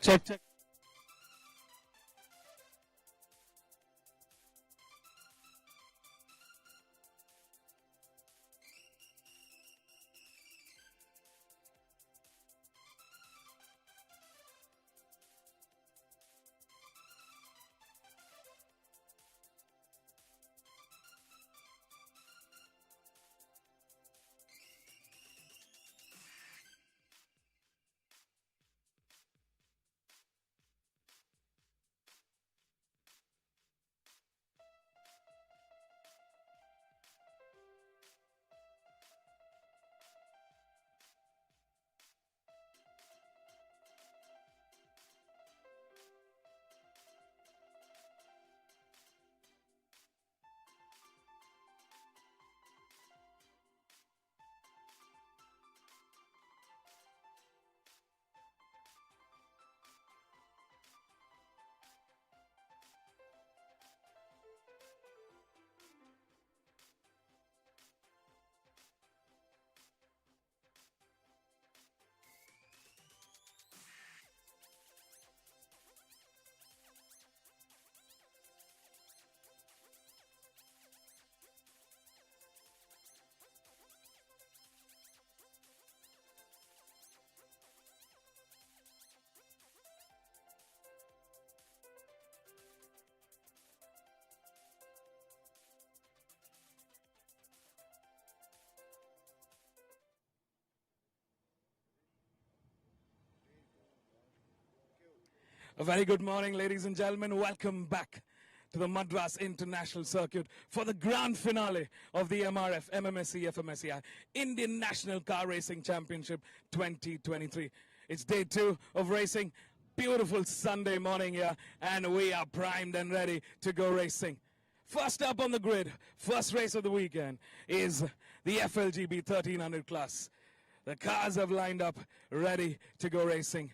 Check, check. A very good morning, ladies and gentlemen. Welcome back to the Madras International Circuit for the grand finale of the MRF MMSC fmsci Indian National Car Racing Championship 2023. It's day 2 of racing. Beautiful Sunday morning here, and we are primed and ready to go racing. First up on the grid, first race of the weekend, is the FLGB 1300 class. The cars have lined up, ready to go racing.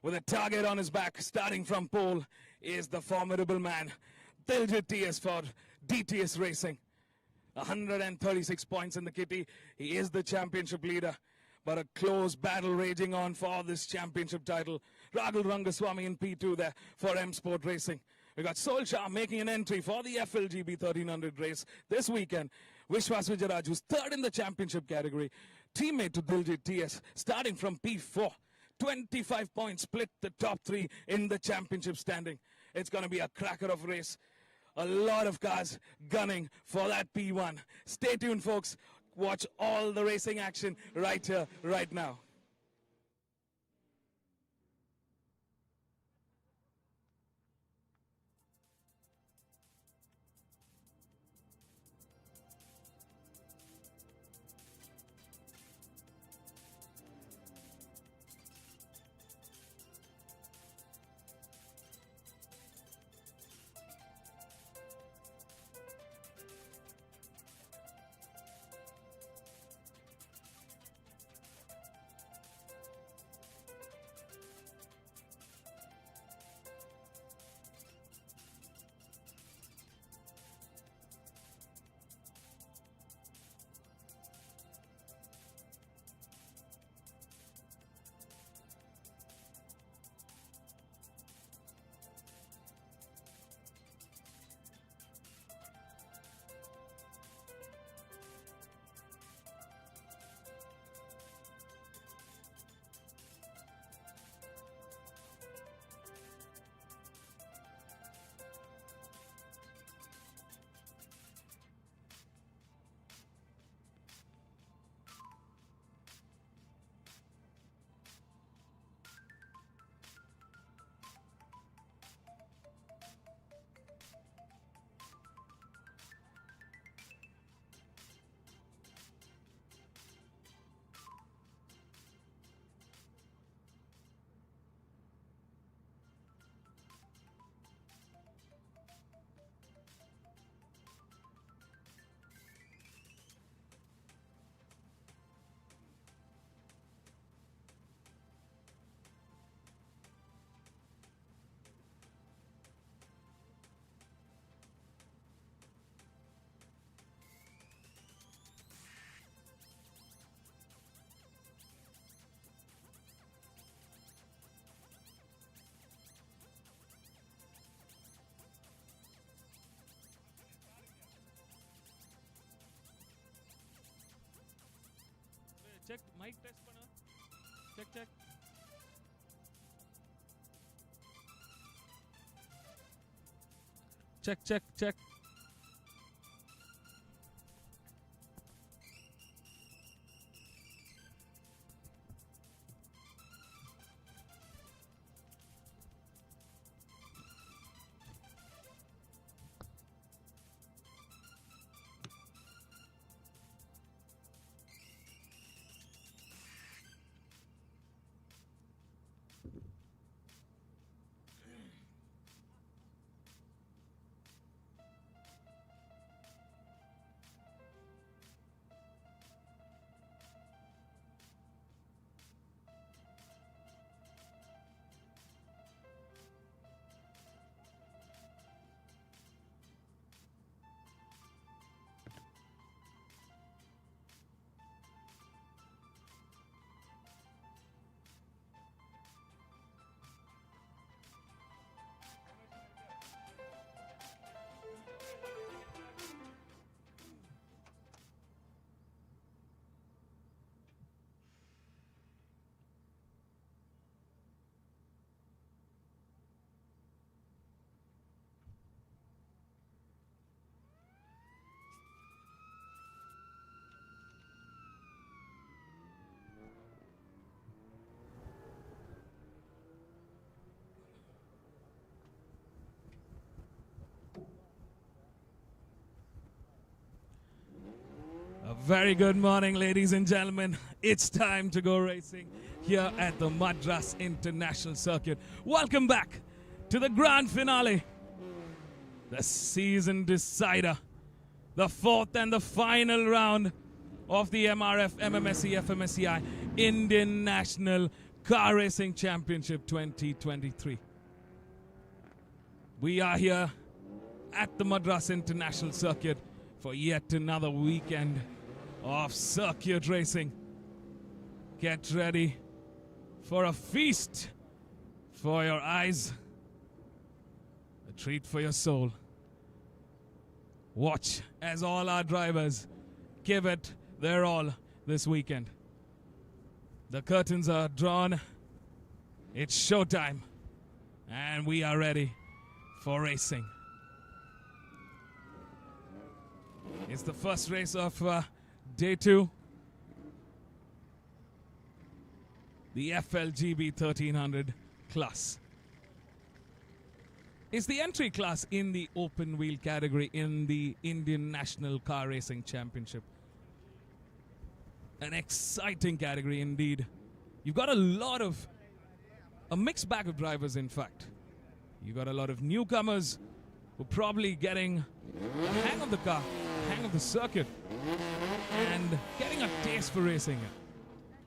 With a target on his back, starting from pole, is the formidable man, Diljit TS for DTS Racing. 136 points in the kitty. He is the championship leader, but a close battle raging on for this championship title. Rahul Rangaswamy in P2 there for M Sport Racing. We got Sol Shah making an entry for the FLGB 1300 race this weekend. Vishwas Vijayaraj, who's third in the championship category, teammate to Diljit TS, starting from P4. 25 points split the top 3 in the championship standing. It's going to be a cracker of a race. A lot of cars gunning for that P1. Stay tuned, folks. Watch all the racing action right here, right now. Check mic test பண்ணு. Check. Check. A very good morning, ladies and gentlemen. It's time to go racing here at the Madras International Circuit. Welcome back to the grand finale, the season decider, the fourth and the final round of the MRF MMSC fmsci Indian National Car Racing Championship 2023. We are here at the Madras International Circuit for yet another weekend of circuit racing. Get ready for a feast for your eyes, a treat for your soul. Watch as all our drivers give it their all this weekend. The curtains are drawn, it's showtime, and we are ready for racing. It's the first race of Day 2, the FLGB 1300 class. It's the entry class in the open wheel category in the Indian National Car Racing Championship. An exciting category indeed. You've got a mixed bag of drivers, in fact. You've got a lot of newcomers who are probably getting a hang of the car, hang of the circuit, and getting a taste for racing.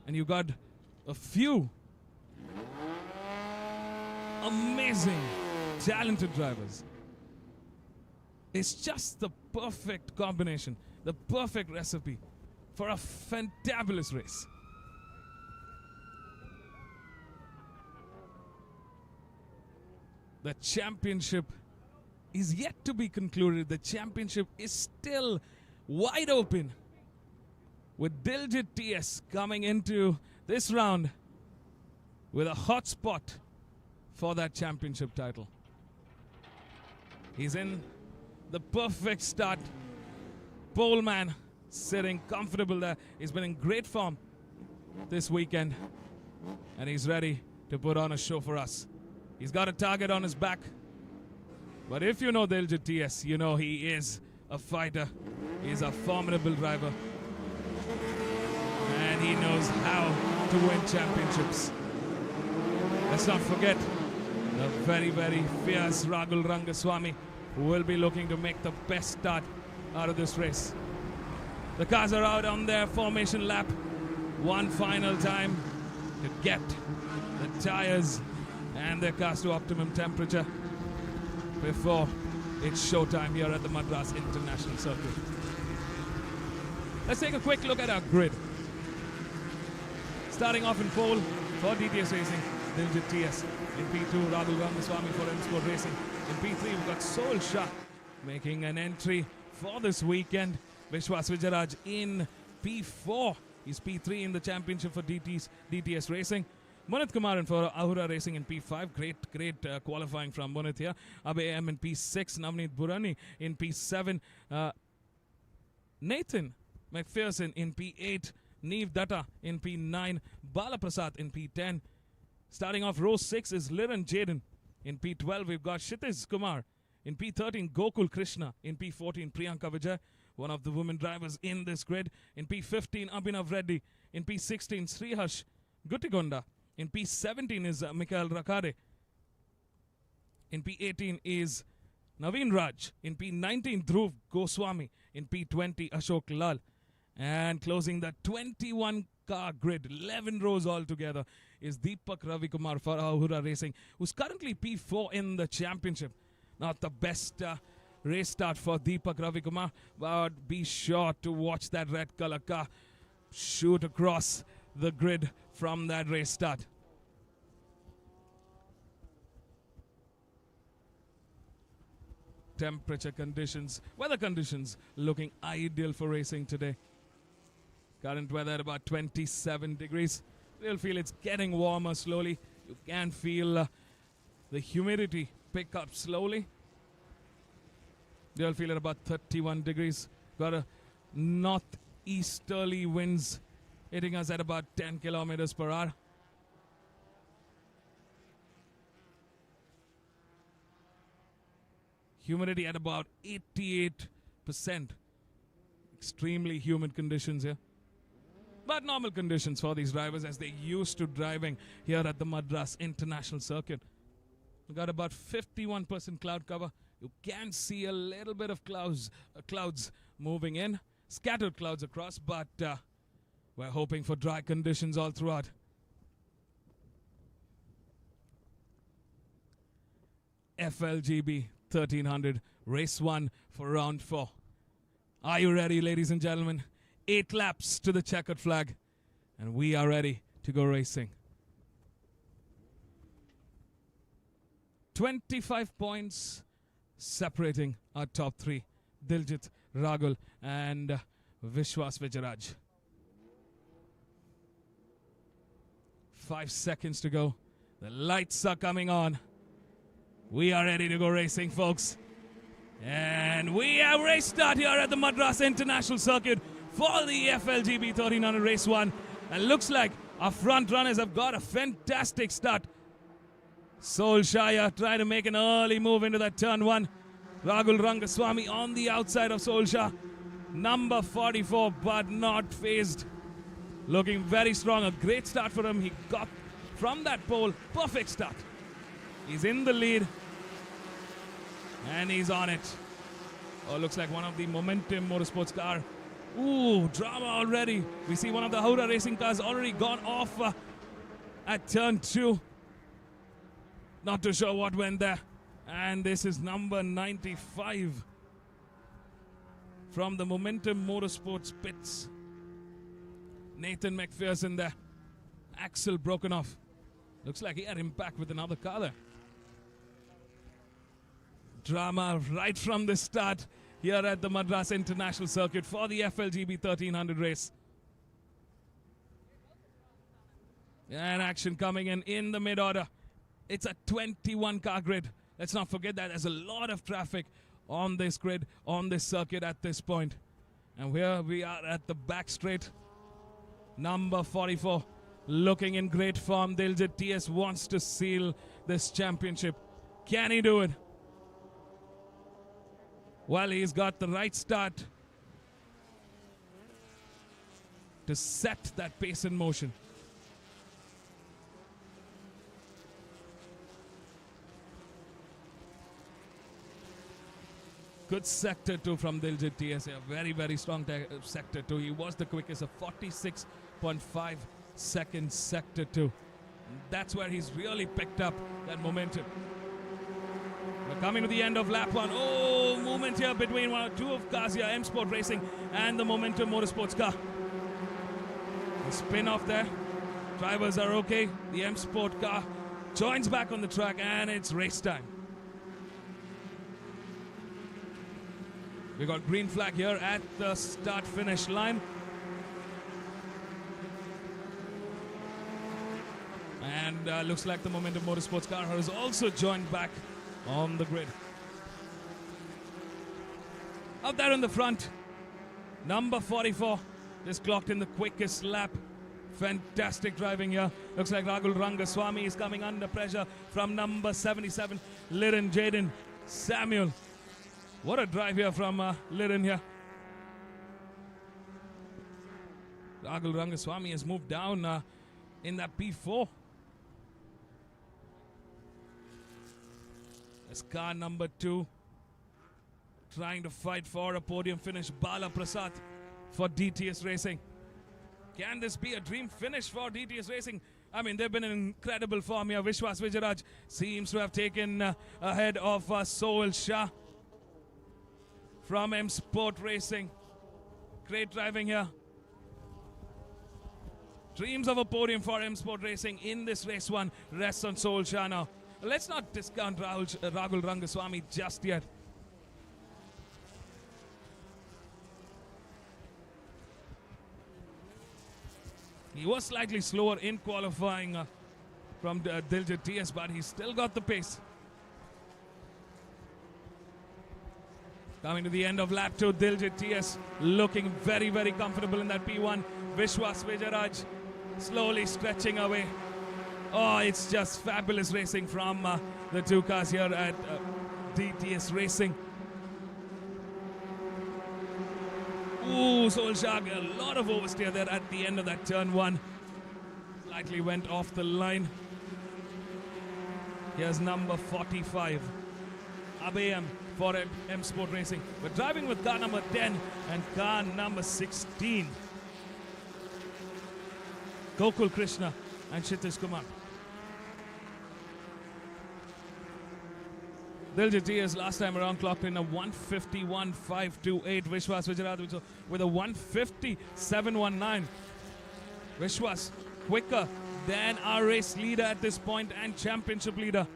And you've got a few amazing, talented drivers. It's just the perfect combination, the perfect recipe for a fantabulous race. The championship is yet to be concluded. The championship is still wide open, with Diljit TS coming into this round with a hot spot for that championship title. He's in the perfect start. Pole man sitting comfortable there. He's been in great form this weekend, and he's ready to put on a show for us. He's got a target on his back, but if you know Diljit TS, you know he is a fighter. He's a formidable driver, and he knows how to win championships. Let's not forget the very, very fierce Rahul Rangaswamy, who will be looking to make the best start out of this race. The cars are out on their formation lap one final time to get the tires and their cars to optimum temperature before it's showtime here at the Madras International Circuit. Let's take a quick look at our grid. Starting off in pole for DTS Racing, Diljit TS. In P2, Rahul Rangaswamy for M Sport Racing. In P3, we've got Soul Shah making an entry for this weekend. Vishwas Vijayaraj in P4 He's P3 in the championship for DTS Racing. Munit Kumaran for Ahura Racing in P5. Great qualifying from Munit here. Abe M in P6. Navneet Burani in P7. Nathan McPherson in P8. Neve Datta in P9. Bala Prasad in P10. Starting off row 6 is Liran Jaden. In P12 we've got Kshitiz Kumar. In P13 Gokul Krishna. In P14 Priyanka Vijay, one of the women drivers in this grid. In P15 Abhinav Reddy. In P16 Srihash Guttigonda. In P17 is Mikhail Rakade. In P18 is Naveen Raj. In P19 Dhruv Goswami. In P20 Ashok Lal. And closing the 21 car grid, 11 rows altogether, is Deepak Ravikumar for Ahura Racing, who's currently P4 in the championship. Not the best race start for Deepak Ravikumar, but be sure to watch that red color car shoot across the grid from that race start. Temperature conditions, weather conditions looking ideal for racing today. Current weather at about 27 degrees. You'll feel it's getting warmer slowly. You can feel the humidity pick up slowly. You'll feel it about 31 degrees. Got a northeasterly winds hitting us at about 10 kilometers per hour. Humidity at about 88%. Extremely humid conditions here. But normal conditions for these drivers as they're used to driving here at the Madras International Circuit. We've got about 51% cloud cover. You can see a little bit of clouds moving in. Scattered clouds across, but we're hoping for dry conditions all throughout. FLGB 1300, race 1 for round 4. Are you ready, ladies and gentlemen? 8 laps to the checkered flag, and we are ready to go racing. 25 points separating our top 3, Diljit, Ragul and Vishwas Vijayaraj. 5 seconds to go. The lights are coming on. We are ready to go racing, folks. And we have race start here at the Madras International Circuit for the FLGB 1300 race 1. And looks like our front runners have got a fantastic start. Solshaya trying to make an early move into that turn 1. Ragul Rangaswamy on the outside of Solshah. Number 44, but not phased. Looking very strong. A great start for him. He got from that pole. Perfect start. He's in the lead. And he's on it. Oh, looks like one of the Momentum Motorsports car. Ooh, drama already. We see one of the Ahura Racing cars already gone off at turn 2. Not too sure what went there. And this is number 95 from the Momentum Motorsports pits. Nathan McPherson there. Axle broken off. Looks like he had impact with another car there. Drama right from the start here at the Madras International Circuit for the FLGB 1300 race. And action coming in the mid-order. It's a 21 car grid. Let's not forget that there's a lot of traffic on this grid, on this circuit at this point. And here we are at the back straight. Number 44 looking in great form. Diljit TS wants to seal this championship. Can he do it? Well, he's got the right start to set that pace in motion. Good sector 2 from Diljit TS. A very, very strong sector 2. He was the quickest, a 46.5 second sector 2. That's where he's really picked up that momentum. We're coming to the end of lap 1. Oh, movement here between two of cars here, M Sport Racing and the Momentum Motorsports car. The spin off there. Drivers are okay. The M Sport car joins back on the track and it's race time. We got green flag here at the start-finish line. And looks like the Momentum Motorsports car has also joined back on the grid. Out there in the front, number 44 just clocked in the quickest lap. Fantastic driving here. Looks like Rahul Rangaswamy is coming under pressure from number 77, Liren Jaden Samuel. What a drive here from Liren here. Rahul Rangaswamy has moved down in that P4. As car number 2 trying to fight for a podium finish, Bala Prasad for DTS Racing. Can this be a dream finish for DTS Racing? I mean, they've been in incredible form here. Vishwas Vijayaraj seems to have taken ahead of Sohil Shah from M Sport Racing. Great driving here. Dreams of a podium for M Sport Racing in this race one rests on Sohil Shah now. Let's not discount Rahul Rangaswamy just yet. He was slightly slower in qualifying from Diljit TS, but he still got the pace. Coming to the end of lap 2, Diljit TS looking very, very comfortable in that P1. Vishwas Vijayaraj slowly stretching away. Oh, it's just fabulous racing from the two cars here at DTS Racing. Ooh, Sohil Shah, a lot of oversteer there at the end of that turn 1. Slightly went off the line. Here's number 45, Abhayam for M Sport Racing. We're driving with car number 10 and car number 16. Gokul Krishna and Kshitish Kumar. Diljit TS last time around clocked in a 151.528. Vishwas Vijayaraj with a 150.719. Vishwas quicker than our race leader at this point and championship leader.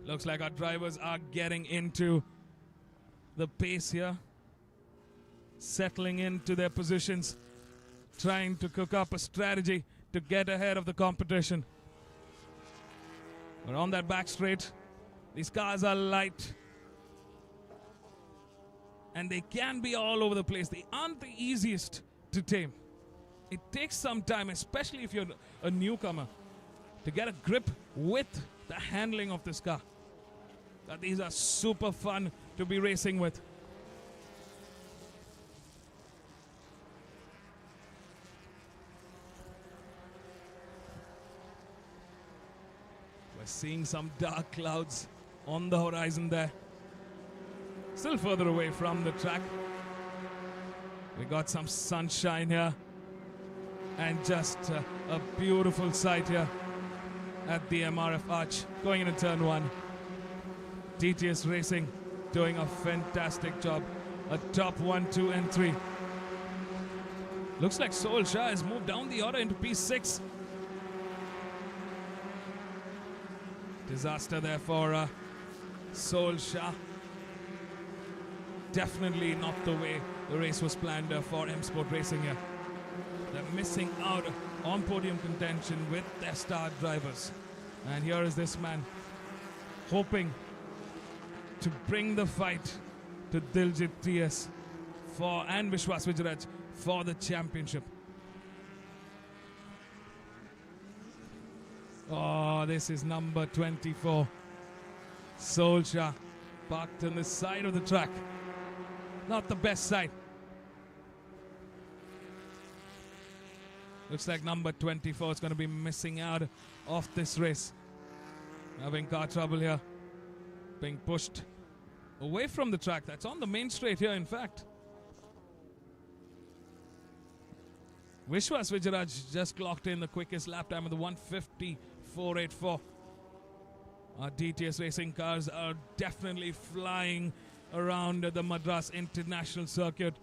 Looks like our drivers are getting into the pace here, settling into their positions, trying to cook up a strategy to get ahead of the competition. We're on that back straight. These cars are light and they can be all over the place. They aren't the easiest to tame. It takes some time, especially if you're a newcomer, to get a grip with the handling of this car. But these are super fun to be racing with. We're seeing some dark clouds on the horizon there. Still further away from the track. We got some sunshine here and just a beautiful sight here at the MRF Arch going into turn 1. DTS Racing doing a fantastic job. A top 1, 2 and 3. Looks like Sohil Shah has moved down the order into P6. Disaster there for Sohil Shah. Definitely not the way the race was planned for M Sport Racing here. They're missing out on podium contention with their star drivers. And here is this man hoping to bring the fight to Diljit TS and Vishwas Vijayaraj for the championship. Oh, this is number 24. Sohil Shah parked on the side of the track. Not the best side. Looks like number 24 is going to be missing out of this race. Having car trouble here. Being pushed away from the track. That's on the main straight here, in fact. Vishwas Vijayaraj just clocked in the quickest lap time of the 150.484. Our DTS Racing cars are definitely flying around the Madras International Circuit,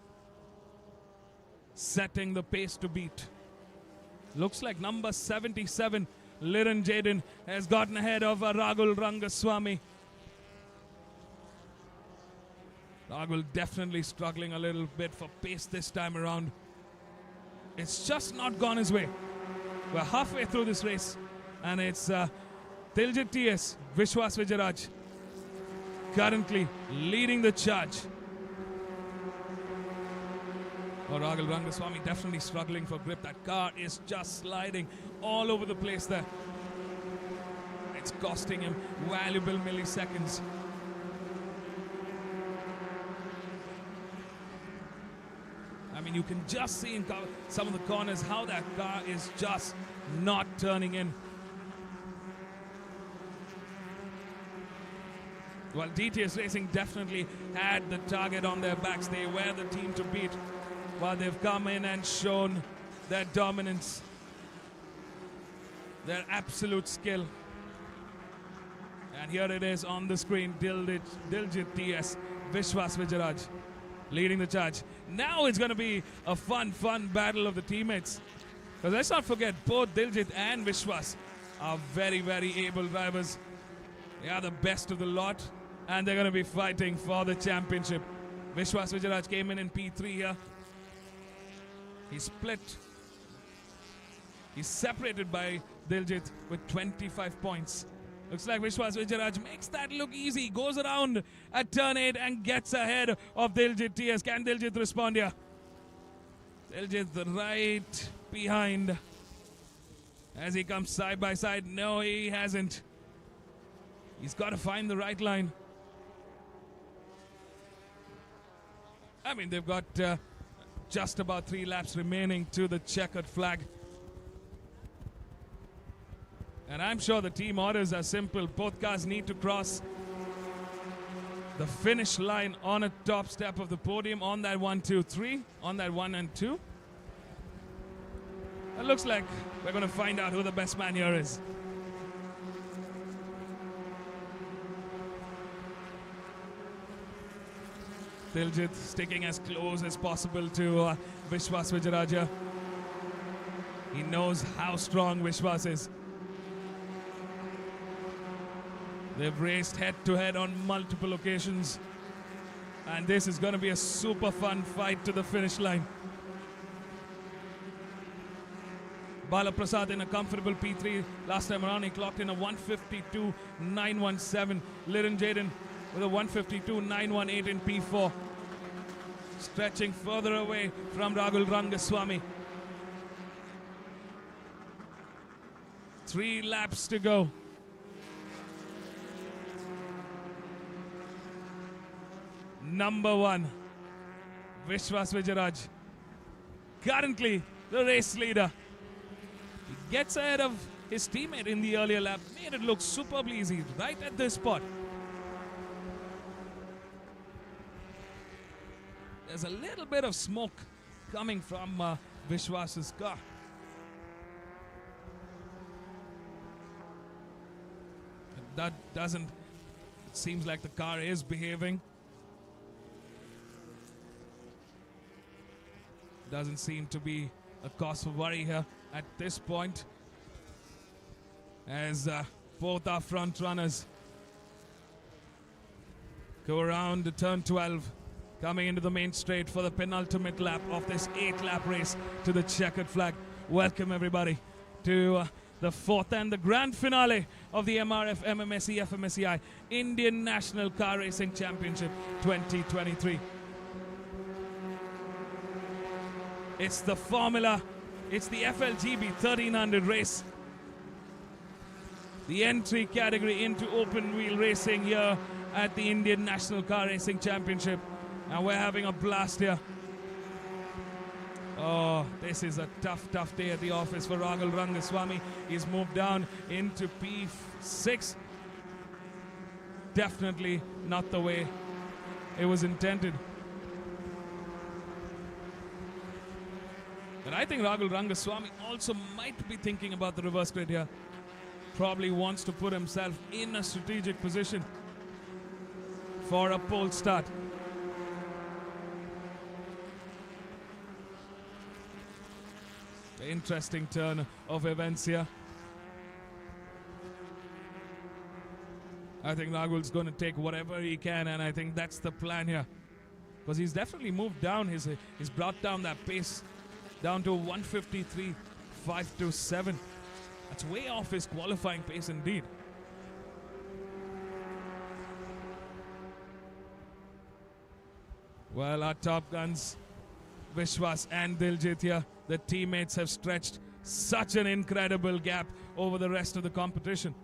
setting the pace to beat. Looks like number 77, Liren Jaden, has gotten ahead of Rahul Rangaswamy. Rahul definitely struggling a little bit for pace this time around. It's just not gone his way. We're halfway through this race, and it's Diljit TS, Vishwas Vijayaraj, currently leading the charge. Oh, Rahul Rangaswamy definitely struggling for grip. That car is just sliding all over the place there. It's costing him valuable milliseconds. I mean, you can just see in some of the corners how that car is just not turning in. Well, DTS Racing definitely had the target on their backs. They were the team to beat. But they've come in and shown their dominance, their absolute skill. And here it is on the screen, Diljit TS, Vishwas Vijayaraj leading the charge. Now it's going to be a fun battle of the teammates. Because let's not forget, both Diljit and Vishwas are very, very able drivers. They are the best of the lot, and they're going to be fighting for the championship. Vishwas Vijayaraj came in P3 here. He's split. He's separated by Diljit with 25 points. Looks like Vishwas Vijayaraj makes that look easy. Goes around at turn 8 and gets ahead of Diljit TS. Can Diljit respond here? Diljit right behind as he comes side by side. No, he hasn't. He's got to find the right line. I mean, they've got just about 3 laps remaining to the checkered flag. And I'm sure the team orders are simple. Both cars need to cross the finish line on a top step of the podium on that 1, 2, 3, on that 1 and 2. It looks like we're going to find out who the best man here is. Diljit sticking as close as possible to Vishwas Vijayaraj. He knows how strong Vishwas is. They've raced head-to-head on multiple occasions. And this is going to be a super fun fight to the finish line. Bala Prasad in a comfortable P3. Last time around, he clocked in a 152.917. Liran Jaden with a 152.918 in P4. Stretching further away from Rahul Rangaswamy. 3 laps to go. Number 1, Vishwas Vijayaraj, currently the race leader. He gets ahead of his teammate in the earlier lap, made it look superbly easy right at this spot. There's a little bit of smoke coming from Vishwas's car. That doesn't, it seems like the car is behaving. Doesn't seem to be a cause for worry here at this point, as both our front runners go around to turn 12, coming into the main straight for the penultimate lap of this 8-lap race to the checkered flag. Welcome everybody to the 4th and the grand finale of the MRF MMSC fmsci Indian National Car Racing Championship 2023. It's the Formula, it's the FLGB 1300 race. The entry category into open wheel racing here at the Indian National Car Racing Championship. And we're having a blast here. Oh, this is a tough day at the office for Rahul Rangaswamy. He's moved down into P6. Definitely not the way it was intended. But I think Rahul Rangaswamy also might be thinking about the reverse grid here. Probably wants to put himself in a strategic position for a pole start. Interesting turn of events here. I think Rahul's going to take whatever he can, and I think that's the plan here. because he's definitely moved down. He's brought down that pace down to 153.527. That's way off his qualifying pace indeed. Well, our top guns, Vishwas and Diljit here, the teammates have stretched such an incredible gap over the rest of the competition.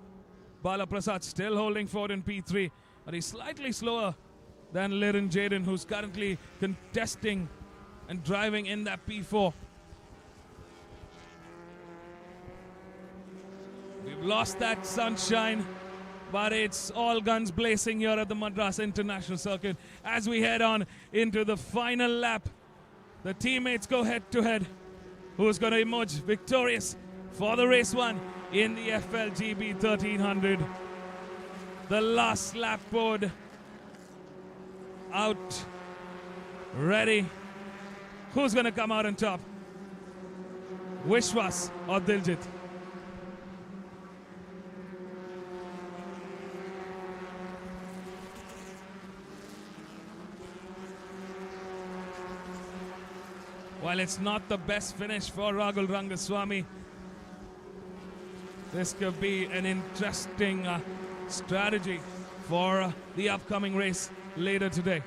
Bala Prasad still holding forward in P3, but he's slightly slower than Liren Jaden, who's currently contesting and driving in that P4. We've lost that sunshine, but it's all guns blazing here at the Madras International Circuit as we head on into the final lap. The teammates go head to head. Who's going to emerge victorious for the race one in the FLGB 1300? The last lap board out, ready. Who's going to come out on top? Vishwas or Diljit? While it's not the best finish for Rahul Rangaswamy, this could be an interesting strategy for the upcoming race later today.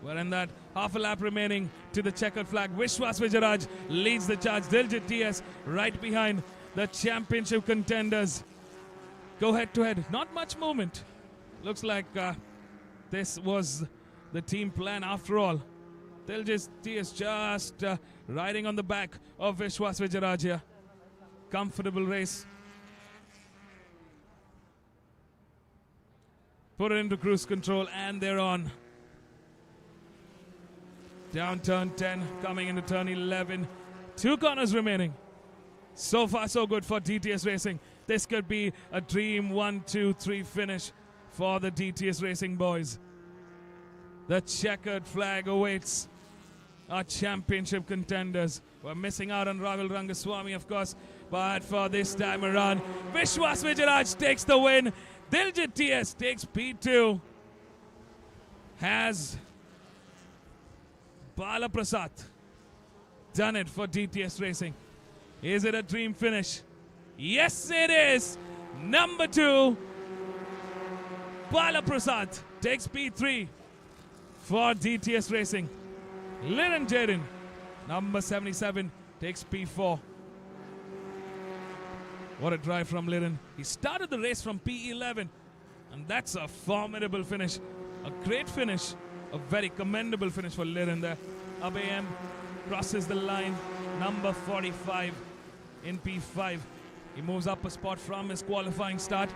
Well, in that half a lap remaining to the checkered flag, Vishwas Vijayaraj leads the charge. Diljit TS right behind the championship contenders. Go head to head. Not much movement. Looks like this was the team plan after all. Diljit TS just riding on the back of Vishwas Vijayaraj here. Comfortable race. Put it into cruise control and they're on. Down turn 10, coming into turn 11. 2 corners remaining. So far so good for DTS Racing. This could be a dream 1-2-3 finish for the DTS Racing boys. The checkered flag awaits our championship contenders. We're missing out on Rahul Rangaswamy, of course, but for this time around, Vishwas Vijayaraj takes the win. Diljit TS takes P2. Has Bala Prasad done it for DTS Racing? Is it a dream finish? Yes, it is. Number 2, Bala Prasad takes P3 for DTS Racing. Liren Jaden, number 77, takes P4. What a drive from Liren. He started the race from P11, and that's a formidable finish. A great finish. A very commendable finish for Liren there. Abhayam crosses the line, number 45 in P5. He moves up a spot from his qualifying start.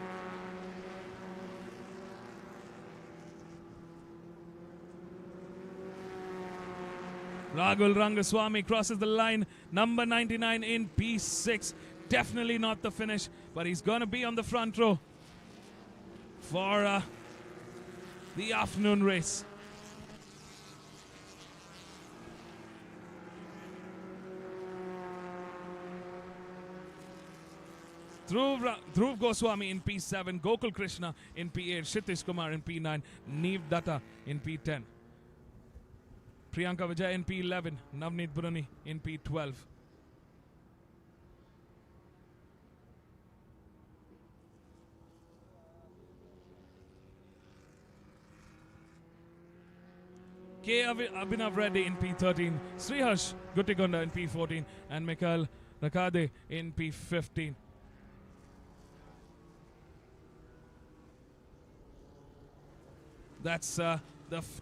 Rahul Rangaswamy crosses the line, number 99 in P6. Definitely not the finish, but he's going to be on the front row for the afternoon race. Dhruv Goswami in P7, Gokul Krishna in P8, Kshitish Kumar in P9, Neev Datta in P10. Priyanka Vijay in P11, Navneet Burani in P12. K. Abhinav Reddy in P13, Sriharsh Guttikonda in P14, and Mikhail Rakade in P15. That's the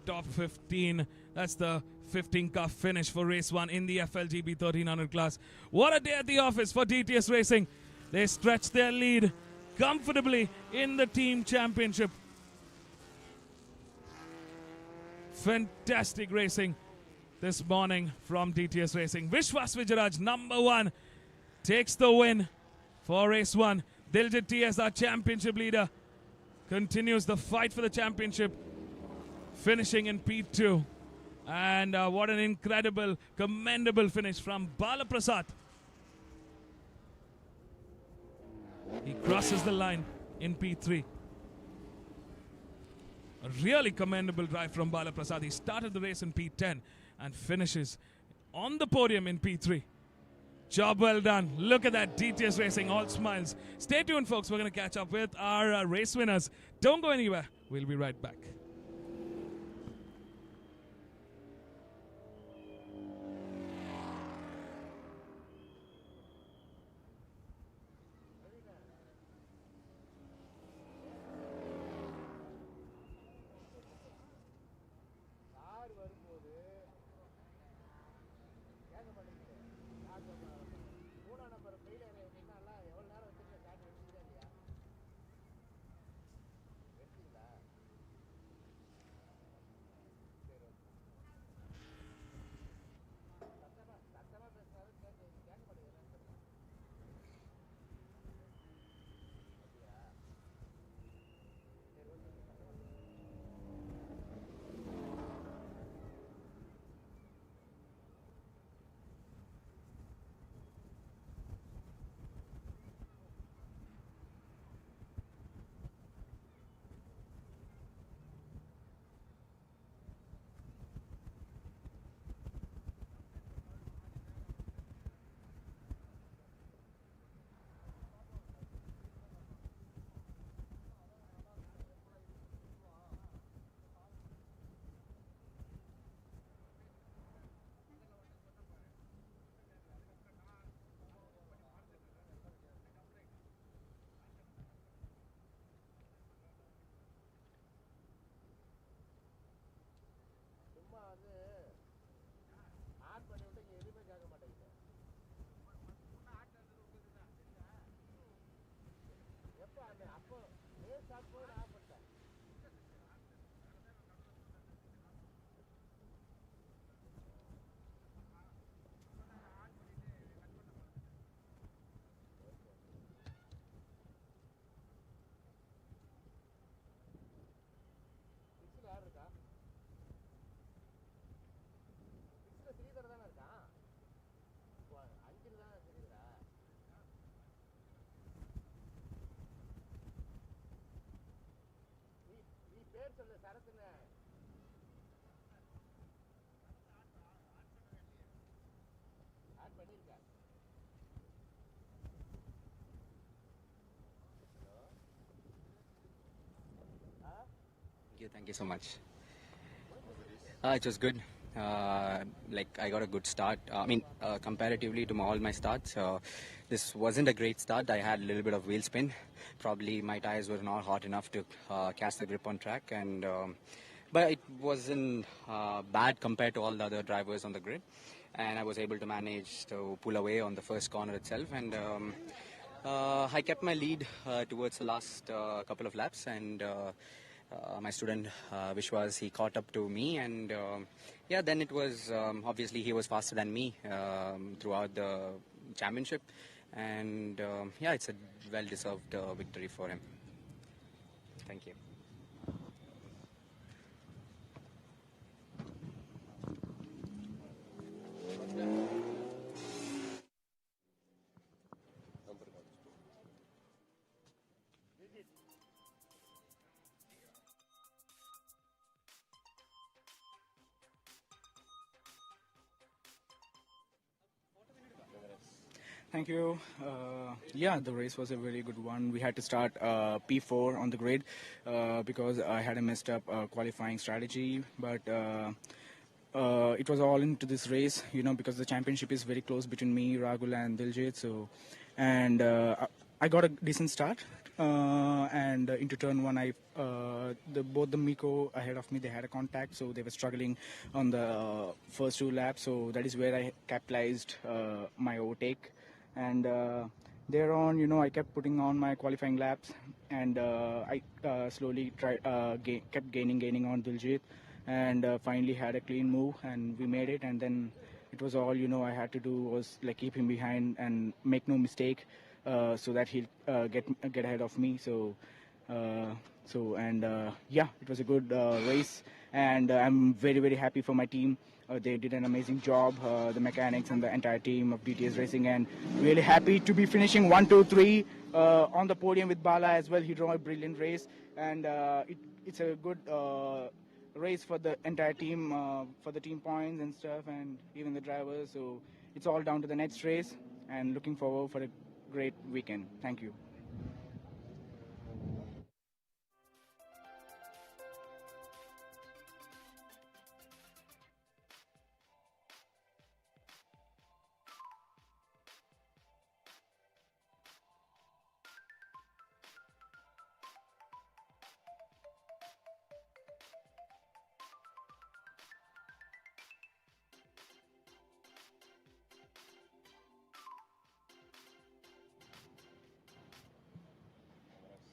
top 15. That's the 15-car finish for race 1 in the FLGB 1300 class. What a day at the office for DTS Racing. They stretch their lead comfortably in the team championship. Fantastic racing this morning from DTS Racing. Vishwas Vijayaraj, number 1, takes the win for race 1. Diljit TS, our championship leader, continues the fight for the championship, finishing in P2. And what an incredible, commendable finish from Bala Prasad. He crosses the line in P3. A really commendable drive from Bala Prasad. He started the race in P10 and finishes on the podium in P3. Job well done. Look at that, DTS Racing, all smiles. Stay tuned, folks. We're going to catch up with our race winners. Don't go anywhere. We'll be right back. Thank you so much. It was good. Like I got a good start. Comparatively to all my starts, this wasn't a great start. I had a little bit of wheel spin. Probably my tires were not hot enough to catch the grip on track, and but it wasn't bad compared to all the other drivers on the grid. And I was able to manage to pull away on the first corner itself, and I kept my lead towards the last couple of laps, and my student Vishwas, he caught up to me, and yeah, then it was obviously he was faster than me throughout the championship, and yeah, it's a well-deserved victory for him. Thank you. Thank you. Yeah, the race was a very good one. We had to start P4 on the grid because I had a messed up qualifying strategy, but it was all into this race, because the championship is very close between me, Rahul, and Diljit. So, and I got a decent start. And into turn one, both the Miko ahead of me, they had a contact, so they were struggling on the first two laps. So that is where I capitalized my overtake. And thereon, I kept putting on my qualifying laps, and I slowly kept gaining on Diljit, and finally had a clean move, and we made it. And then it was all I had to do was like keep him behind and make no mistake, so that he'll get ahead of me. So So and yeah, it was a good race, and I'm very happy for my team. They did an amazing job, the mechanics and the entire team of DTS Racing, and really happy to be finishing 1, 2, 3 on the podium with Bala as well. He drove a brilliant race, and it's a good race for the entire team, for the team points and stuff, and even the drivers. So it's all down to the next race, and looking forward for a great weekend. Thank you.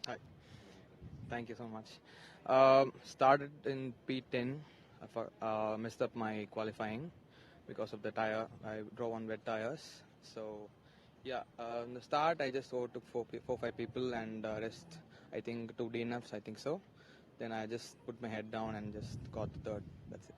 Hi. Thank you so much. Started in P10. Messed up my qualifying because of the tire. I drove on wet tires. So, yeah, in the start I just overtook 5 people, and rest I think 2 DNFs, I think so. Then I just put my head down and just got the third. That's it.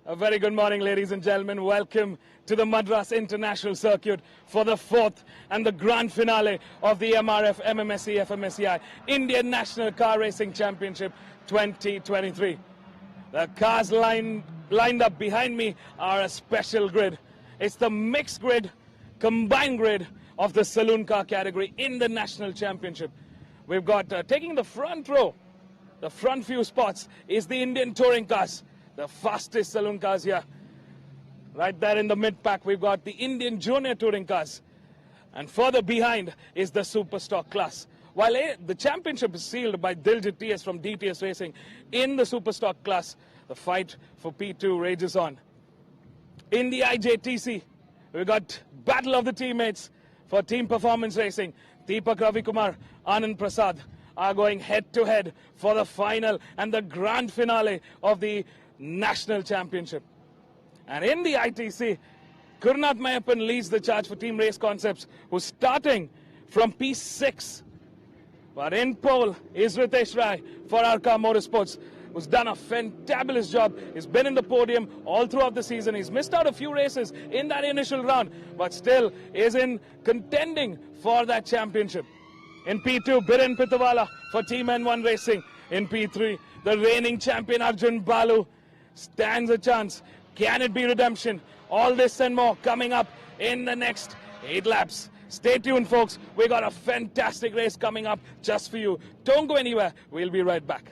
A very good morning, ladies and gentlemen. Welcome to the Madras International Circuit for the fourth and the grand finale of the MRF MMSC fmsci Indian National Car Racing Championship 2023. The cars lined up behind me are a special grid. It's the mixed grid, combined grid of the saloon car category in the National Championship. We've got taking the front row, the front few spots is the Indian touring cars. The fastest saloon cars here. Right there in the mid-pack, we've got the Indian junior touring cars. And further behind is the super stock class. While the championship is sealed by Diljit TS from DTS Racing, in the super stock class, the fight for P2 rages on. In the IJTC, we've got battle of the teammates for Team Performance Racing. Deepak Ravikumar, Anand Prasad are going head-to-head for the final and the grand finale of the National Championship. And in the ITC, Gurnath Mayappan leads the charge for Team Race Concepts, who's starting from P6. But in pole is Ritesh Rai for Arca Motorsports, who's done a fantabulous job. He's been in the podium all throughout the season. He's missed out a few races in that initial round, but still is in contending for that championship. In P2, Biren Pitawala for Team N1 Racing. In P3, the reigning champion Arjun Balu stands a chance. Can it be redemption? All this and more coming up in the next 8 laps. Stay tuned, folks. We got a fantastic race coming up just for you. Don't go anywhere. We'll be right back.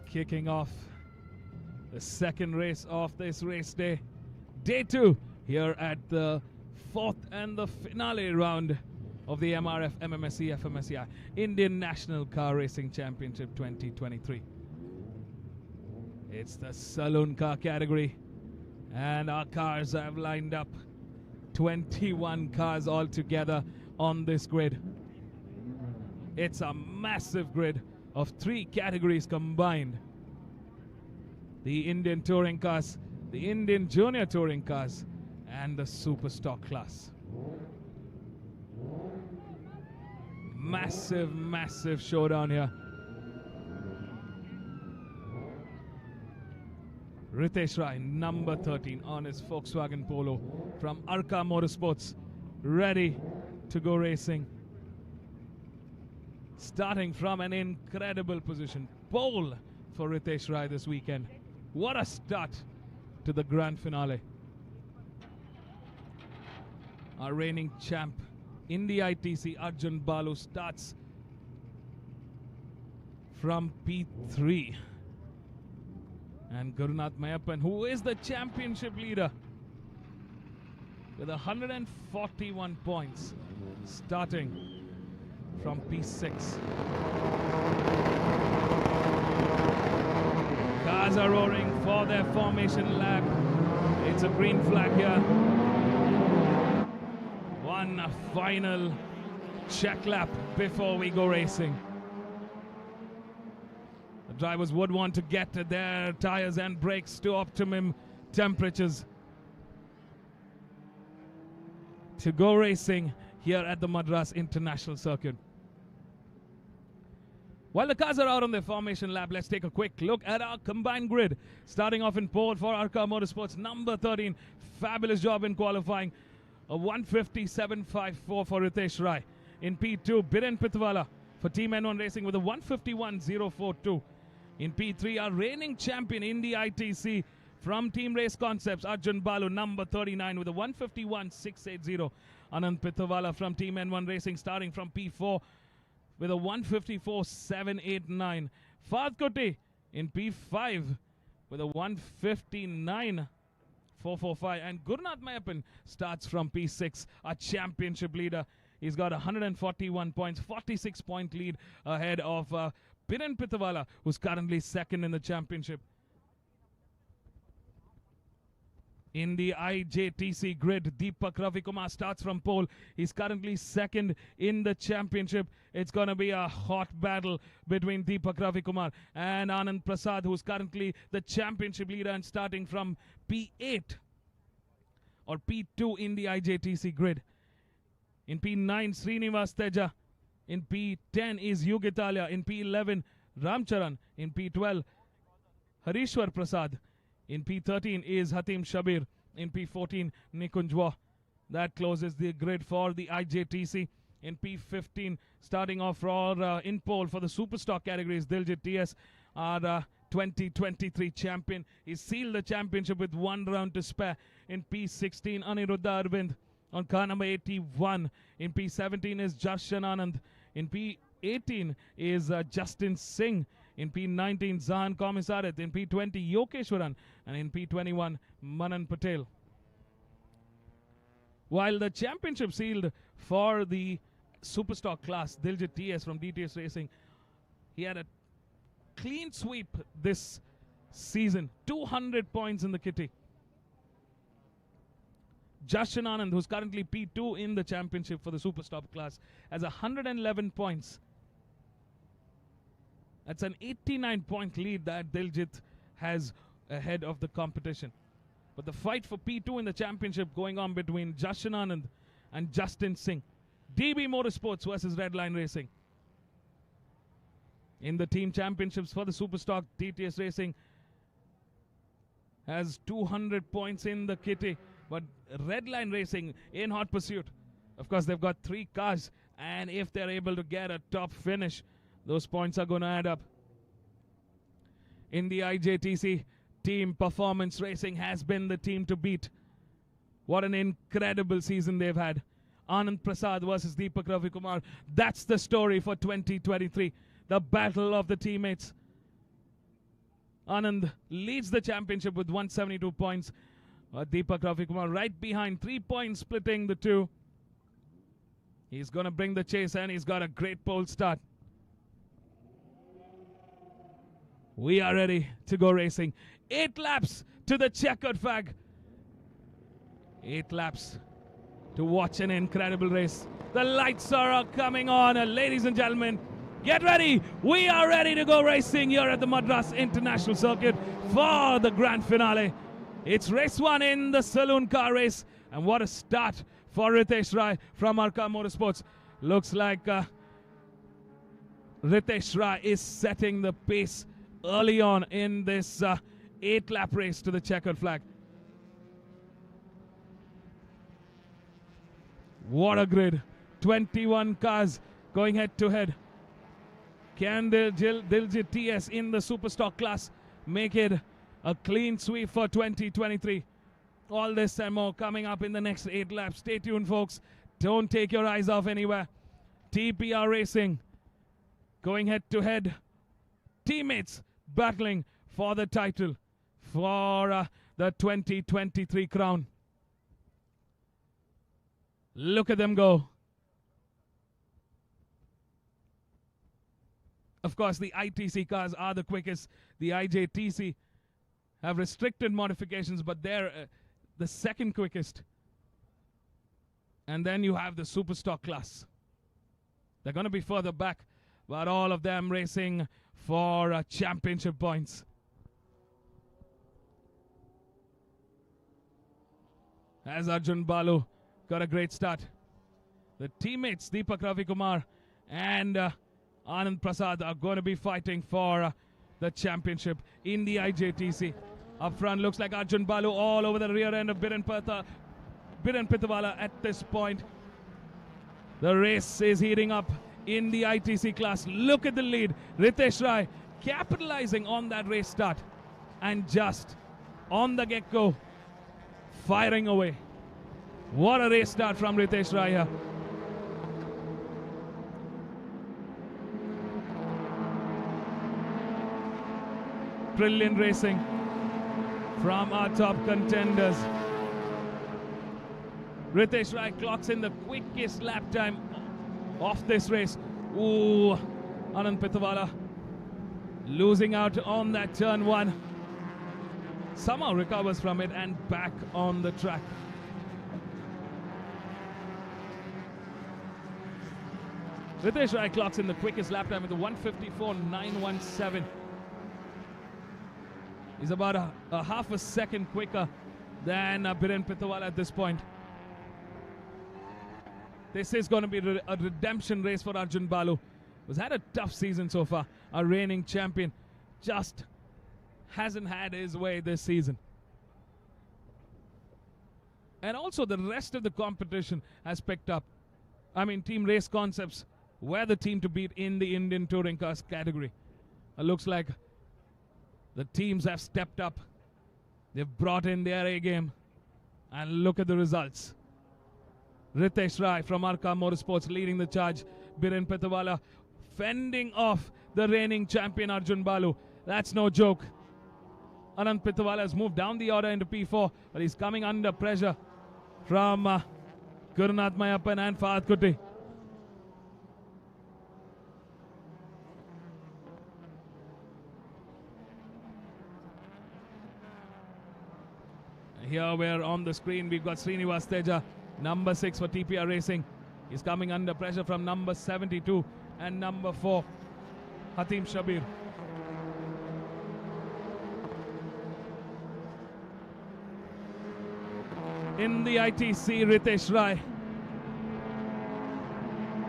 Kicking off the second race of this race day. Day 2 here at the 4th and the finale round of the MRF MMSC fmsci Indian National Car Racing Championship 2023. It's the saloon car category, and our cars have lined up 21 cars altogether on this grid. It's a massive grid of 3 categories combined: the Indian touring cars, the Indian junior touring cars, and the super stock class. Massive showdown here. Ritesh Rai, number 13, on his Volkswagen Polo from Arca Motorsports, ready to go racing. Starting from an incredible position. Pole for Ritesh Rai this weekend. What a start to the grand finale. Our reigning champ, Indy ITC Arjun Balu, starts from P3. And Gurunath Mayappan, who is the championship leader with 141 points, starting from P6. Cars are roaring for their formation lap. It's a green flag here. One final check lap before we go racing. The drivers would want to get their tires and brakes to optimum temperatures to go racing here at the Madras International Circuit. While the cars are out on their formation lap, let's take a quick look at our combined grid. Starting off in pole for Arca Motorsports, number 13. Fabulous job in qualifying. A 157.54 for Ritesh Rai. In P2, Biren Pitwala for Team N1 Racing with a 151.042. In P3, our reigning champion Indy ITC from Team Race Concepts, Arjun Balu, number 39 with a 151.680. Anand Pitwala from Team N1 Racing starting from P4 with a 154.789. Fahad Kuti in P5 with a 159.445. And Gurunath Mayappan starts from P6, a championship leader. He's got 141 points, 46-point lead ahead of Biren Pitwala, who's currently second in the championship. In the IJTC grid, Deepak Ravikumar starts from pole. He's currently second in the championship. It's going to be a hot battle between Deepak Ravikumar and Anand Prasad, who's currently the championship leader and starting from P8 or P2 in the IJTC grid. In P9, Srinivas Teja. In P10 is Yugitalia. In P11, Ramcharan. In P12, Harishwar Prasad. In P13 is Hatim Shabir. In P14, Nikunjwa. That closes the grid for the IJTC. In P15, starting off for in pole for the Superstock categories, Diljit TS, our 2023 champion. He sealed the championship with 1 round to spare. In P16, Aniruddha Arvind on car number 81. In P17 is Jarshan Anand. In P18 is Justin Singh. In P19, Zahan Komisarit. In P20, Yokeshwaran. And in P21, Manan Patel. While the championship sealed for the Superstock class, Diljit TS from DTS Racing, he had a clean sweep this season. 200 points in the kitty. Jarshan Anand, who's currently P2 in the championship for the Superstock class, has 111 points. That's an 89-point lead that Diljit has ahead of the competition. But the fight for P2 in the championship going on between Jarshan Anand and Justin Singh. DB Motorsports versus Redline Racing. In the team championships for the Superstock, DTS Racing has 200 points in the kitty. But Redline Racing in hot pursuit. Of course, they've got 3 cars. And if they're able to get a top finish, those points are going to add up. In the IJTC, Team Performance Racing has been the team to beat. What an incredible season they've had. Anand Prasad versus Deepak Ravikumar. That's the story for 2023. The battle of the teammates. Anand leads the championship with 172 points. Deepak Ravi Kumar right behind, 3 points splitting the two. He's going to bring the chase and he's got a great pole start. We are ready to go racing. 8 laps to the checkered flag. 8 laps to watch an incredible race. The lights are coming on, ladies and gentlemen. Get ready. We are ready to go racing here at the Madras International Circuit for the grand finale. It's race 1 in the saloon car race. And what a start for Ritesh Rai from Arka Motorsports. Looks like Ritesh Rai is setting the pace early on in this 8-lap race to the checkered flag. What a grid. 21 cars going head to head. Can Diljit TS in the Superstock class make it a clean sweep for 2023? All this and more coming up in the next 8 laps. Stay tuned, folks. Don't take your eyes off anywhere. TPR Racing going head to head. Teammates battling for the title for the 2023 crown. Look at them go. Of course, the ITC cars are the quickest. The IJTC have restricted modifications, but they're the second quickest. And then you have the Superstock class. They're going to be further back, but all of them racing for championship points. As Arjun Balu got a great start. The teammates Deepak Ravi Kumar and Anand Prasad are going to be fighting for the championship in the IJTC. Up front looks like Arjun Balu all over the rear end of Biren Pitawala at this point. The race is heating up in the ITC class. Look at the lead. Ritesh Rai capitalizing on that race start and just on the get-go firing away. What a race start from Ritesh Rai here. Brilliant racing from our top contenders. Ritesh Rai clocks in the quickest lap time of this race. Ooh, Anand Pitawala losing out on that turn 1. Somehow recovers from it and back on the track. Ritesh Rai clocks in the quickest lap time with a 1:54.917. He's about a half a second quicker than Biren Pitawala at this point. This is going to be a redemption race for Arjun Balu, who's had a tough season so far. Our reigning champion just hasn't had his way this season. And also the rest of the competition has picked up. I mean, Team Race Concepts were the team to beat in the Indian Touring Cars category. It looks like the teams have stepped up. They've brought in their A game. And look at the results. Ritesh Rai from Arka Motorsports leading the charge. Biren Pitawala fending off the reigning champion Arjun Balu. That's no joke. Anand Pitawala has moved down the order into P4, but he's coming under pressure from Gurunath Mayappan and Fahad Kuti. Here we're on the screen, we've got Srinivas Teja, number 6 for TPR Racing. He's coming under pressure from number 72 and number 4, Hatim Shabir. In the ITC, Ritesh Rai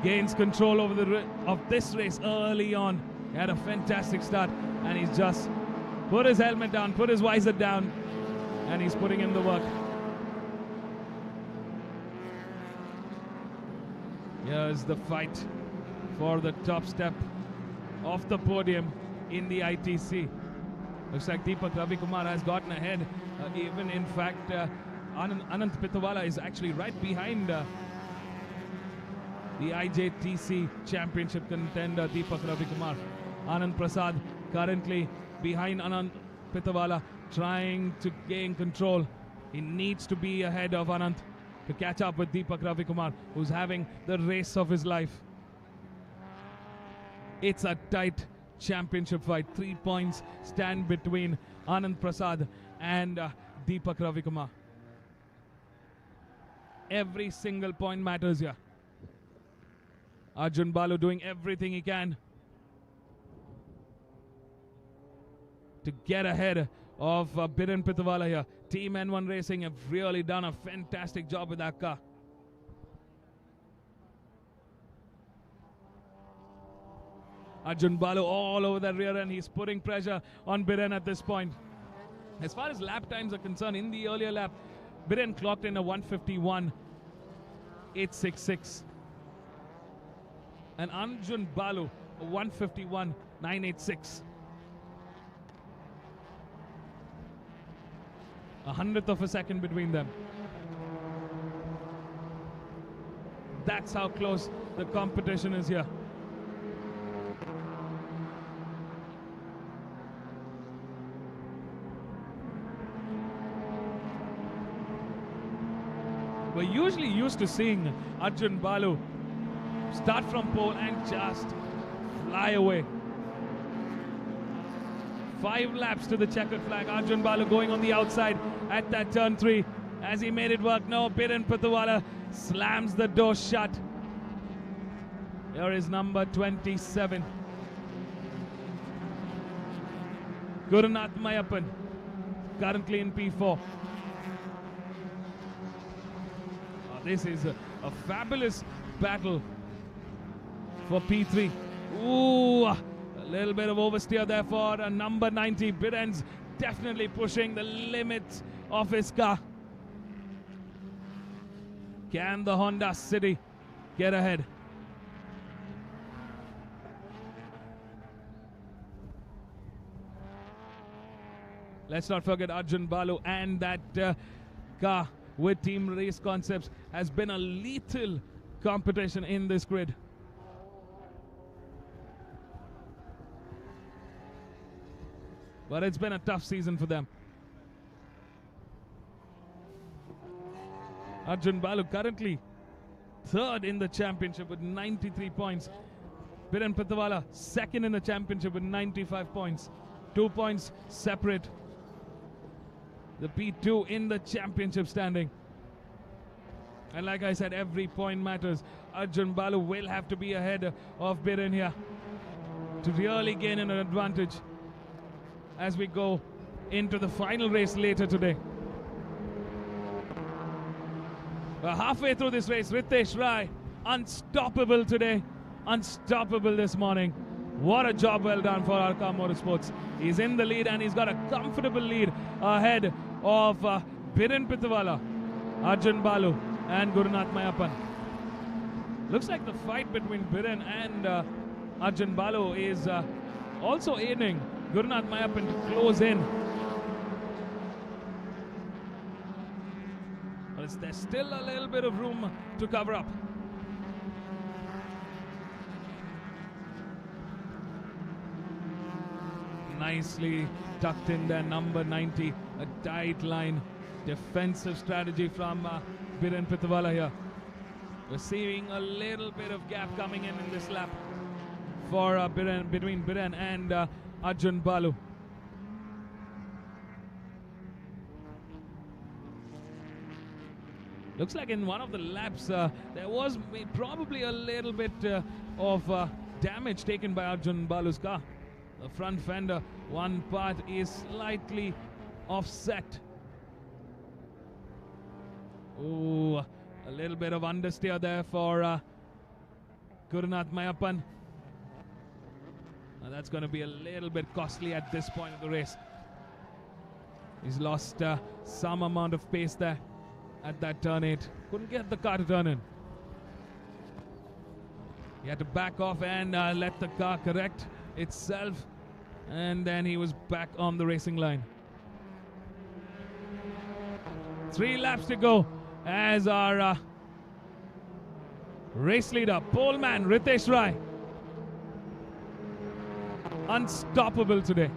gains control over of this race early on. He had a fantastic start and he's just put his helmet down, put his visor down, and he's putting in the work. Here's the fight for the top step of the podium in the ITC. Looks like Deepak Ravi Kumar has gotten ahead. Even in fact, Anand Pitawala is actually right behind the IJTC championship contender Deepak Ravi Kumar. Anand Prasad currently behind Pitawala trying to gain control. He needs to be ahead of Anant to catch up with Deepak Ravikumar, who's having the race of his life. It's a tight championship fight. 3 points stand between Anand Prasad and Deepak Ravikumar. Every single point matters here. Arjun Balu doing everything he can to get ahead of Biren Pitawala here. Team N1 Racing have really done a fantastic job with that car. Arjun Balu all over the rear end. He's putting pressure on Biren at this point. As far as lap times are concerned, in the earlier lap, Biren clocked in a 151.866. And Arjun Balu, a 151.986. A 100th of a second between them. That's how close the competition is here. We're usually used to seeing Arjun Balu start from pole and just fly away. 5 laps to the checkered flag. Arjun Balu going on the outside at that turn 3 as he made it work. No, Biren Pitawala slams the door shut. Here is number 27. Gurunath Mayappan, currently in P4. This is a fabulous battle for P3. Ooh, a little bit of oversteer there for number 90. Biren's definitely pushing the limits of his car. Can the Honda City get ahead? Let's not forget Arjun Balu and that car with Team Race Concepts has been a lethal competition in this grid. But it's been a tough season for them. Arjun Balu currently 3rd in the championship with 93 points. Biren Pitawala 2nd in the championship with 95 points. 2 points separate the P2 in the championship standing. And like I said, every point matters. Arjun Balu will have to be ahead of Biren here to really gain an advantage as we go into the final race later today. We're halfway through this race. Ritesh Rai, unstoppable today, unstoppable this morning. What a job well done for Arca Motorsports. He's in the lead and he's got a comfortable lead ahead of Biren Pitawala, Arjun Balu and Gurunath Mayappan. Looks like the fight between Biren and Arjun Balu is also aiding Gurunath Mayappan to close in. But there's still a little bit of room to cover up. Nicely tucked in there, number 90. A tight line. Defensive strategy from Biren Pitawala here. We're seeing a little bit of gap coming in this lap for between Biren and Arjun Balu. Looks like in one of the laps there was probably a little bit of damage taken by Arjun Balu's car. The front fender, one part is slightly offset. Ooh, a little bit of understeer there for Gurunath Mayappan. That's going to be a little bit costly at this point of the race. He's lost some amount of pace there at that turn 8. Couldn't get the car to turn in. He had to back off and let the car correct itself, and then he was back on the racing line. 3 laps to go as our race leader, pole man Ritesh Rai, unstoppable today.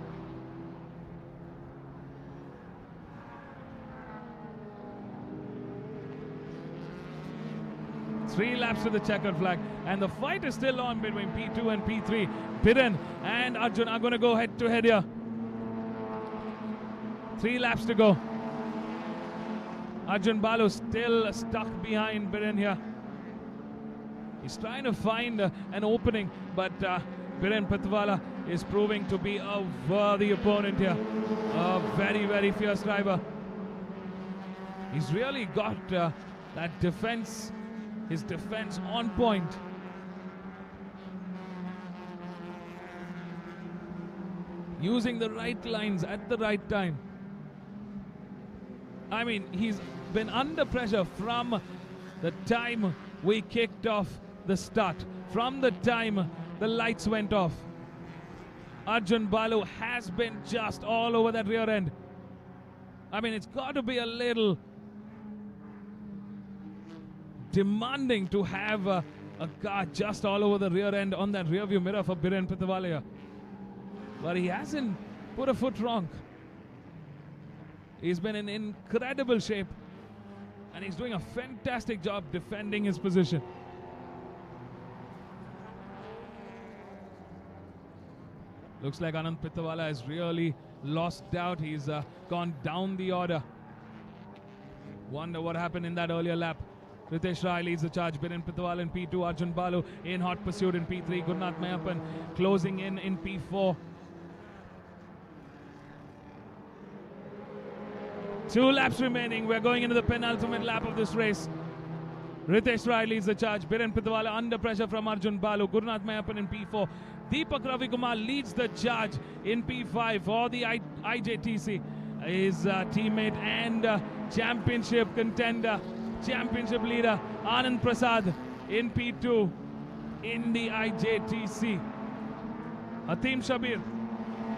laps to the checkered flag, and the fight is still on between P2 and P3. Biren and Arjun are going to go head to head here. 3 laps to go. Arjun Balu still stuck behind Biren here. He's trying to find an opening, but Biren Patwala is proving to be a worthy opponent here. A very, very fierce driver. He's really got that defense, his defense on point. Using the right lines at the right time. I mean, he's been under pressure from the time we kicked off the start, from the time the lights went off. Arjun Balu has been just all over that rear end. I mean, it's got to be a little demanding to have a car just all over the rear end on that rear view mirror for Biren Patwala. But he hasn't put a foot wrong. He's been in incredible shape, and he's doing a fantastic job defending his position. Looks like Anand Pitawala has really lost doubt. He's gone down the order. Wonder what happened in that earlier lap. Ritesh Rai leads the charge. Biren Pitawala in P2. Arjun Balu in hot pursuit in P3. Gurnath Mayappan closing in P4. 2 laps remaining. We're going into the penultimate lap of this race. Ritesh Rai leads the charge. Biren Pitawala under pressure from Arjun Balu. Gurnath Mayappan in P4. Deepak Ravikumar leads the charge in P5 for the IJTC. His teammate and championship contender, championship leader Anand Prasad in P2 in the IJTC. Hatim Shabir,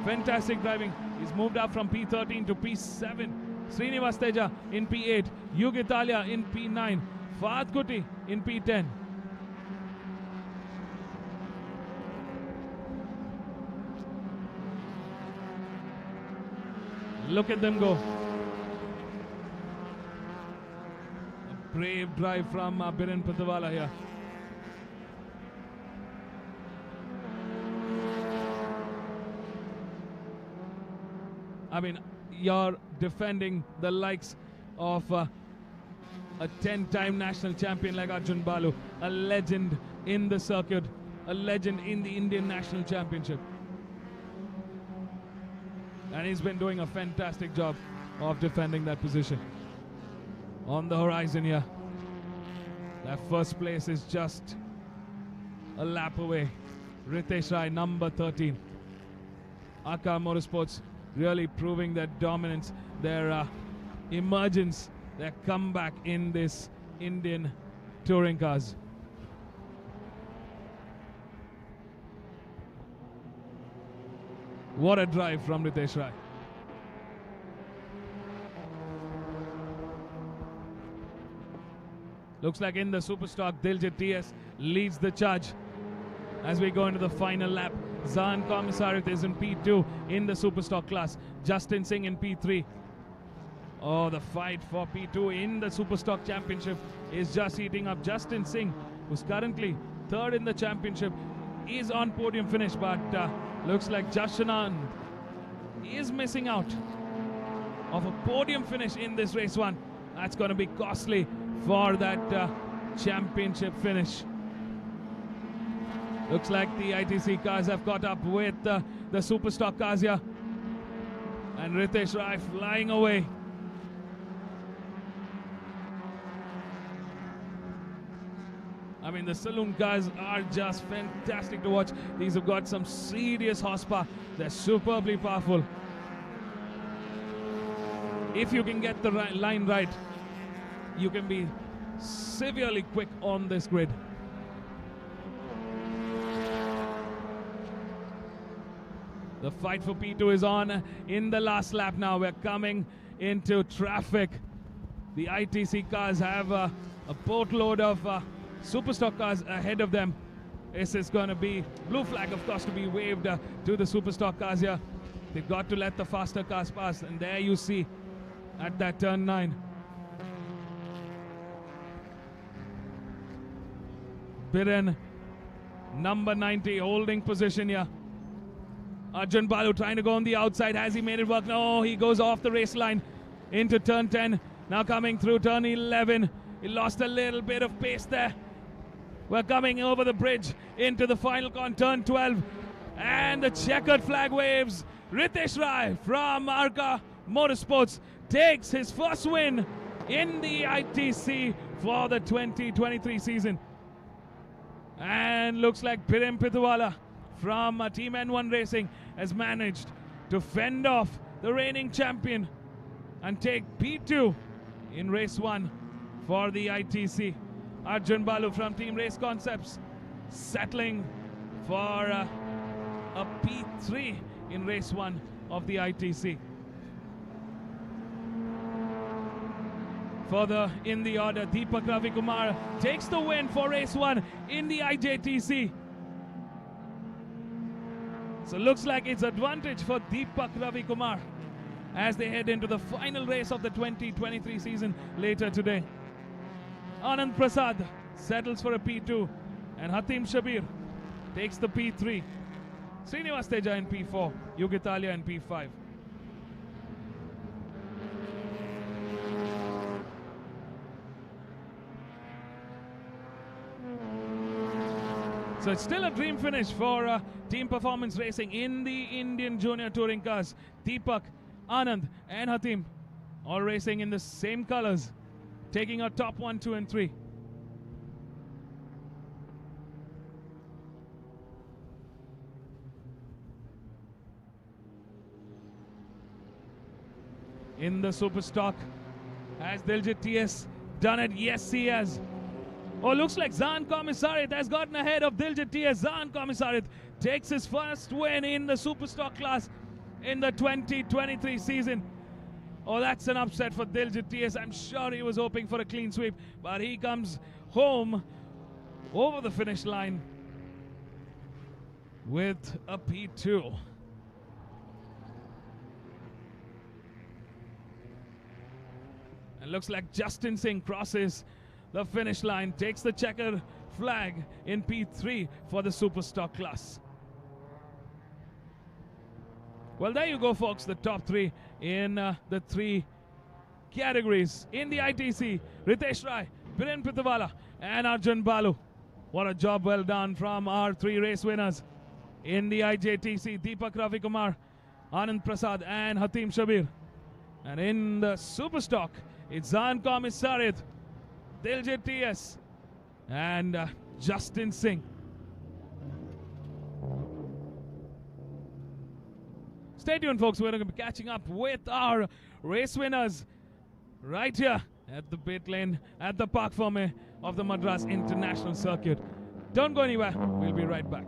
fantastic driving. He's moved up from P13 to P7. Srinivas Teja in P8. Yug Italia in P9. Fahad Kuti in P10. Look at them go. A brave drive from Biren Patwala here. I mean, you're defending the likes of a 10-time national champion like Arjun Balu, a legend in the circuit, a legend in the Indian National Championship. And he's been doing a fantastic job of defending that position. On the horizon here, that first place is just a lap away. Ritesh Rai, number 13. Aka Motorsports really proving their dominance, their emergence, their comeback in this Indian touring cars. What a drive from Ritesh Rai. Looks like in the Superstock, Diljit TS leads the charge as we go into the final lap. Zaan Komisarit is in P2 in the Superstock class. Justin Singh in P3. Oh, the fight for P2 in the Superstock Championship is just heating up. Justin Singh, who's currently 3rd in the championship, is on podium finish, but looks like Jashanand is missing out of a podium finish in this race one. That's going to be costly for that championship finish. Looks like the ITC cars have caught up with the Superstock cars here. And Ritesh Rai flying away. I mean, the saloon cars are just fantastic to watch. These have got some serious horsepower. They're superbly powerful. If you can get the line right, you can be severely quick on this grid. The fight for P2 is on in the last lap now. We're coming into traffic. The ITC cars have a boatload of Superstock cars ahead of them. This is going to be blue flag, of course, to be waved to the Superstock cars here. They've got to let the faster cars pass. And there you see at that turn 9. Biren, number 90, holding position here. Arjun Balu trying to go on the outside. Has he made it work? No, he goes off the race line into turn 10. Now coming through turn 11. He lost a little bit of pace there. We're coming over the bridge into the final con, turn 12. And the checkered flag waves. Ritesh Rai from Arca Motorsports takes his first win in the ITC for the 2023 season. And looks like Biren Pithuwala from Team N1 Racing has managed to fend off the reigning champion and take P2 in race 1 for the ITC. Arjun Balu from Team Race Concepts settling for a P3 in race 1 of the ITC. Further in the order, Deepak Ravikumar takes the win for race 1 in the IJTC. So looks like it's advantage for Deepak Ravikumar as they head into the final race of the 2023 season later today. Anand Prasad settles for a P2 and Hatim Shabir takes the P3. Srinivas Teja in P4, Yugitalia in P5. So it's still a dream finish for Team Performance Racing in the Indian Junior Touring Cars. Deepak, Anand and Hatim all racing in the same colors, taking our top 1, 2 and 3. In the Super Stock, has Diljit TS done it? Yes, he has. Oh, looks like Zan Komisarit has gotten ahead of Diljit TS. Zan Komisarit takes his first win in the Super Stock class in the 2023 season. Oh, that's an upset for Diljit TS. I'm sure he was hoping for a clean sweep, but he comes home over the finish line with a P2. And looks like Justin Singh crosses the finish line, takes the checkered flag in P3 for the Super Stock class. Well, there you go, folks, the top 3 in the 3 categories in the ITC. Ritesh Rai, Biren Pithuwala and Arjun Balu. What a job well done from our 3 race winners. In the IJTC, Deepak Ravikumar, Anand Prasad and Hatim Shabir. And in the Super Stock, it's Zan Komisarit, Diljit TS and Justin Singh. Stay tuned, folks. We're going to be catching up with our race winners right here at the pit lane at the Park Ferme of the Madras International Circuit. Don't go anywhere. We'll be right back.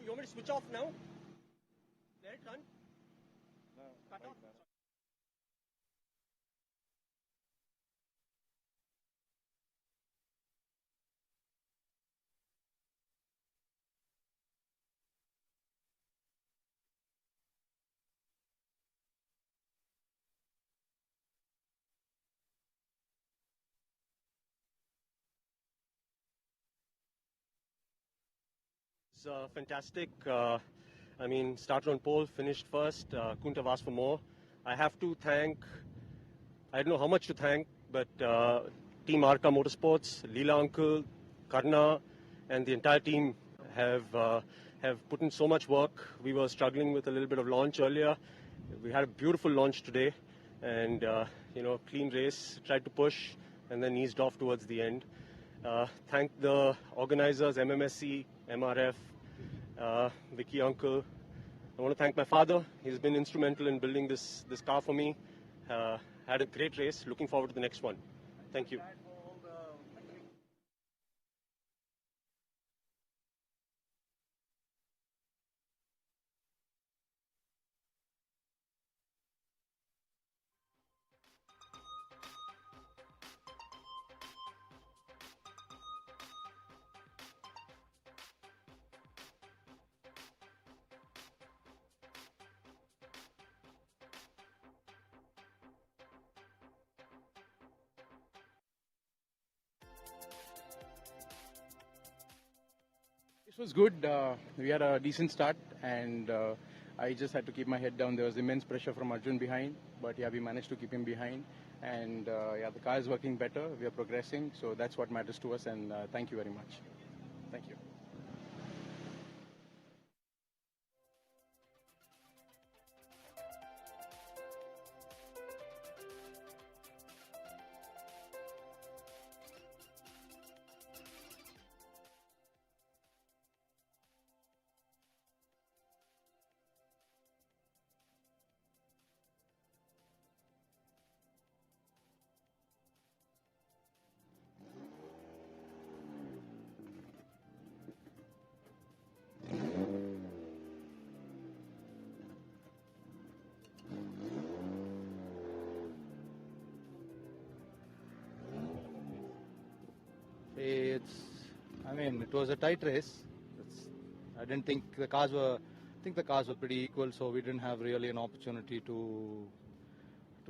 You want me to switch off now? Let it run. Cut off. It's fantastic. Started on pole, finished first. Couldn't have asked for more. I have to thank, I don't know how much to thank, but Team Arca Motorsports, Leela Uncle, Karna, and the entire team have put in so much work. We were struggling with a little bit of launch earlier. We had a beautiful launch today, and clean race. Tried to push, and then eased off towards the end. Thank the organizers, MMSC, MRF, Vicky Uncle. I want to thank my father. He's been instrumental in building this car for me. Had a great race. Looking forward to the next one. Thank you. It was good. We had a decent start, and I just had to keep my head down. There was immense pressure from Arjun behind, but we managed to keep him behind. And the car is working better. We are progressing, so that's what matters to us. And thank you very much. Thank you. It was a tight race. I didn't think the cars were. I think the cars were pretty equal, so we didn't have really an opportunity to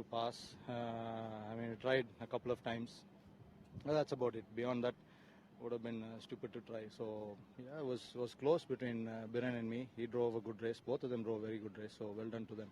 pass. We tried a couple of times. Well, that's about it. Beyond that, would have been stupid to try. So yeah, it was close between Biren and me. He drove a good race. Both of them drove a very good race. So well done to them.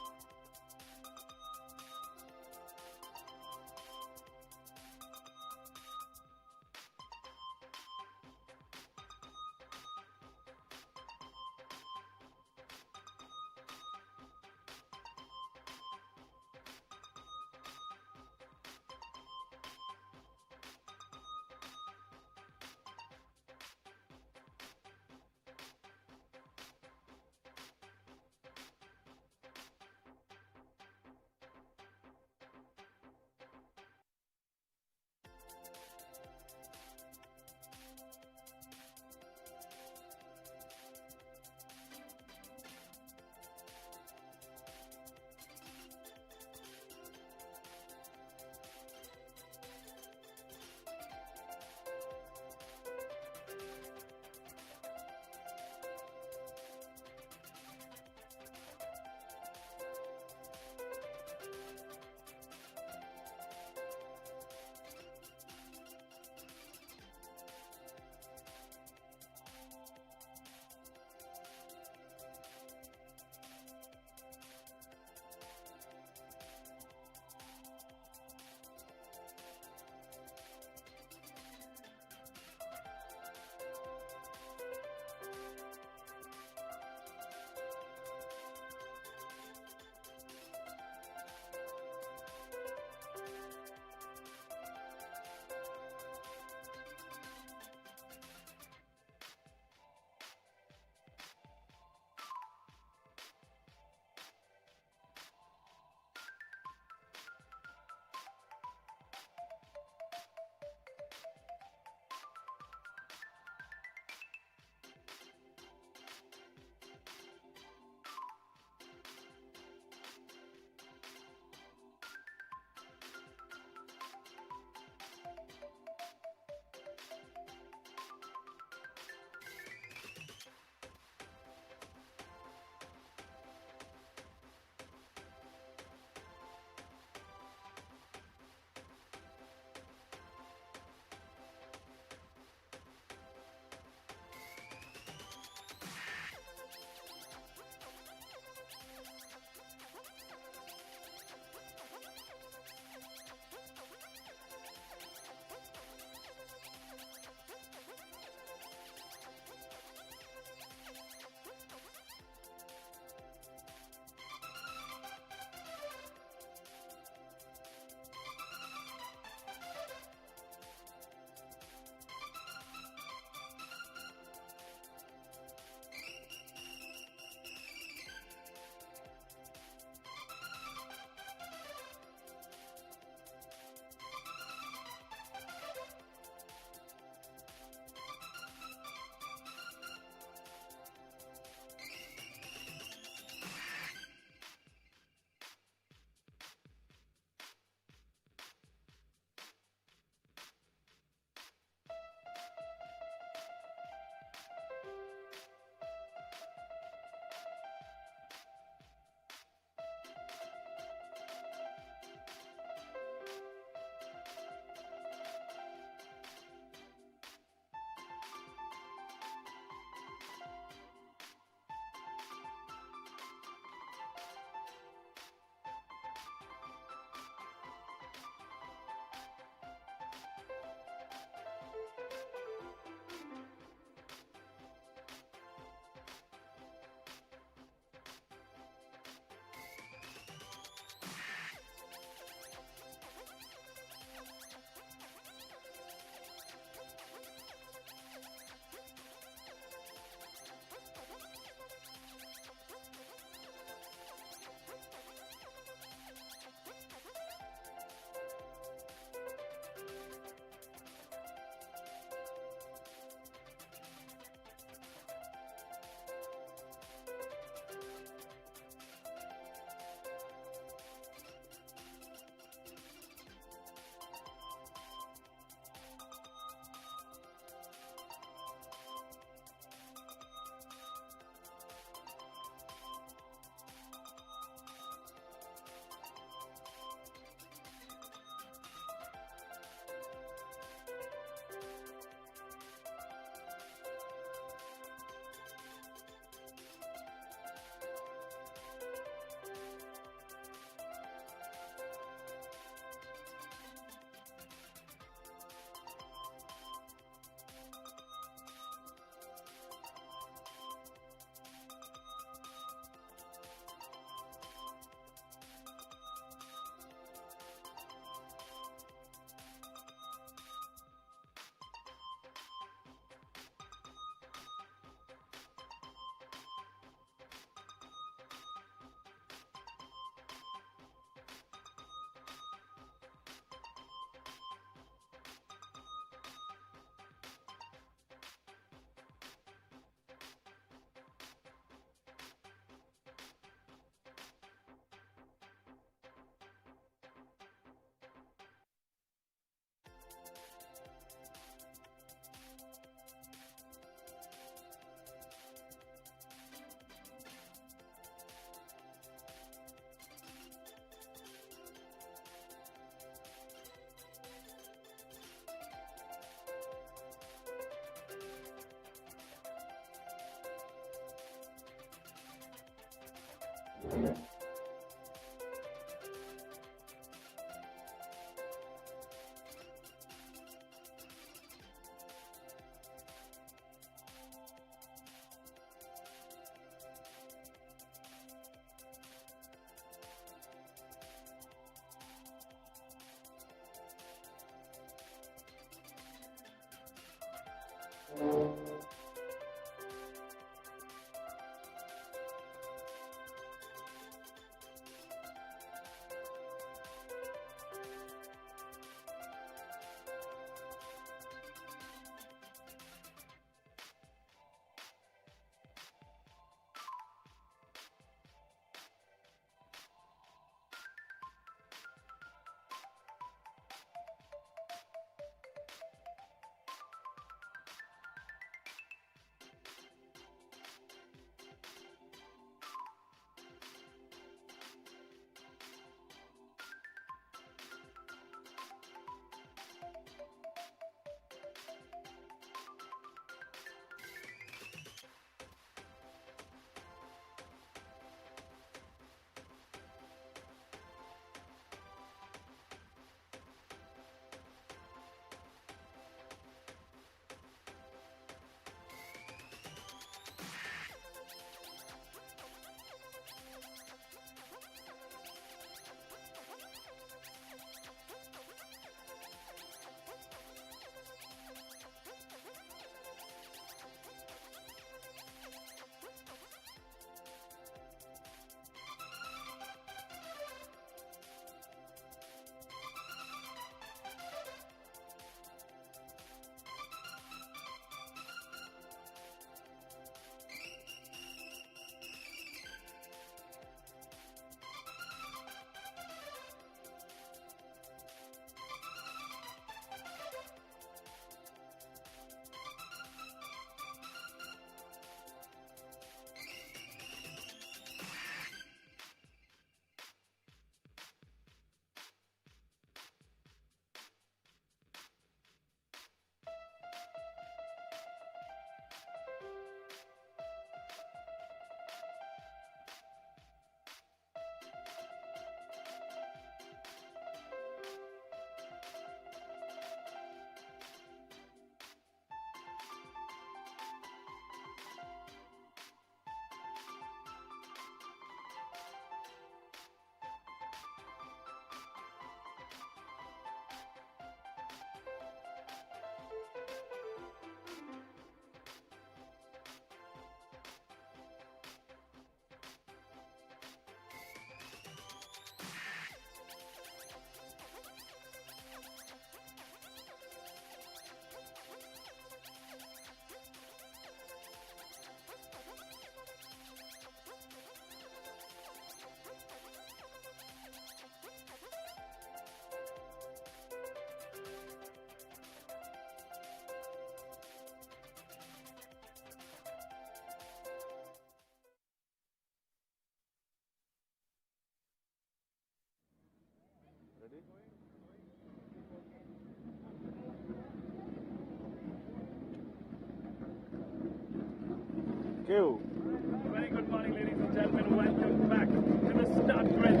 Very good morning, ladies and gentlemen. Welcome back to the start grid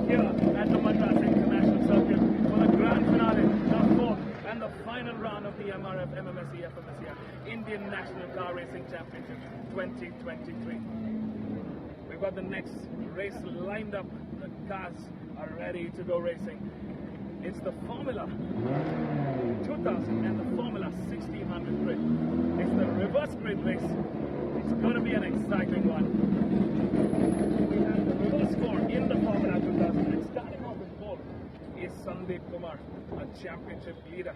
here at the Madras International Circuit for the grand finale, the fourth and the final round of the MRF MMSC fmsci Indian National Car Racing Championship 2023. We've got the next race lined up. The cars are ready to go racing. It's the Formula 2000 and the Formula 1600 grid. It's the reverse grid race. It's going to be an exciting one. We have the reverse four in the Formula 2000. And starting off with pole is Sandeep Kumar, a championship leader.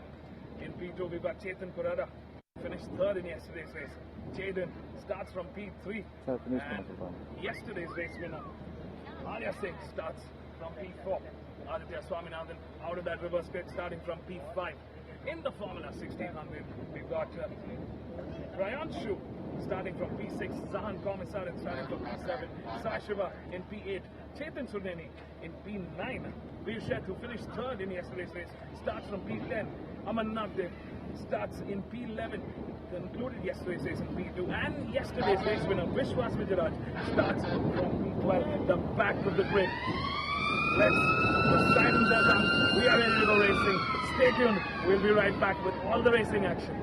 In P2, we've got Chetan Kurada, finished third in yesterday's race. Jaden starts from P3. And yesterday's race winner, Arya Singh, starts from P4. Aditya Swaminathan out of that reverse grid starting from P5. In the Formula 1600, we've got Prayanshu starting from P6, Zahan Komisaran starting from P7, Sai Shiva in P8, Chetan Surneni in P9, Veer Sheth, who finished third in yesterday's race, starts from P10, Amarnath Dev starts in P11, concluded yesterday's race in P2 and yesterday's race winner Vishwas Vijayaraj starts from P12, the back of the grid. The sirens are on. We are ready to go racing. Stay tuned. We'll be right back with all the racing action.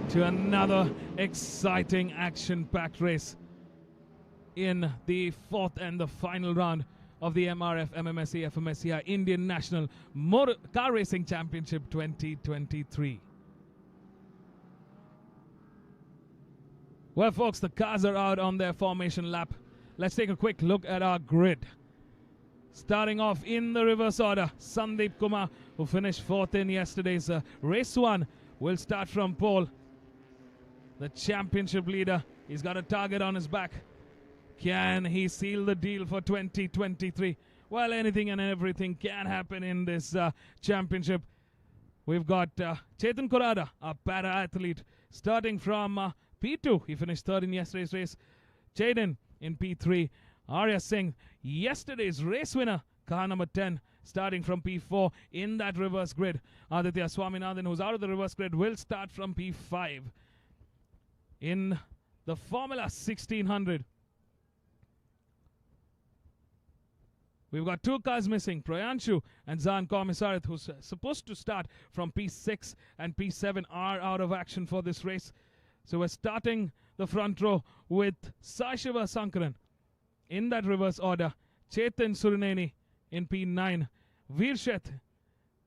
To another exciting action-packed race in the fourth and the final round of the MRF MMSC fmsci Indian National Motor Car Racing Championship 2023. Well, folks, the cars are out on their formation lap. Let's take a quick look at our grid. Starting off in the reverse order, Sandeep Kumar, who finished fourth in yesterday's race one, will start from pole. The championship leader, he's got a target on his back. Can he seal the deal for 2023? Well, anything and everything can happen in this championship. We've got Chetan Kurada, a para-athlete, starting from P2. He finished third in yesterday's race. Chetan in P3. Arya Singh, yesterday's race winner, car number 10, starting from P4 in that reverse grid. Aditya Swaminathan, who's out of the reverse grid, will start from P5. In the Formula 1600, we've got two cars missing, Prayanshu and Zan Komisarith, who's supposed to start from P6 and P7, are out of action for this race. So we're starting the front row with Sashiva Sankaran in that reverse order, Chetan Surineni in P9, Veershet,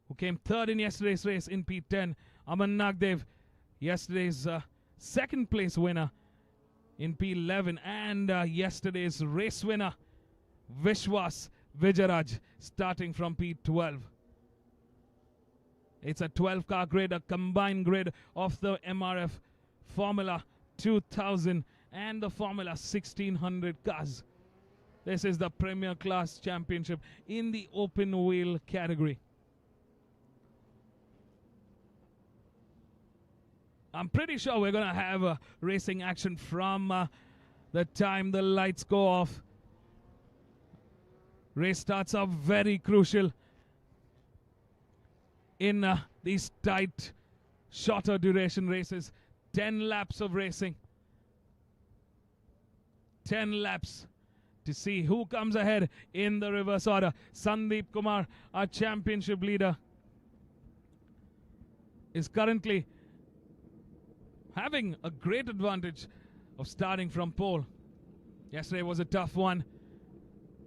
who came third in yesterday's race, in P10, Aman Nagdev, yesterday's second place winner, in P11, and yesterday's race winner, Vishwas Vijayaraj, starting from P12. It's a 12-car grid, a combined grid of the MRF Formula 2000 and the Formula 1600 cars. This is the Premier Class Championship in the open wheel category. I'm pretty sure we're going to have racing action from the time the lights go off. Race starts off very crucial in these tight, shorter duration races. 10 laps of racing. 10 laps to see who comes ahead in the reverse order. Sandeep Kumar, our championship leader, is currently having a great advantage of starting from pole. Yesterday was a tough one.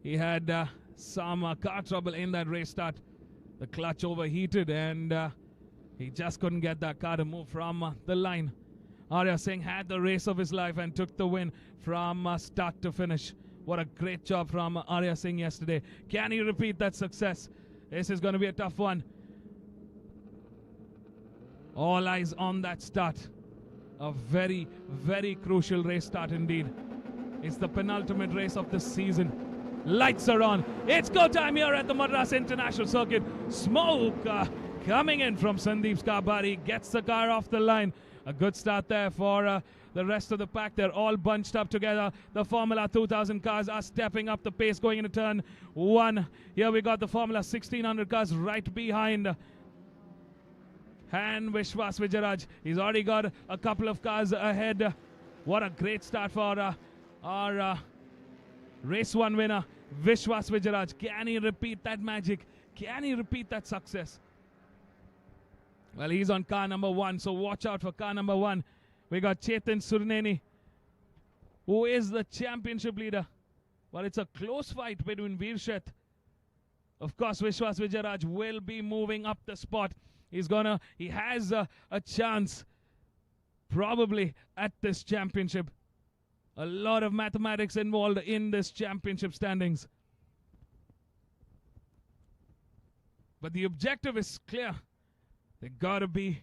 He had some car trouble in that race start. The clutch overheated and he just couldn't get that car to move from the line. Arya Singh had the race of his life and took the win from start to finish. What a great job from Arya Singh yesterday. Can he repeat that success? This is going to be a tough one. All eyes on that start. A very, very crucial race start indeed. It's the penultimate race of the season. Lights are on. It's go time here at the Madras International Circuit. Smoke coming in from Sandeep's car, but he gets the car off the line. A good start there for the rest of the pack. They're all bunched up together. The Formula 2000 cars are stepping up the pace going into turn 1. Here we got the Formula 1600 cars right behind. And Vishwas Vijayaraj. He's already got a couple of cars ahead. What a great start for our race 1 winner, Vishwas Vijayaraj. Can he repeat that magic? Can he repeat that success? Well, he's on car number 1, so watch out for car number 1. We got Chetan Surneni, who is the championship leader. But it's a close fight between Veershet. Of course, Vishwas Vijayaraj will be moving up the spot. He has a chance probably at this championship. A lot of mathematics involved in this championship standings. But the objective is clear. They got to be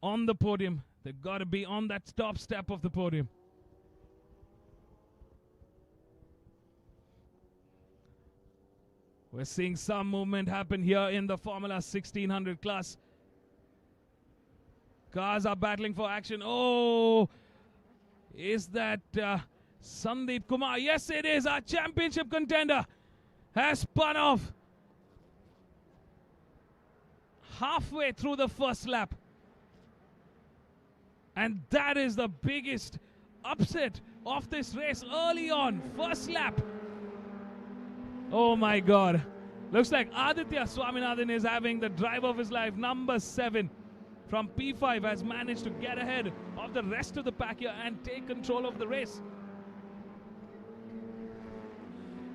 on the podium. They got to be on that top step of the podium. We're seeing some movement happen here in the Formula 1600 class. Cars are battling for action. Oh, is that Sandeep Kumar? Yes, it is. Our championship contender has spun off halfway through the first lap. And that is the biggest upset of this race early on. First lap. Oh my God. Looks like Aditya Swaminathan is having the drive of his life. Number 7 from P5 has managed to get ahead of the rest of the pack here and take control of the race.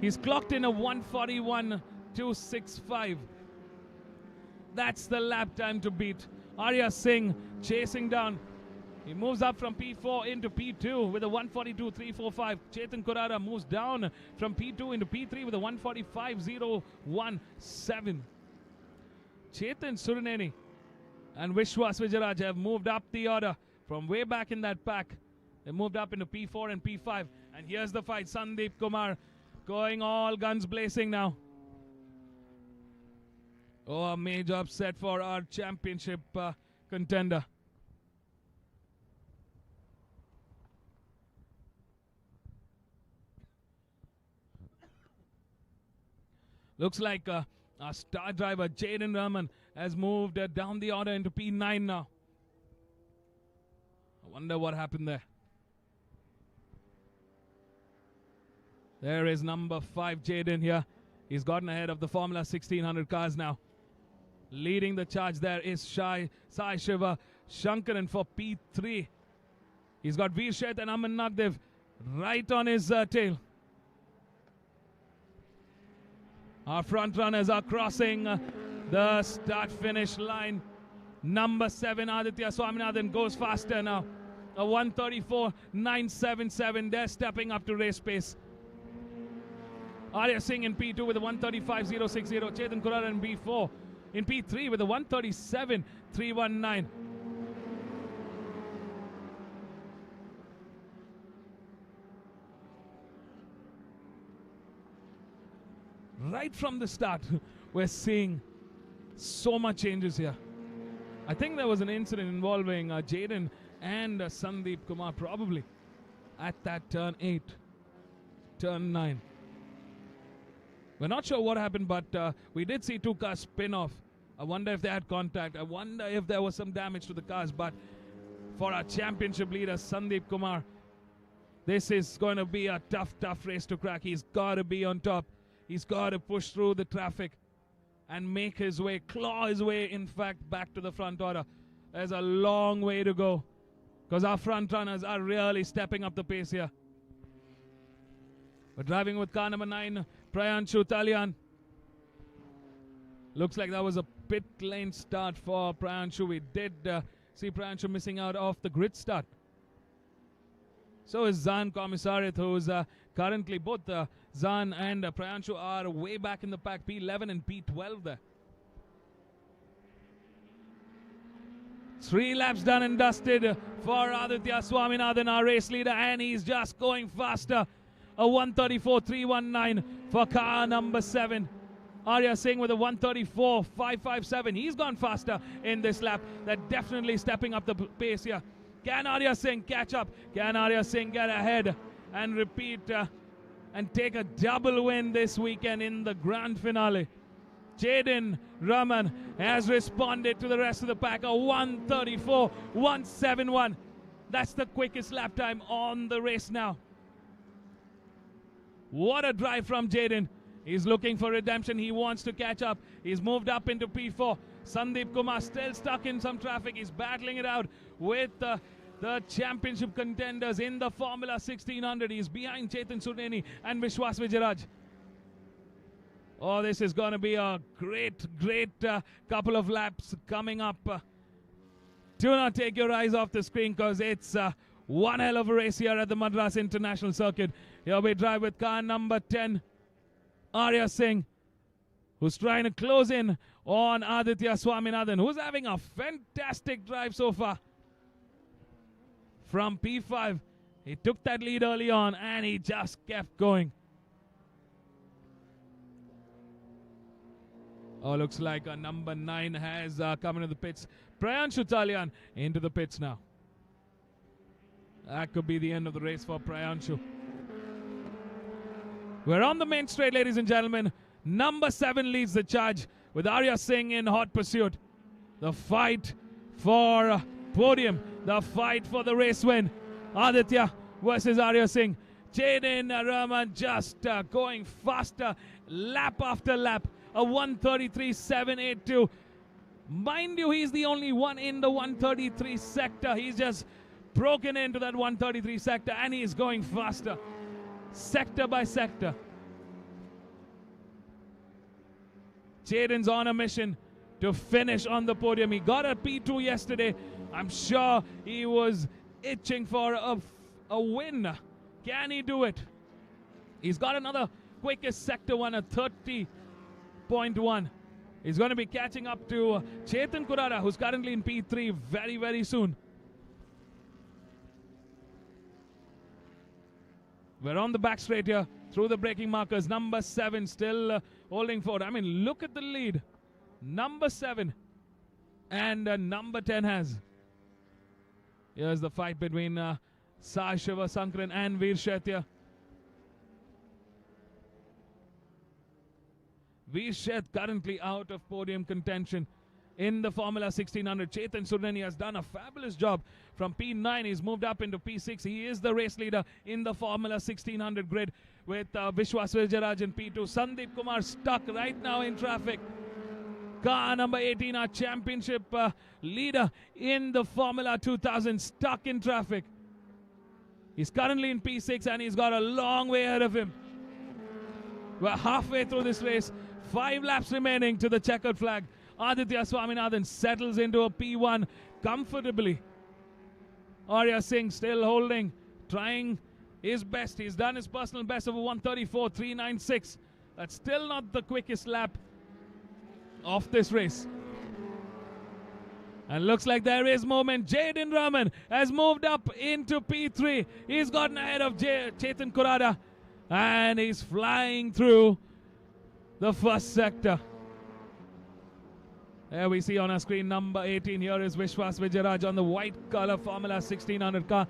He's clocked in a 1:41.265. That's the lap time to beat. Arya Singh chasing down. He moves up from P4 into P2 with a 1:42.345. Chetan Kurara moves down from P2 into P3 with a 1:45.017. Chetan Surneni and Vishwas Vijayaraj have moved up the order from way back in that pack. They moved up into P4 and P5. And here's the fight. Sandeep Kumar going all guns blazing now. Oh, a major upset for our championship contender. Looks like our star driver Jaden Rahman has moved down the order into P9 now. I wonder what happened there. There is number 5 Jaden here. He's gotten ahead of the Formula 1600 cars now. Leading the charge there is Sai Shiva Shankaran for P3. He's got Veershet and Aman Nagdev right on his tail. Our front runners are crossing the start-finish line. Number 7 Aditya Swaminathan goes faster now. A 1:34.977. They're stepping up to race pace. Arya Singh in P2 with a 1:35.060. Chetan Kurara in B4 in P3 with a 1:37.319. right from the start, we're seeing so much changes here. I think there was an incident involving Jaden and Sandeep Kumar probably at that turn 8, turn 9. We're not sure what happened, but we did see two cars spin off. I wonder if they had contact. I wonder if there was some damage to the cars. But for our championship leader, Sandeep Kumar, this is going to be a tough race to crack. He's got to be on top. He's got to push through the traffic and make his way, claw his way, in fact, back to the front order. There's a long way to go because our front runners are really stepping up the pace here. We're driving with car number 9, Prayanshu Talyan. Looks like that was a pit lane start for Prayanshu. We did see Prayanshu missing out off the grid start. So is Zan Komisarit, who's currently both Zan and Prayanshu are way back in the pack, P11 and P12 there. 3 laps done and dusted for Aditya Swaminathan, our race leader, and he's just going faster. A 134.319 for car number 7. Arya Singh with a 134.557. He's gone faster in this lap. They're definitely stepping up the pace here. Can Arya Singh catch up? Can Arya Singh get ahead and repeat and take a double win this weekend in the grand finale? Jaden Raman has responded to the rest of the pack. A 134.171. That's the quickest lap time on the race now. What a drive from Jaden. He's looking for redemption. He wants to catch up. He's moved up into P4. Sandeep Kumar still stuck in some traffic. He's battling it out with the championship contenders in the Formula 1600. He's behind Chetan Surneni and Vishwas Vijayaraj. Oh, this is going to be a great couple of laps coming up. Do not take your eyes off the screen because it's one hell of a race here at the Madras International Circuit. Here we drive with car number 10, Arya Singh, who's trying to close in on Aditya Swaminathan, who's having a fantastic drive so far. From P5, he took that lead early on and he just kept going. Oh, looks like number 9 has come into the pits. Prayanshu Talyan into the pits now. That could be the end of the race for Prayanshu. We're on the main straight, ladies and gentlemen. Number 7 leads the charge with Arya Singh in hot pursuit. The fight for podium, the fight for the race win. Aditya versus Arya Singh. Jaden Rahman just going faster lap after lap. A 133.782. Mind you, he's the only one in the 133 sector. He's just broken into that 133 sector and he's going faster. Sector by sector. Jaden's on a mission to finish on the podium. He got a P2 yesterday. I'm sure he was itching for a win. Can he do it? He's got another quickest sector one, a 30.1. He's going to be catching up to Chetan Kurara, who's currently in P3 very soon. We're on the back straight here through the braking markers. Number 7 still holding forward. I mean, look at the lead. Number 7 and number 10 has. Here's the fight between Sai Shiva Sankran and Veer Shetya. Veer Shet currently out of podium contention in the Formula 1600. Chetan Surneni has done a fabulous job. From P9, he's moved up into P6. He is the race leader in the Formula 1600 grid with Vishwas Vijayaraj in P2. Sandeep Kumar stuck right now in traffic. Car number 18, our championship leader in the Formula 2000, stuck in traffic. He's currently in P6 and he's got a long way ahead of him. We're halfway through this race. 5 laps remaining to the checkered flag. Aditya Swaminathan settles into a P1 comfortably. Arya Singh still holding, trying his best. He's done his personal best of a 134.396. That's still not the quickest lap of this race. And looks like there is movement. Jaden Raman has moved up into P3. He's gotten ahead of Chetan Kurada. And he's flying through the first sector. There we see on our screen number 18 here is Vishwas Vijayaraj on the white color Formula 1600 car.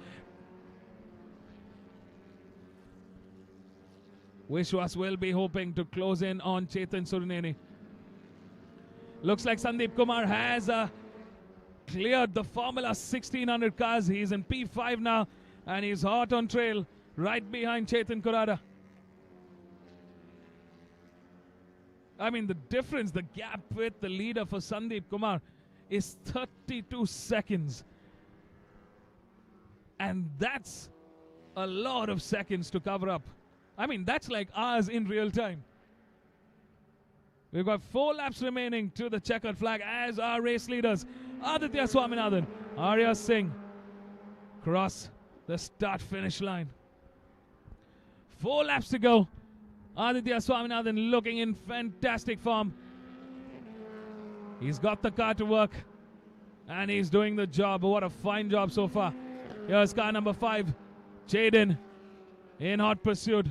Vishwas will be hoping to close in on Chetan Surneni. Looks like Sandeep Kumar has cleared the Formula 1600 cars. He's in P5 now and he's hot on trail right behind Chetan Kurada. I mean, the difference, the gap with the leader for Sandeep Kumar is 32 seconds. And that's a lot of seconds to cover up. I mean, that's like hours in real time. We've got 4 laps remaining to the checkered flag as our race leaders, Aditya Swaminathan, Arya Singh, cross the start-finish line. 4 laps to go. Aditya Swaminathan looking in fantastic form. He's got the car to work and he's doing the job. What a fine job so far. Here's car number 5, Jaden, in hot pursuit.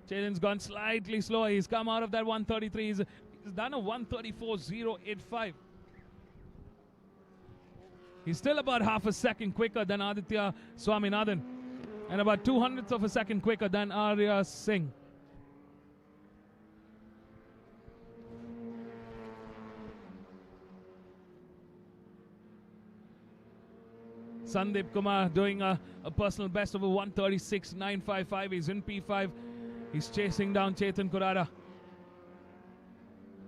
Jaden's gone slightly slower. He's come out of that 133. He's done a 134.085. He's still about half a second quicker than Aditya Swaminathan and about 200ths of a second quicker than Arya Singh. Sandeep Kumar doing a personal best of a 136.955. He's in P5. He's chasing down Chetan Kurada.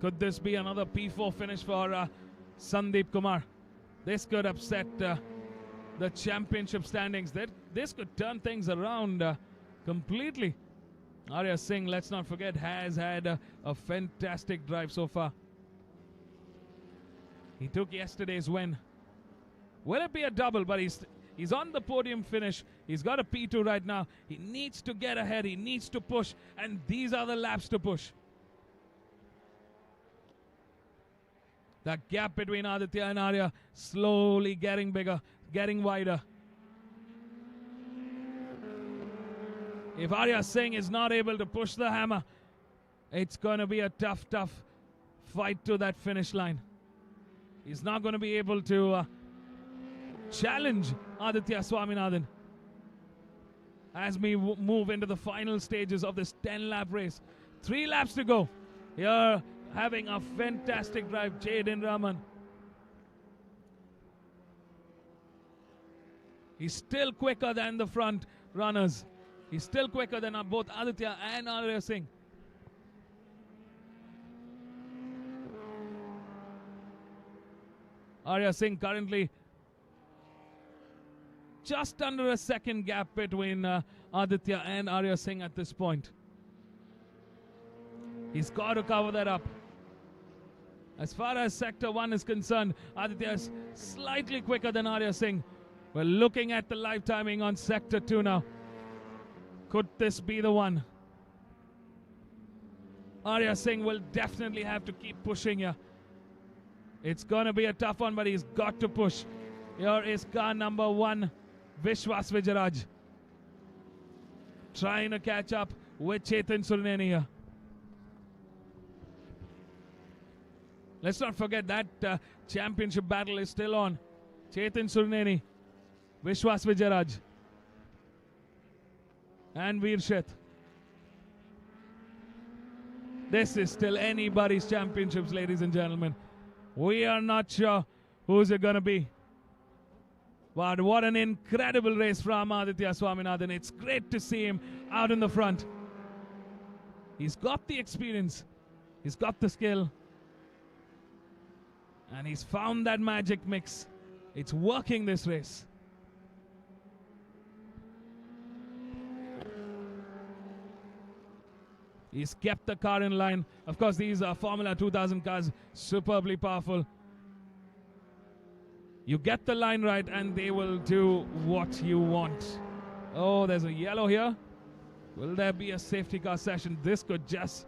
Could this be another P4 finish for Sandeep Kumar? This could upset the championship standings. This could turn things around completely. Arya Singh, let's not forget, has had a fantastic drive so far. He took yesterday's win. Will it be a double? But he's on the podium finish. He's got a P2 right now. He needs to get ahead. He needs to push. And these are the laps to push. The gap between Aditya and Arya slowly getting bigger, getting wider. If Arya Singh is not able to push the hammer, it's going to be a tough fight to that finish line. He's not going to be able to challenge Aditya Swaminathan as we move into the final stages of this 10-lap race. 3 laps to go. Here, having a fantastic drive, Jaden Raman. He's still quicker than the front runners. He's still quicker than both Aditya and Arya Singh. Arya Singh currently just under a second gap between Aditya and Arya Singh at this point. He's got to cover that up. As far as Sector 1 is concerned, Aditya is slightly quicker than Arya Singh. We're looking at the live timing on Sector 2 now. Could this be the one? Arya Singh will definitely have to keep pushing here. It's going to be a tough one, but he's got to push. Here is car number 1, Vishwas Vijayaraj, trying to catch up with Chetan Surneni here. Let's not forget that championship battle is still on. Chetan Surneni, Vishwas Vijayaraj, and Veer Sheth. This is still anybody's championships, ladies and gentlemen. We are not sure who's it going to be. But what an incredible race from Aditya Swaminathan. It's great to see him out in the front. He's got the experience. He's got the skill. And he's found that magic mix. It's working this race. He's kept the car in line. Of course, these are Formula 2000 cars, superbly powerful. You get the line right and they will do what you want. Oh, there's a yellow here. Will there be a safety car session? This could just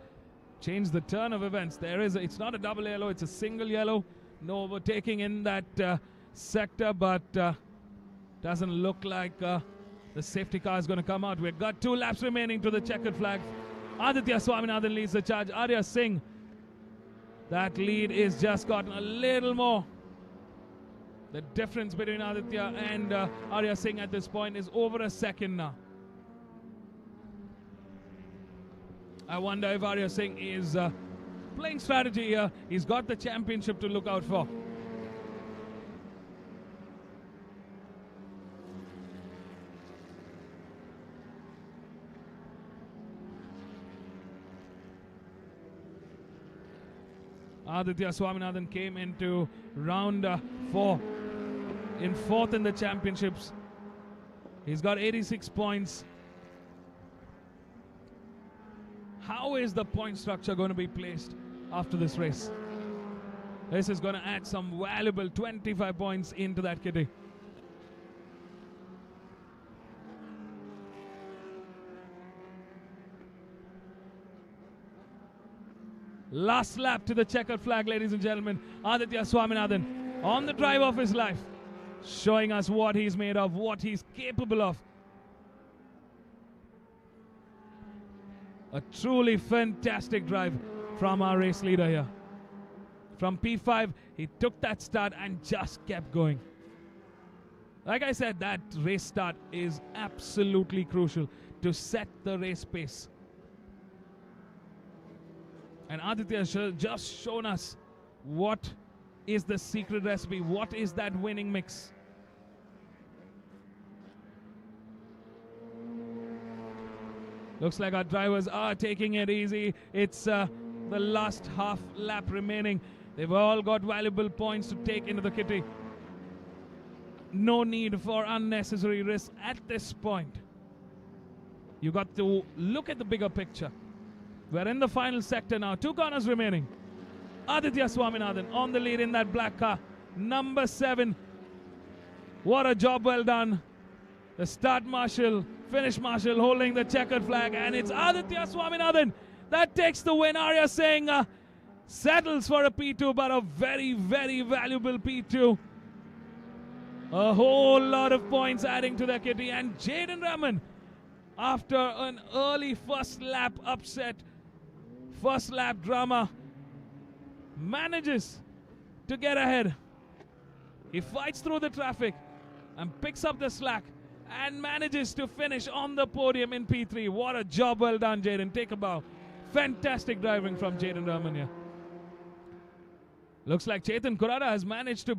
change the turn of events. It's not a double yellow, it's a single yellow. No overtaking in that sector, but doesn't look like the safety car is going to come out. We've got 2 laps remaining to the checkered flag. Aditya Swaminathan leads the charge. Arya Singh, that lead is just gotten a little more. The difference between Aditya and Arya Singh at this point is over a second now. I wonder if Arya Singh is playing strategy here. He's got the championship to look out for. Aditya Swaminathan came into round 4 in 4th in the championships. He's got 86 points. How is the point structure going to be placed after this race? This is going to add some valuable 25 points into that kitty. Last lap to the checkered flag, ladies and gentlemen. Aditya Swaminathan on the drive of his life, showing us what he's made of, what he's capable of. A truly fantastic drive from our race leader here. From P5, he took that start and just kept going. Like I said, that race start is absolutely crucial to set the race pace. And Aditya has just shown us what is the secret recipe, what is that winning mix. Looks like our drivers are taking it easy. It's the last half lap remaining. They've all got valuable points to take into the kitty. No need for unnecessary risk at this point. You got to look at the bigger picture. We're in the final sector now. 2 corners remaining. Aditya Swaminathan on the lead in that black car. Number 7. What a job well done. The start marshal, finish marshal holding the checkered flag. And it's Aditya Swaminathan that takes the win. Arya Singh settles for a P2, but a very, very valuable P2. A whole lot of points adding to the kitty. And Jaden Raman, after an early first lap upset, first lap drama, manages to get ahead. He fights through the traffic and picks up the slack and manages to finish on the podium in P3. What a job well done, Jaden. Take a bow. Fantastic driving from Jaden Raman here. Looks like Chetan Kurada has managed to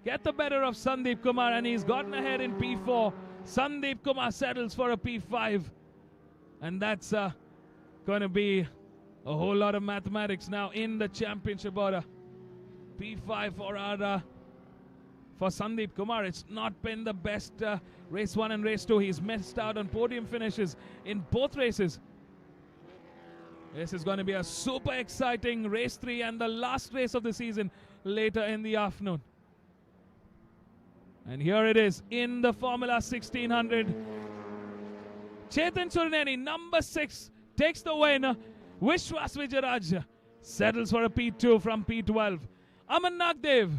get the better of Sandeep Kumar, and he's gotten ahead in P4. Sandeep Kumar settles for a P5. And that's going to be a whole lot of mathematics now in the championship order. P5 for Sandeep Kumar. It's not been the best race 1 and race 2. He's missed out on podium finishes in both races. This is going to be a super exciting race 3 and the last race of the season later in the afternoon. And here it is in the Formula 1600. Chetan Surineni, number 6, takes the win. Vishwas Vijayaraj settles for a P2 from P12. Aman Nagdev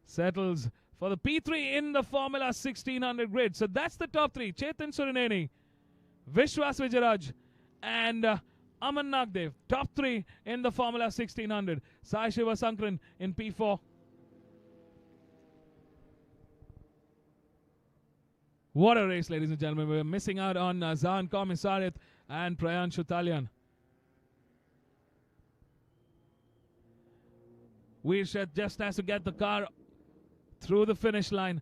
settles for the P3 in the Formula 1600 grid. So that's the top 3. Chetan Surineni, Vishwas Vijayaraj, and Aman Nagdev. Top 3 in the Formula 1600. Sai Shiva Sankran in P4. What a race, ladies and gentlemen. We're missing out on Zahan Komisarit and Prayanshu Talyan. Weershed just has to get the car through the finish line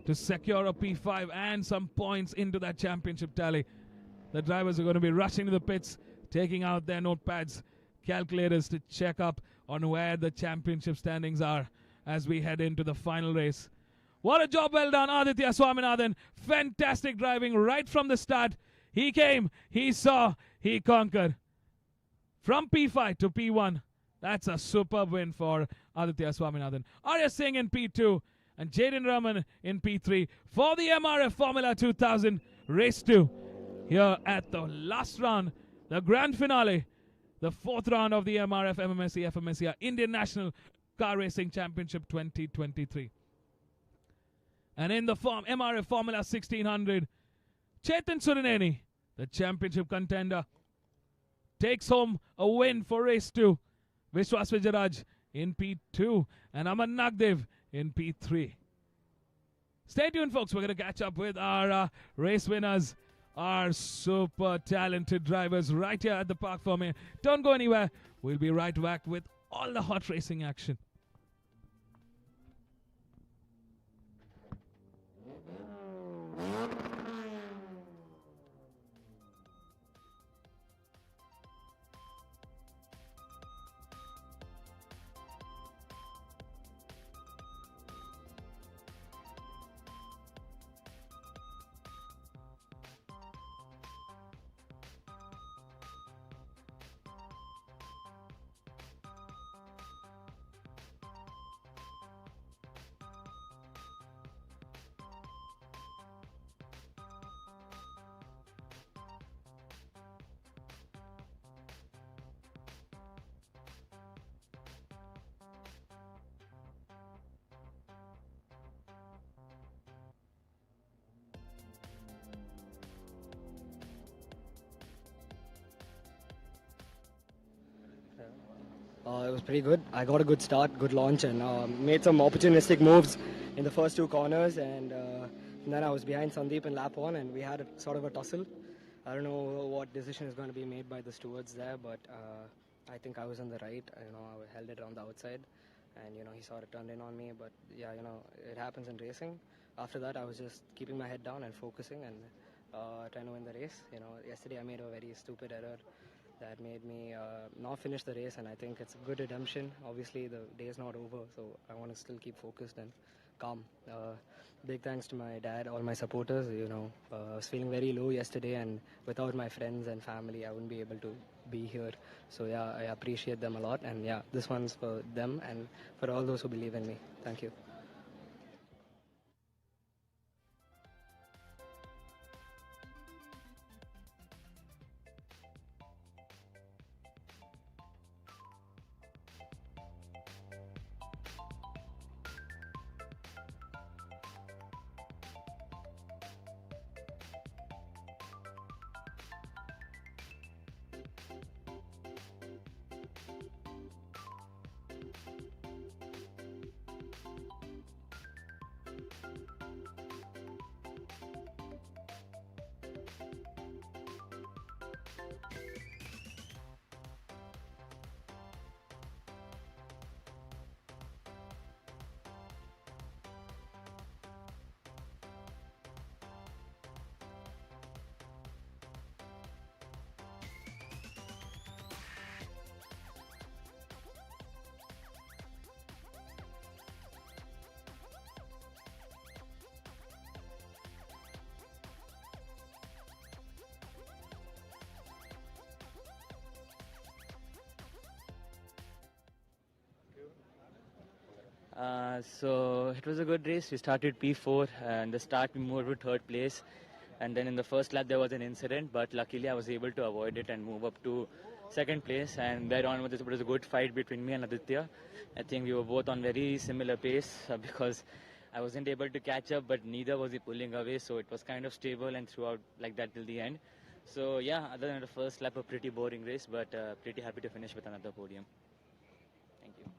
to secure a P5 and some points into that championship tally. The drivers are going to be rushing to the pits, taking out their notepads, calculators to check up on where the championship standings are as we head into the final race. What a job well done, Aditya Swaminathan. Fantastic driving right from the start. He came, he saw, he conquered. From P5 to P1. That's a superb win for Aditya Swaminathan. Arya Singh in P2 and Jaden Raman in P3 for the MRF Formula 2000 Race 2. Here at the last round, the grand finale, the 4th round of the MRF MMSC fmsci Indian National Car Racing Championship 2023. And in the MRF Formula 1600, Chetan Surineni, the championship contender, takes home a win for race 2. Vishwas Vijaraj in P2 and Aman Nagdev in P3. Stay tuned, folks. We're going to catch up with our race winners, our super talented drivers right here at the park for me. Don't go anywhere. We'll be right back with all the hot racing action. It was pretty good. I got a good start, good launch, and made some opportunistic moves in the first 2 corners. And then I was behind Sandeep in lap 1, and we had sort of a tussle. I don't know what decision is going to be made by the stewards there, but I think I was on the right. I held it on the outside, and he sort of turned in on me. But yeah, it happens in racing. After that, I was just keeping my head down and focusing and trying to win the race. Yesterday I made a very stupid error that made me not finish the race, and I think it's a good redemption. Obviously, the day is not over, so I want to still keep focused and calm. Big thanks to my dad, all my supporters. I was feeling very low yesterday, and without my friends and family, I wouldn't be able to be here. So yeah, I appreciate them a lot, and yeah, this one's for them and for all those who believe in me. Thank you. So it was a good race. We started P4 and the start we moved to 3rd place, and then in the first lap there was an incident, but luckily I was able to avoid it and move up to 2nd place, and thereon it was a good fight between me and Aditya. I think we were both on very similar pace because I wasn't able to catch up, but neither was he pulling away, so it was kind of stable and throughout like that till the end. So yeah, other than the first lap, a pretty boring race, but pretty happy to finish with another podium. Thank you.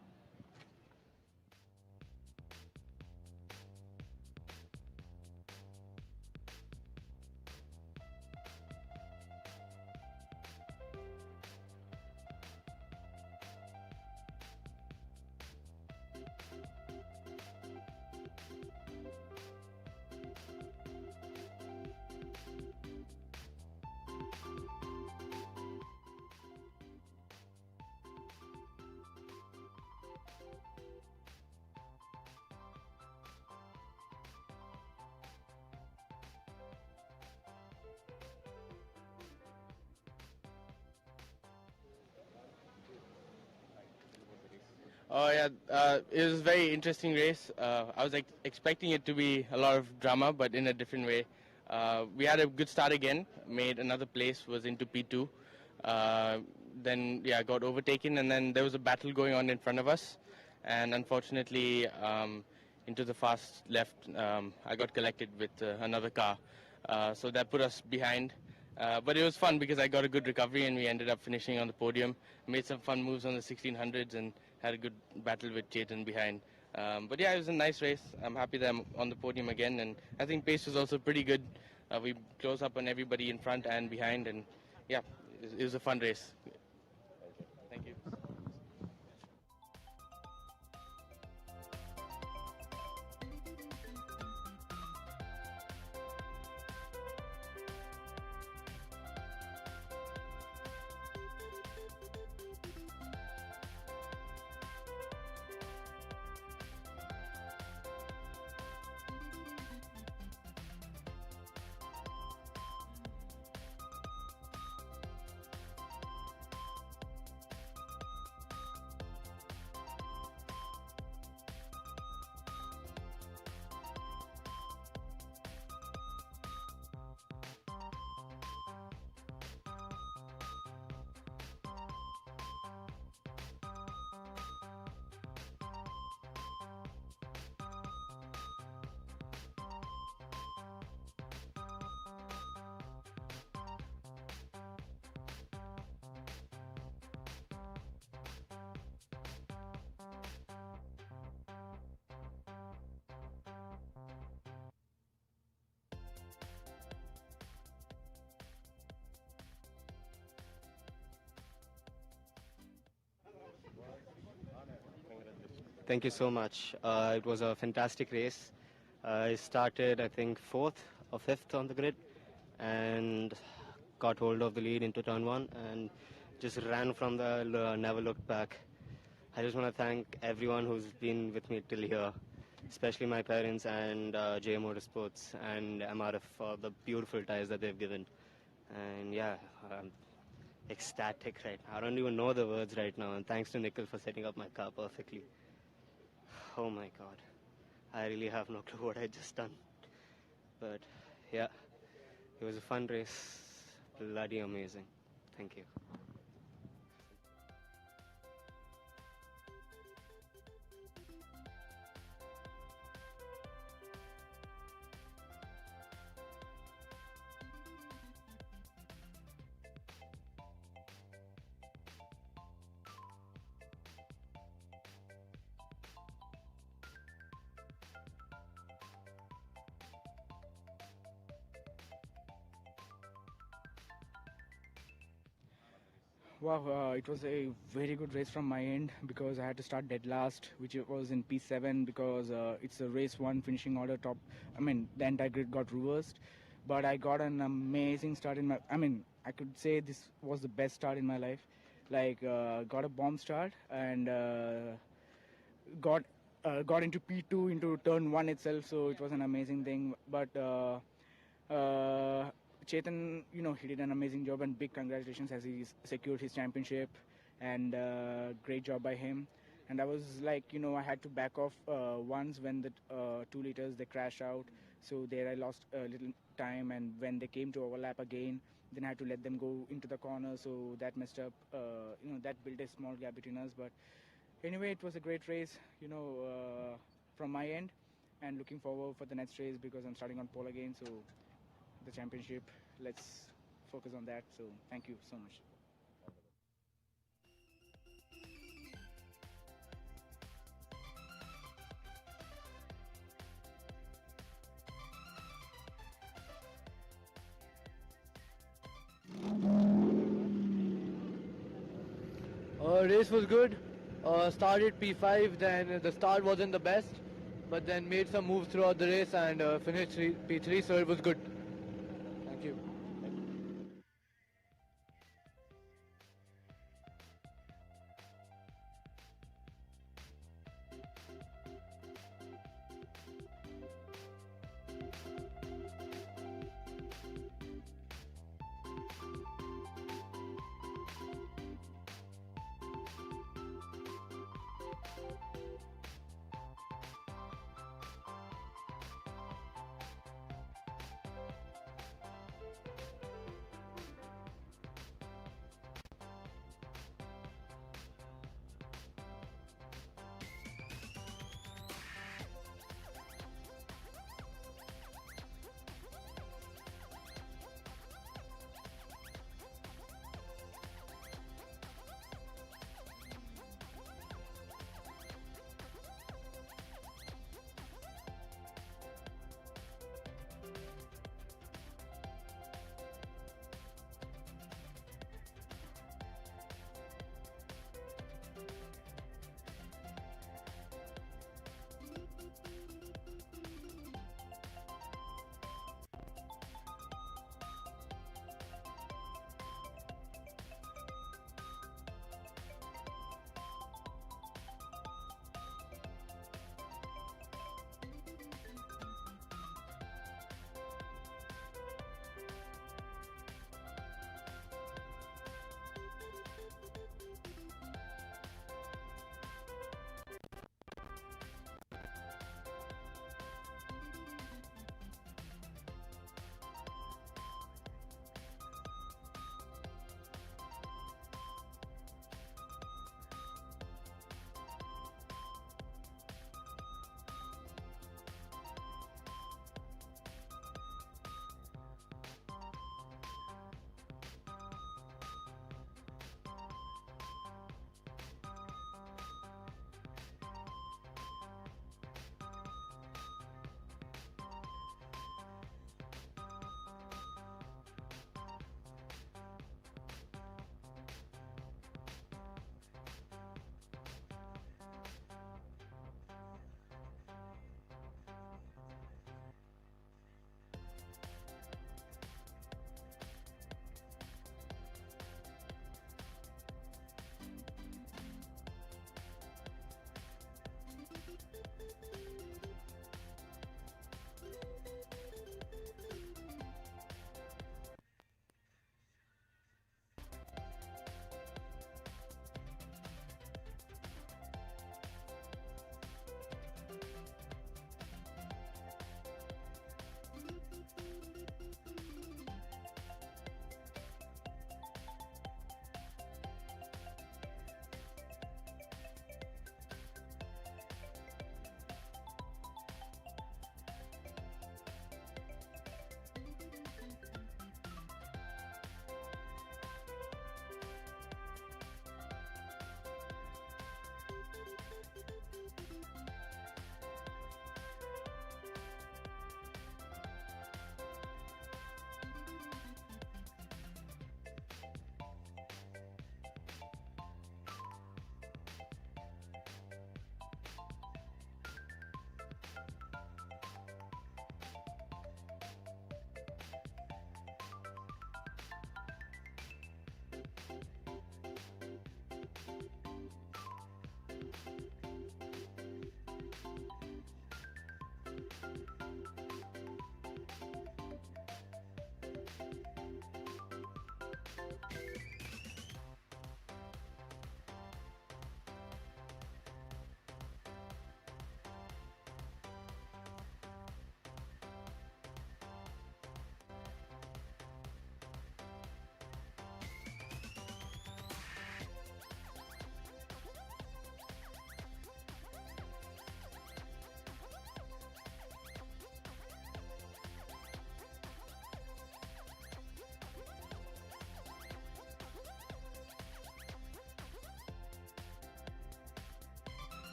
Oh yeah, it was a very interesting race. I was expecting it to be a lot of drama, but in a different way. We had a good start again, made another place, was into P2. Then yeah, got overtaken, and then there was a battle going on in front of us. And unfortunately, into the fast left, I got collected with another car. so that put us behind. But it was fun because I got a good recovery and we ended up finishing on the podium. Made some fun moves on the 1600s and had a good battle with Chetan behind. But yeah, it was a nice race. I'm happy that I'm on the podium again, and I think pace was also pretty good. We closed up on everybody in front and behind, and yeah, it was a fun race. Thank you. Thank you so much. It was a fantastic race. I started, I think, 4th or 5th on the grid and got hold of the lead into turn 1 and just ran from there, never looked back. I just want to thank everyone who's been with me till here, especially my parents and J Motorsports and MRF for the beautiful tires that they've given. And yeah, I'm ecstatic right now. I don't even know the words right now, and thanks to Nikhil for setting up my car perfectly. Oh my god, I really have no clue what I just done. But yeah, it was a fun race, bloody amazing. Thank you. Wow, it was a very good race from my end because I had to start dead last, which it was in P7 because it's a race 1 finishing order top. I mean, the entire grid got reversed, but I got an amazing start in my. I mean, I could say this was the best start in my life. Like, got a bomb start and got into P2 into turn 1 itself, so it was an amazing thing. But Chetan, he did an amazing job, and big congratulations as he secured his championship, and great job by him. And I was like, I had to back off once when the 2 liters they crashed out, so there I lost a little time, and when they came to overlap again, then I had to let them go into the corner, so that messed up, that built a small gap between us. But anyway, it was a great race, from my end, and looking forward for the next race because I'm starting on pole again, so the championship, let's focus on that. So thank you so much. Race was good. Started P5, then the start wasn't the best, but then made some moves throughout the race and finished P3, so it was good. Thank you.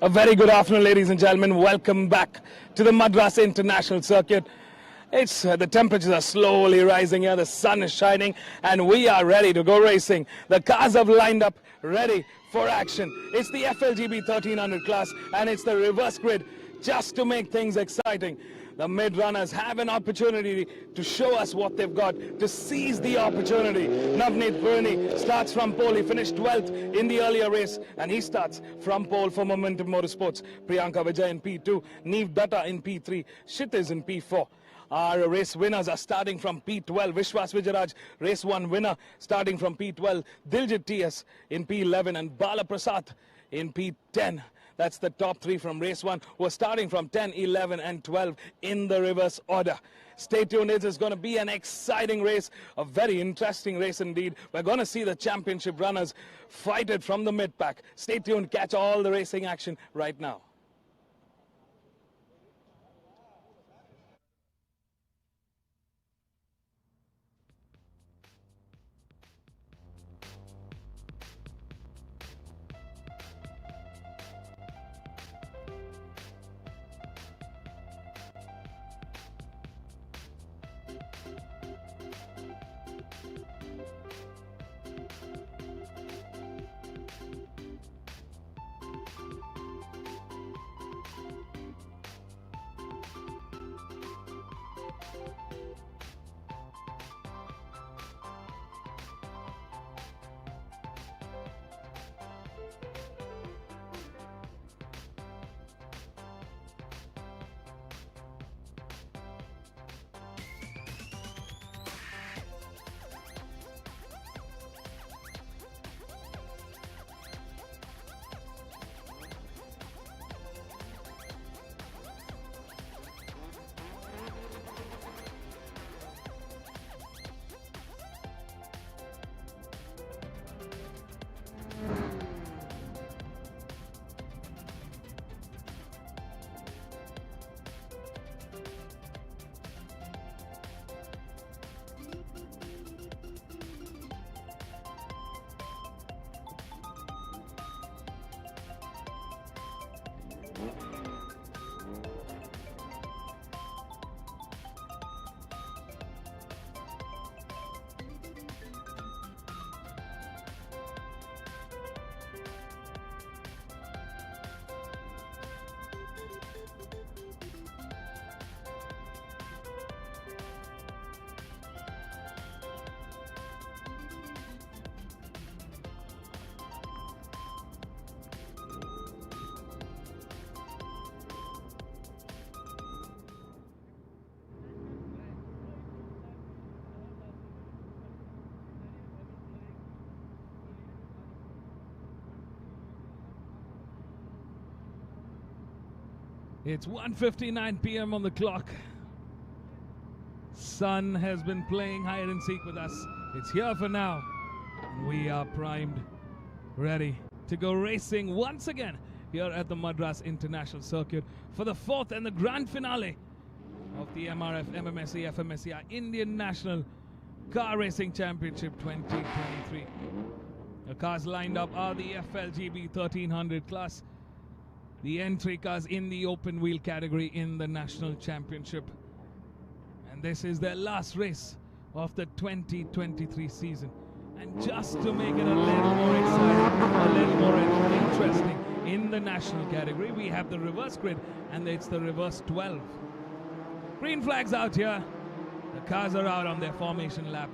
A very good afternoon, ladies and gentlemen. Welcome back to the Madras International Circuit. It's the temperatures are slowly rising here. The sun is shining, and we are ready to go racing. The cars have lined up, ready for action. It's the FLGB 1300 class, and it's the reverse grid, just to make things exciting. The mid-runners have an opportunity to show us what they've got, to seize the opportunity. Navneet Burni starts from pole. He finished 12th in the earlier race, and he starts from pole for Momentum Motorsports. Priyanka Vijay in P2, Neev Datta in P3, Kshitiz in P4. Our race winners are starting from P12. Vishwas Vijayaraj, race 1 winner, starting from P12. Diljit TS in P11 and Bala Prasad in P10. That's the top 3 from race 1, who are starting from 10, 11 and 12 in the reverse order. Stay tuned, it is going to be an exciting race, a very interesting race indeed. We're going to see the championship runners fight it from the mid-pack. Stay tuned, catch all the racing action right now. It's 1:59 p.m. on the clock. Sun has been playing hide and seek with us. It's here for now. We are primed, ready to go racing once again here at the Madras International Circuit for the 4th and the grand finale of the MRF MMSC fmsci Indian National Car Racing Championship 2023. The cars lined up are the FLGB 1300 class, the entry cars in the open wheel category in the National Championship. And this is their last race of the 2023 season. And just to make it a little more exciting, a little more interesting in the national category, we have the reverse grid, and it's the reverse 12. Green flags out here. The cars are out on their formation lap.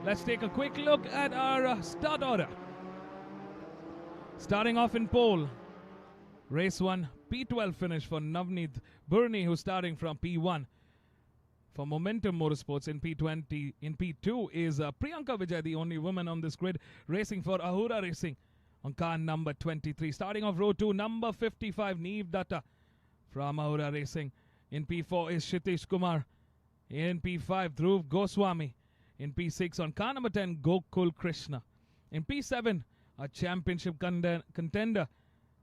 Let's take a quick look at our start order. Starting off in pole, race 1, P12 finish for Navneet Burni, who's starting from P1. For Momentum Motorsports in P20, in P2 is Priyanka Vijay, the only woman on this grid, racing for Ahura Racing on car number 23. Starting off row 2, number 55, Neev Datta from Ahura Racing. In P4 is Kshitiz Kumar. In P5, Dhruv Goswami. In P6 on car number 10, Gokul Krishna. In P7, a championship contender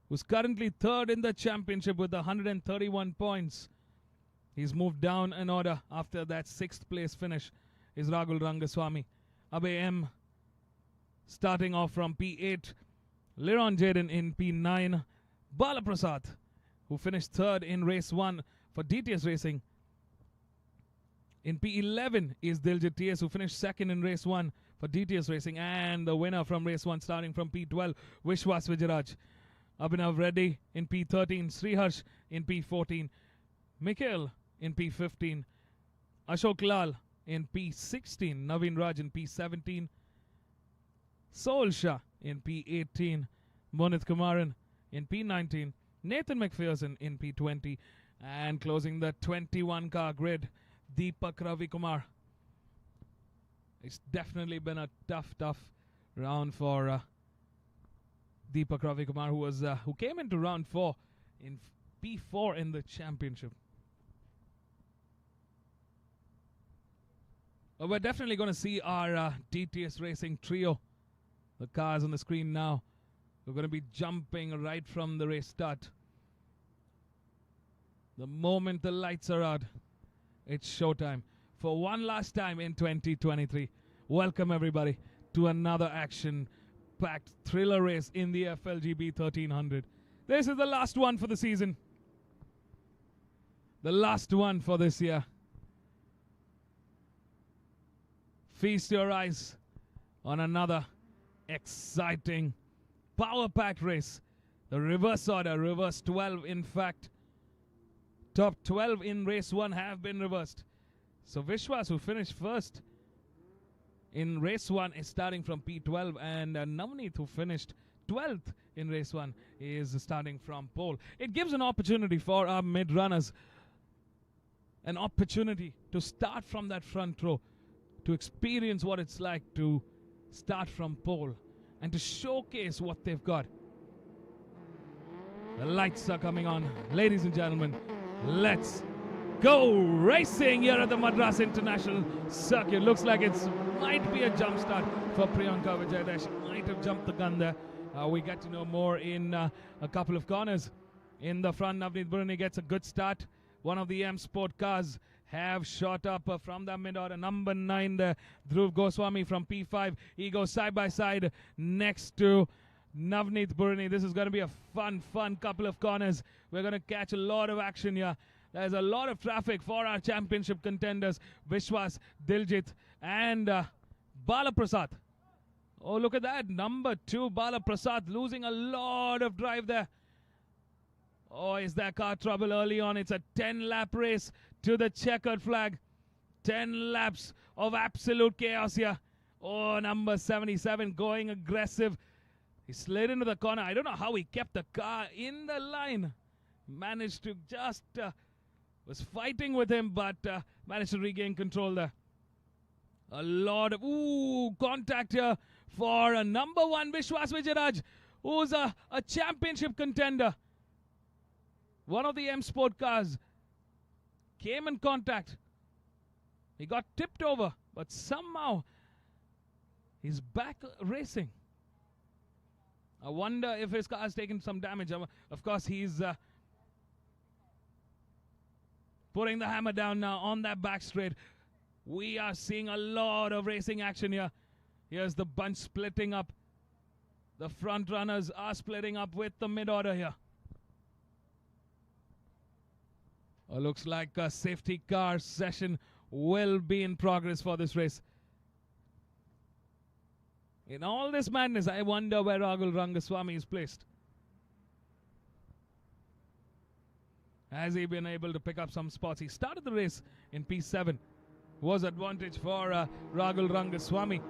who's currently 3rd in the championship with 131 points. He's moved down an order after that 6th place finish is Rahul Rangaswamy. Abhay M starting off from P8. Liron Jaden in P9. Bala Prasad, who finished third in race 1 for DTS Racing. In P11 is Diljit TS, who finished second in race 1 for DTS Racing. And the winner from race 1 starting from P12, Vishwas Vijayaraj. Abhinav Reddy in P13, Sriharsh in P14, Mikhail in P15, Ashok Lal in P16, Naveen Raj in P17, Soul Shah in P18, Monit Kumaran in P19, Nathan McPherson in P20, and closing the 21-car grid, Deepak Ravi Kumar. It's definitely been a tough round for Deepak Ravi Kumar, who came into round 4 in P4 in the championship. Well, we're definitely going to see our DTS Racing trio. The cars on the screen now. We're going to be jumping right from the race start. The moment the lights are out, it's showtime. For one last time in 2023. Welcome everybody to another action-packed thriller race in the FLGB 1300. This is the last one for the season. The last one for this year. Feast your eyes on another exciting, power-packed race. The reverse order, reverse 12 in fact. Top 12 in race 1 have been reversed. So Vishwas, who finished first in race 1, is starting from P12, and Navneet, who finished 12th in race 1, is starting from pole. It gives an opportunity for our mid-runners, an opportunity to start from that front row, to experience what it's like to start from pole, and to showcase what they've got. The lights are coming on. Ladies and gentlemen, let's go racing here at the Madras International Circuit. Looks like it might be a jump start for Priyanka Vijay. She might have jumped the gun there. We get to know more in a couple of corners. In the front, Navneet Burani gets a good start. One of the M Sport cars have shot up from the mid-order. Number 9 there, Dhruv Goswami from P5. He goes side by side next to Navneet Burani. This is going to be a fun couple of corners. We're going to catch a lot of action here. There's a lot of traffic for our championship contenders, Vishwas, Diljit, and Bala Prasad. Oh, look at that. Number 2, Bala Prasad, losing a lot of drive there. Oh, is there car trouble early on? It's a 10-lap race to the checkered flag. 10 laps of absolute chaos here. Oh, number 77 going aggressive. He slid into the corner. I don't know how he kept the car in the line. Managed to just... was fighting with him, but managed to regain control there. A lot of contact here for a number 1 Vishwas Vijayaraj, who's a championship contender. One of the M Sport cars came in contact. He got tipped over, but somehow he's back racing. I wonder if his car has taken some damage. Of course, he's putting the hammer down now on that back straight. We are seeing a lot of racing action here. Here's the bunch splitting up. The front runners are splitting up with the mid-order here. Looks like a safety car session will be in progress for this race. In all this madness, I wonder where Rahul Rangaswamy is placed. Has he been able to pick up some spots? He started the race in P7. Was advantage for Rahul Rangaswamy.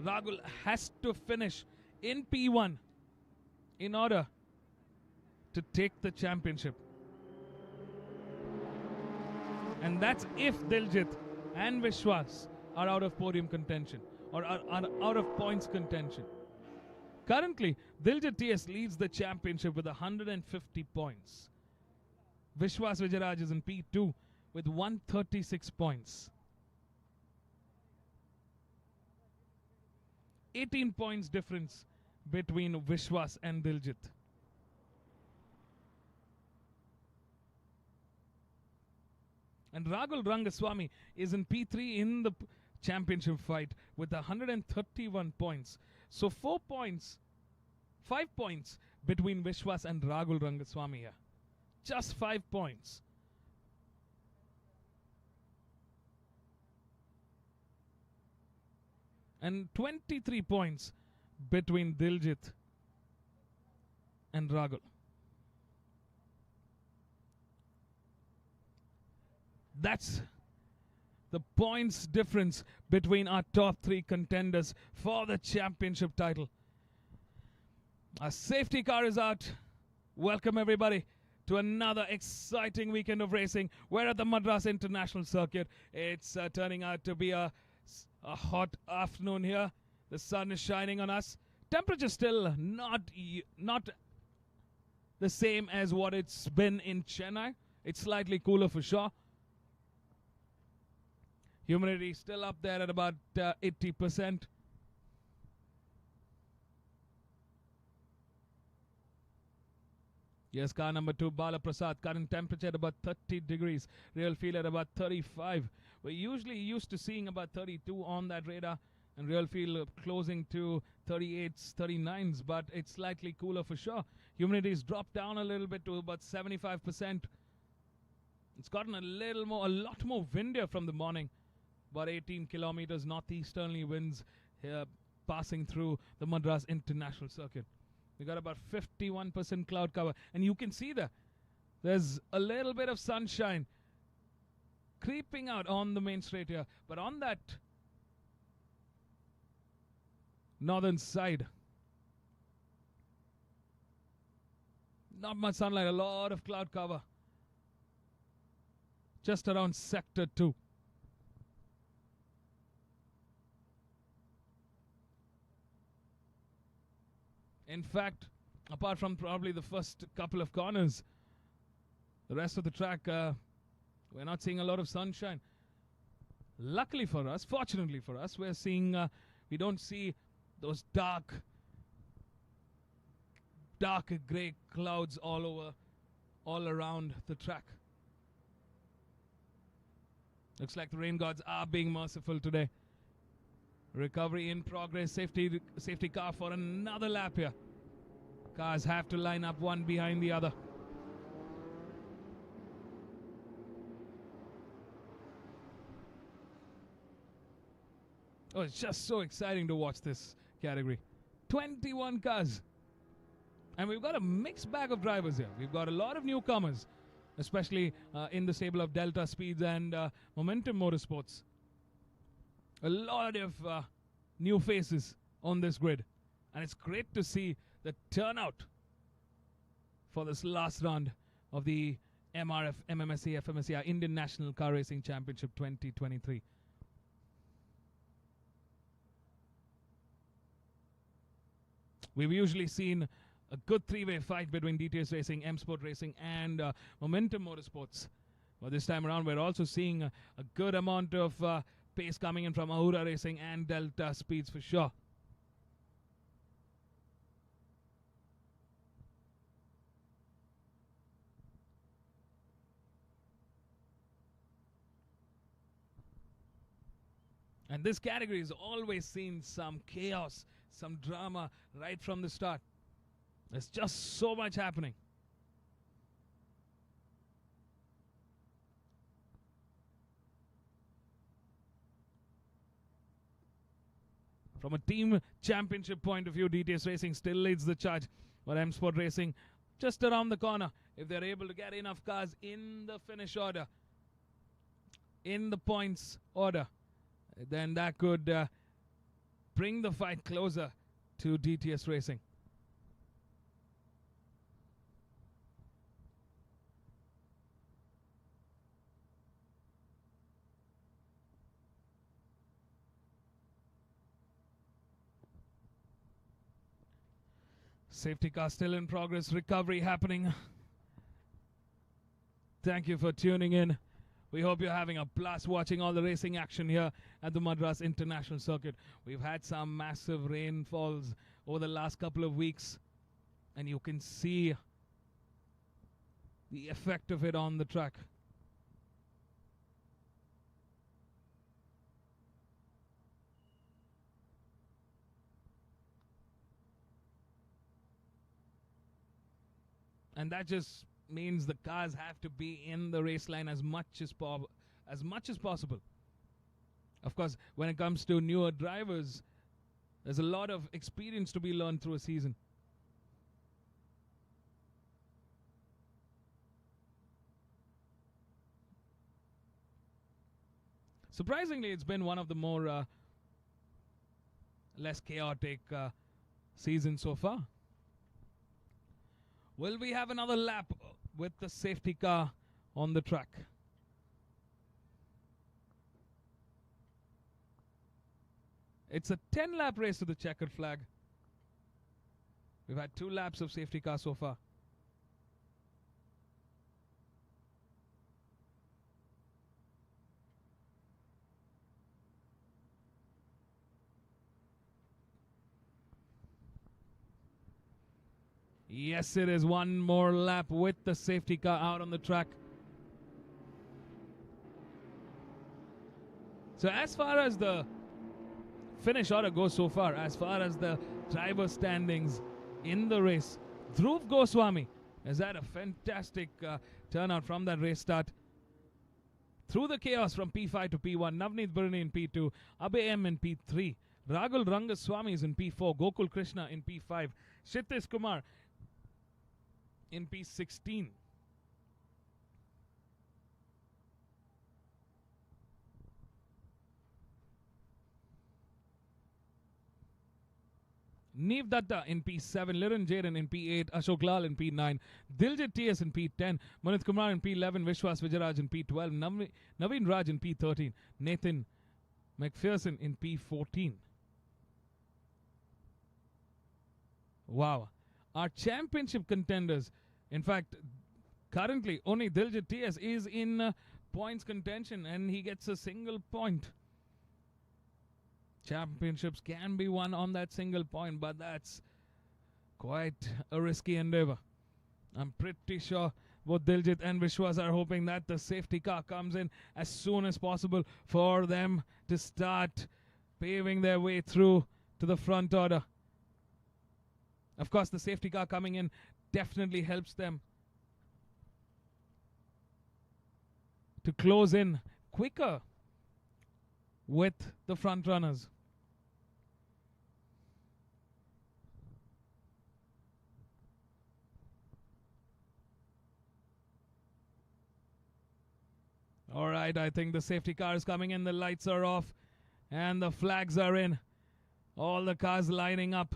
Rahul has to finish in P1 in order to take the championship. And that's if Diljit and Vishwas are out of podium contention or are out of points contention. Currently, Diljit TS leads the championship with 150 points. Vishwas Vijayaraj is in P2 with 136 points. 18 points difference between Vishwas and Diljit. And Rahul Rangaswamy is in P3 in the championship fight with 131 points. So 4 points, 5 points between Vishwas and Rahul Rangaswamy here. Just 5 points. And 23 points between Diljit and Rahul. That's the points difference between our top 3 contenders for the championship title. Our safety car is out. Welcome everybody to another exciting weekend of racing. We're at the Madras International Circuit. It's turning out to be a hot afternoon here. The sun is shining on us. Temperature still not the same as what it's been in Chennai. It's slightly cooler for sure. Humidity still up there at about 80%. Yes, car number 2, Bala Prasad. Current temperature at about 30 degrees. Real feel at about 35. We're usually used to seeing about 32 on that radar. And real feel closing to 38s, 39s. But it's slightly cooler for sure. Humidity's dropped down a little bit to about 75%. It's gotten a lot more windier from the morning. About 18 kilometers northeasterly winds here passing through the Madras International Circuit. We got about 51% cloud cover. And you can see there's a little bit of sunshine creeping out on the main straight here. But on that northern side, not much sunlight, a lot of cloud cover. Just around sector 2. In fact, apart from probably the first couple of corners, the rest of the track, we're not seeing a lot of sunshine. Luckily for us, fortunately for us, we don't see those dark grey clouds all around the track. Looks like the rain gods are being merciful today. Recovery in progress. Safety car for another lap here. Cars have to line up one behind the other. Oh, it's just so exciting to watch this category. 21 cars. And we've got a mixed bag of drivers here. We've got a lot of newcomers, especially in the stable of Delta Speeds and Momentum Motorsports. A lot of new faces on this grid. And it's great to see the turnout for this last round of the MRF MMSC fmsci Indian National Car Racing Championship 2023. We've usually seen a good three-way fight between DTS Racing, M Sport Racing and Momentum Motorsports. But this time around we're also seeing a good amount of pace coming in from Ahura Racing and Delta Speeds for sure. And this category has always seen some chaos, some drama right from the start. There's just so much happening. From a team championship point of view, DTS Racing still leads the charge. But M Sport Racing just around the corner. If they're able to get enough cars in the finish order, in the points order, then that could bring the fight closer to DTS Racing. Safety car still in progress, recovery happening. Thank you for tuning in. We hope you're having a blast watching all the racing action here at the Madras International Circuit. We've had some massive rainfalls over the last couple of weeks, and you can see the effect of it on the track. And that just means the cars have to be in the race line as much as possible. Of course, when it comes to newer drivers, there's a lot of experience to be learned through a season. Surprisingly, it's been one of the more less chaotic seasons so far. Will we have another lap with the safety car on the track? It's a 10-lap race to the checkered flag. We've had 2 laps of safety car so far. Yes, it is one more lap with the safety car out on the track. So as far as the finish order goes so far, as far as the driver standings in the race, Dhruv Goswami has had a fantastic turnout from that race start. Through the chaos from P5 to P1, Navneet Birni in P2, Abhay M in P3, Ragul Rangaswamy is in P4, Gokul Krishna in P5, Kshitish Kumar in P16. Neev Datta in P7, Liran Jaden in P8, Ashok Lal in P9, Diljit TS in P10, Manit Kumar in P11, Vishwas Vijayaraj in P12, Naveen Raj in P13, Nathan McPherson in P14. Wow. Our championship contenders, in fact, currently only Diljit TS is in points contention and he gets a single point. Championships can be won on that single point, but that's quite a risky endeavor. I'm pretty sure both Diljit and Vishwas are hoping that the safety car comes in as soon as possible for them to start paving their way through to the front order. Of course, the safety car coming in definitely helps them to close in quicker with the front runners. All right, I think the safety car is coming in. The lights are off and the flags are in. All the cars lining up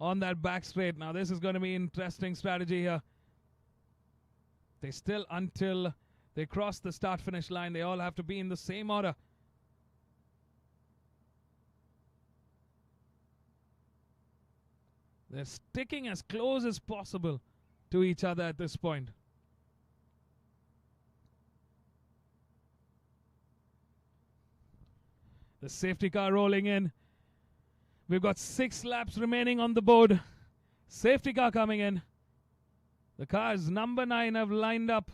on that back straight. Now this is going to be interesting strategy here. They still, until they cross the start-finish line, they all have to be in the same order. They're sticking as close as possible to each other at this point. The safety car rolling in. We've got 6 laps remaining on the board. Safety car coming in. The cars number 9 have lined up.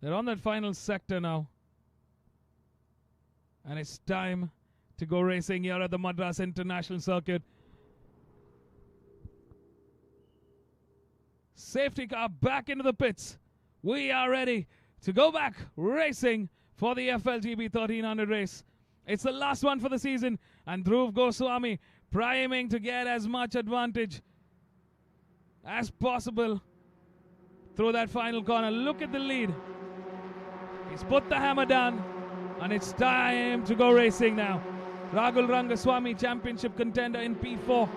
They're on that final sector now. And it's time to go racing here at the Madras International Circuit. Safety car back into the pits. We are ready to go back racing for the FLGB 1300 race. It's the last one for the season, and Dhruv Goswami priming to get as much advantage as possible through that final corner. Look at the lead. He's put the hammer down, and it's time to go racing now. Ragul Rangaswamy, championship contender in P4.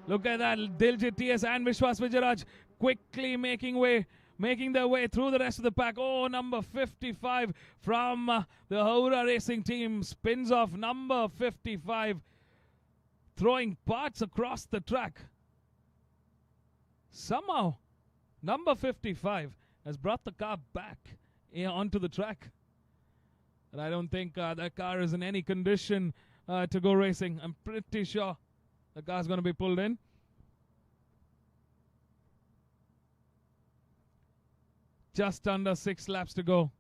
Look at that, Diljit TS and Vishwas Vijayaraj quickly making their way through the rest of the pack. Oh, number 55 from the Haura Racing team spins off. Number 55 throwing parts across the track. Somehow, number 55 has brought the car back onto the track. And I don't think that car is in any condition to go racing. I'm pretty sure the car's going to be pulled in. Just under 6 laps to go.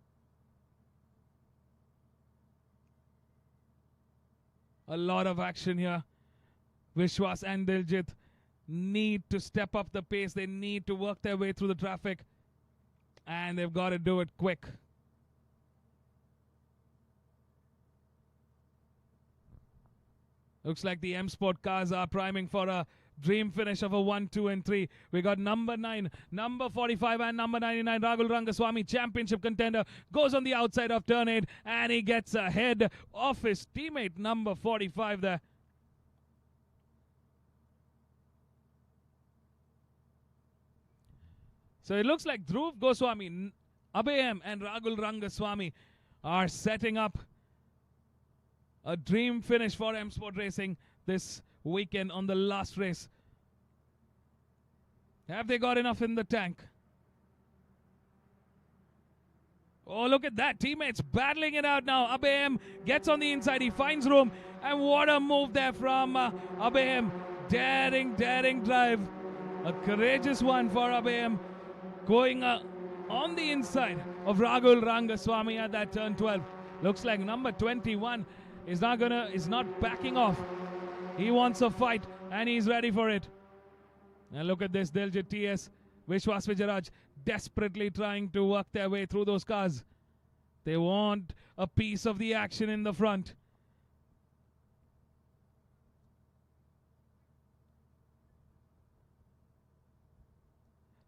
A lot of action here. Vishwas and Diljit need to step up the pace. They need to work their way through the traffic. And they've got to do it quick. Looks like the M Sport cars are priming for a dream finish of a 1, 2, and 3. We got number 9, number 45, and number 99. Rahul Rangaswamy, championship contender, goes on the outside of turn 8, and he gets ahead of his teammate, number 45 there. So it looks like Dhruv Goswami, Abhay, and Rahul Rangaswamy are setting up a dream finish for M Sport Racing this weekend on the last race. Have they got enough in the tank? Oh, look at that. Teammates battling it out now. Abhay gets on the inside. He finds room. And what a move there from Abhay. Daring drive. A courageous one for Abhay. Going on the inside of Rahul Rangaswamy at that turn 12. Looks like number 21 is not backing off. He wants a fight and he's ready for it. And look at this, Diljit TS, Vishwas Vijayaraj desperately trying to work their way through those cars. They want a piece of the action in the front.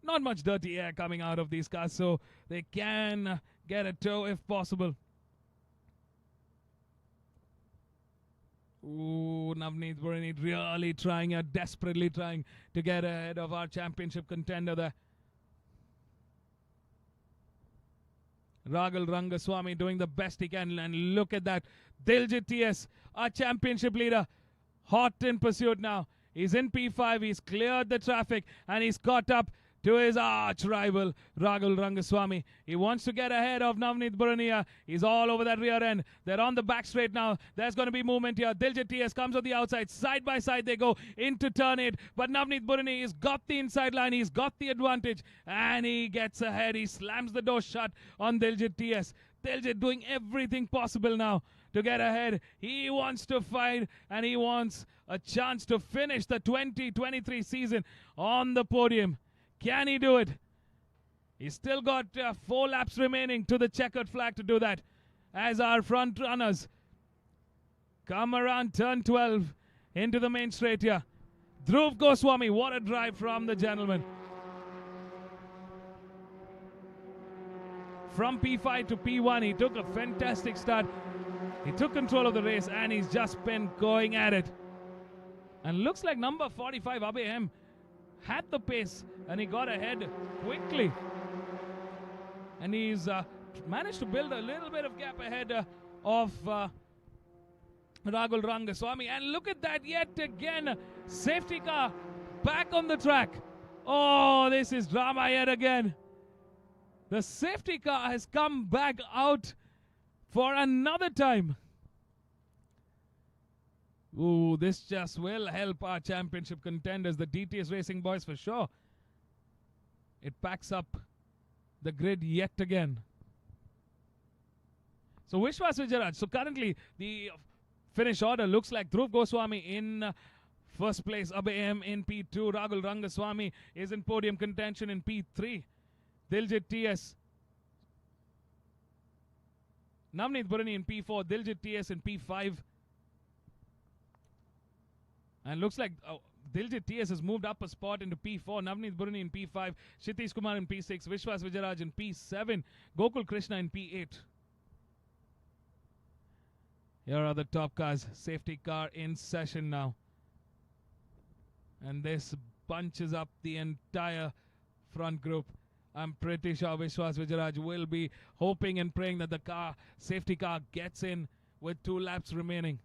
Not much dirty air coming out of these cars, so they can get a tow if possible. Ooh, Navneet Burani really desperately trying to get ahead of our championship contender there. Rahul Rangaswamy doing the best he can, and look at that. Diljit TS, our championship leader, hot in pursuit now. He's in P5, he's cleared the traffic, and he's caught up to his arch rival, Rahul Rangaswamy. He wants to get ahead of Navneet Burania. He's all over that rear end. They're on the back straight now. There's going to be movement here. Diljit TS comes on the outside. Side by side they go into turn 8. But Navneet Burani has got the inside line. He's got the advantage. And he gets ahead. He slams the door shut on Diljit TS. Diljit doing everything possible now to get ahead. He wants to fight and he wants a chance to finish the 2023 season on the podium. Can he do it? He's still got 4 laps remaining to the checkered flag to do that. As our front runners come around turn 12 into the main straight here. Dhruv Goswami, what a drive from the gentleman. From P5 to P1, he took a fantastic start. He took control of the race and he's just been going at it. And looks like number 45, Abhay had the pace and he got ahead quickly. And he's managed to build a little bit of gap ahead of Rahul Rangaswamy. And look at that yet again. Safety car back on the track. Oh, this is drama yet again. The safety car has come back out for another time. Ooh, this just will help our championship contenders, the DTS Racing boys for sure. It packs up the grid yet again. So Vishwas Vijayaraj. So currently the finish order looks like Dhruv Goswami in first place, Abhay in P2, Rahul Rangaswamy is in podium contention in P3, Diljit TS, Navneet Burani in P4, Diljit TS in P5. And looks like Diljit TS has moved up a spot into P4. Navneet Burani in P5. Kshitish Kumar in P6. Vishwas Vijayaraj in P7. Gokul Krishna in P8. Here are the top cars. Safety car in session now. And this bunches up the entire front group. I'm pretty sure Vishwas Vijayaraj will be hoping and praying that the safety car gets in with 2 laps remaining.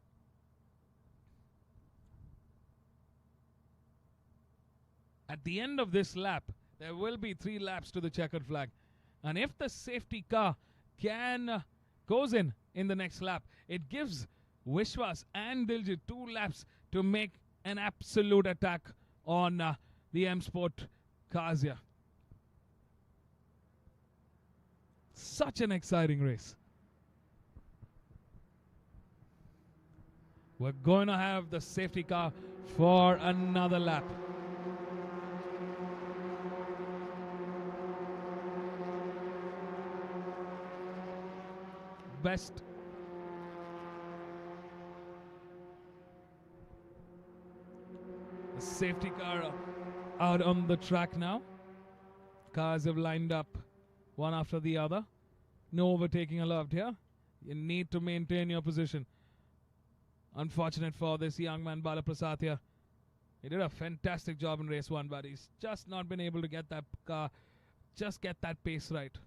At the end of this lap, there will be 3 laps to the checkered flag. And if the safety car goes in the next lap, it gives Vishwas and Diljit 2 laps to make an absolute attack on the M Sport cars here. Such an exciting race. We're going to have the safety car for another lap. Best. The safety car out on the track now. Cars have lined up one after the other. No overtaking allowed here. You need to maintain your position. Unfortunate for this young man, Bala Prasad here. He did a fantastic job in race 1, but he's just not been able to get that car, just get that pace right.